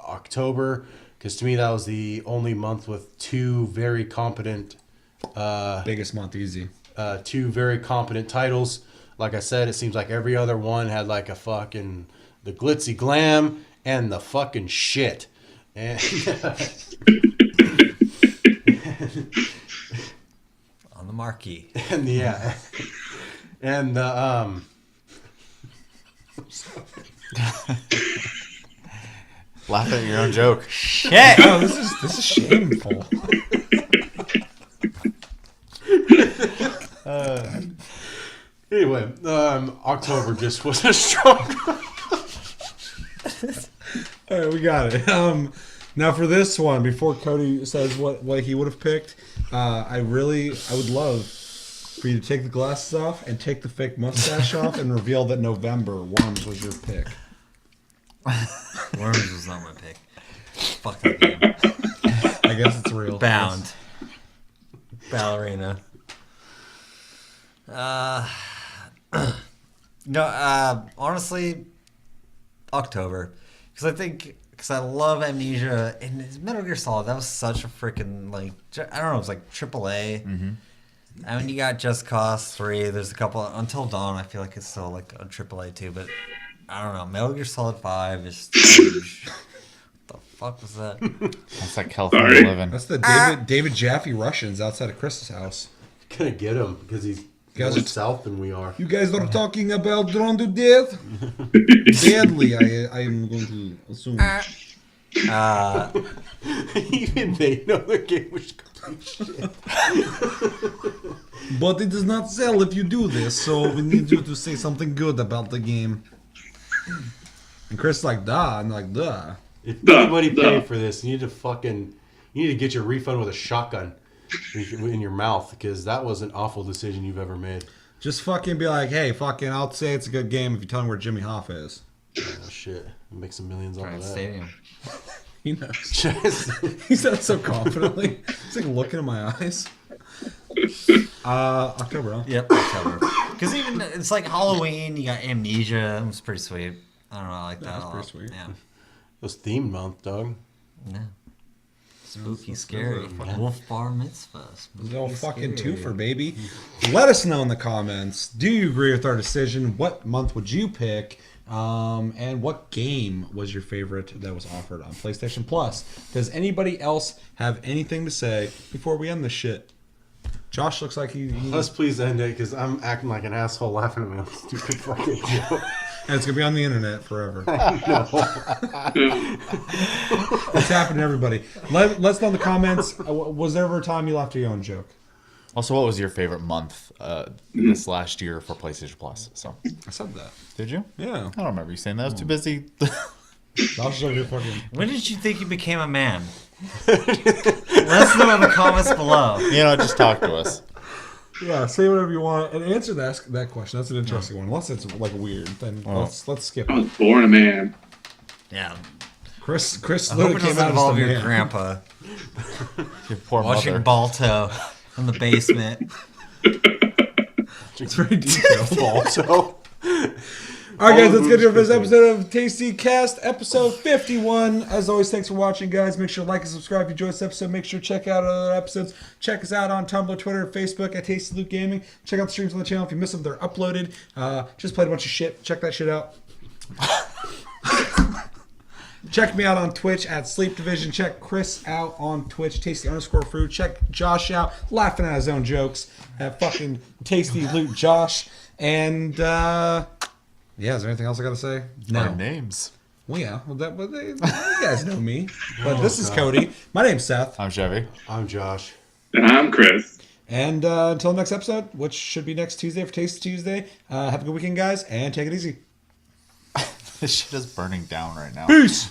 October, because to me that was the only month with two very competent Biggest month, easy. Titles. Like I said, it seems like every other one had like a fucking the glitzy glam and the fucking shit. And On the marquee. and yeah. And Laugh at your own joke. Shit! Oh, this is shameful. anyway, October just was a strong. All right, we got it. Now for this one, before Cody says what he would have picked, I would love for you to take the glasses off and take the fake mustache off and reveal that November Worms was your pick. Worms was not my pick. Fuck that game. I guess it's real. Bound. Ballerina. No, honestly, October. Because I love Amnesia and Metal Gear Solid. That was such a freaking, like, I don't know, it was like AAA. Mm-hmm. I mean, you got Just Cause 3. There's a couple. Until Dawn, I feel like it's still like a AAA too, but I don't know. Metal Gear Solid 5 is huge. What the fuck was that? That's like California living. That's the David Jaffe Russians outside of Chris's house. Gonna get him because he's Guys, more south than we are. You guys are talking about Drawn to Death? Badly, I am going to assume. Even they know the game was complete shit. But it does not sell if you do this, so we need you to say something good about the game. And Chris is like, duh. I'm like, duh. If anybody paid for this, you need to get your refund with a shotgun in your mouth, because that was an awful decision you've ever made. Just fucking be like, hey, fucking, I'll say it's a good game if you tell me where Jimmy Hoffa is. Oh, shit. Make some millions off of that. Stadium. He knows. He said it so confidently. He's like looking in my eyes. October, huh? Yep, October. Because even it's like Halloween. You got Amnesia. It was pretty sweet. I don't know. I like that. That's a lot. pretty sweet. Yeah. It was theme month, dog. Yeah. Spooky, scary. Wolf Bar Mitzvah. No fucking twofer, baby. Let us know in the comments. Do you agree with our decision? What month would you pick? And what game was your favorite that was offered on PlayStation Plus? Does anybody else have anything to say before we end this shit? Josh looks like he Let's please end it, because I'm acting like an asshole laughing at my own stupid fucking joke. and it's gonna be on the internet forever. It's happened to everybody. Let's know in the comments. Was there ever a time you laughed at your own joke? Also, what was your favorite month this last year for PlayStation Plus? So, I said that. did you? Yeah. I don't remember you saying that. I was too busy. Josh is like fucking. When did you think you became a man? Let us know in the comments below. Just talk to us. Yeah, say whatever you want and answer that question. That's an interesting one. Unless it's like weird, then let's skip I it. was born a man. Yeah. Chris I hope literally it came doesn't out involve as the your man. grandpa Your poor watching mother. Balto in the basement. It's very detailed. Also, All right, guys, let's get to this episode of Tasty Cast, episode 51. As always, thanks for watching, guys. Make sure to like and subscribe if you enjoyed this episode. Make sure to check out other episodes. Check us out on Tumblr, Twitter, Facebook at Tasty Loot Gaming. Check out the streams on the channel. If you miss them, they're uploaded. Just played a bunch of shit. Check that shit out. Check me out on Twitch at Sleep Division. Check Chris out on Twitch, Tasty_Fruit. Check Josh out, laughing at his own jokes at fucking Tasty Loot Josh. And, yeah, is there anything else I gotta say? Our names. Well, yeah. Well, you guys know me. But this is Cody. My name's Seth. I'm Chevy. I'm Josh. And I'm Chris. And until next episode, which should be next Tuesday for Taste Tuesday, have a good weekend, guys, and take it easy. This shit is burning down right now. Peace!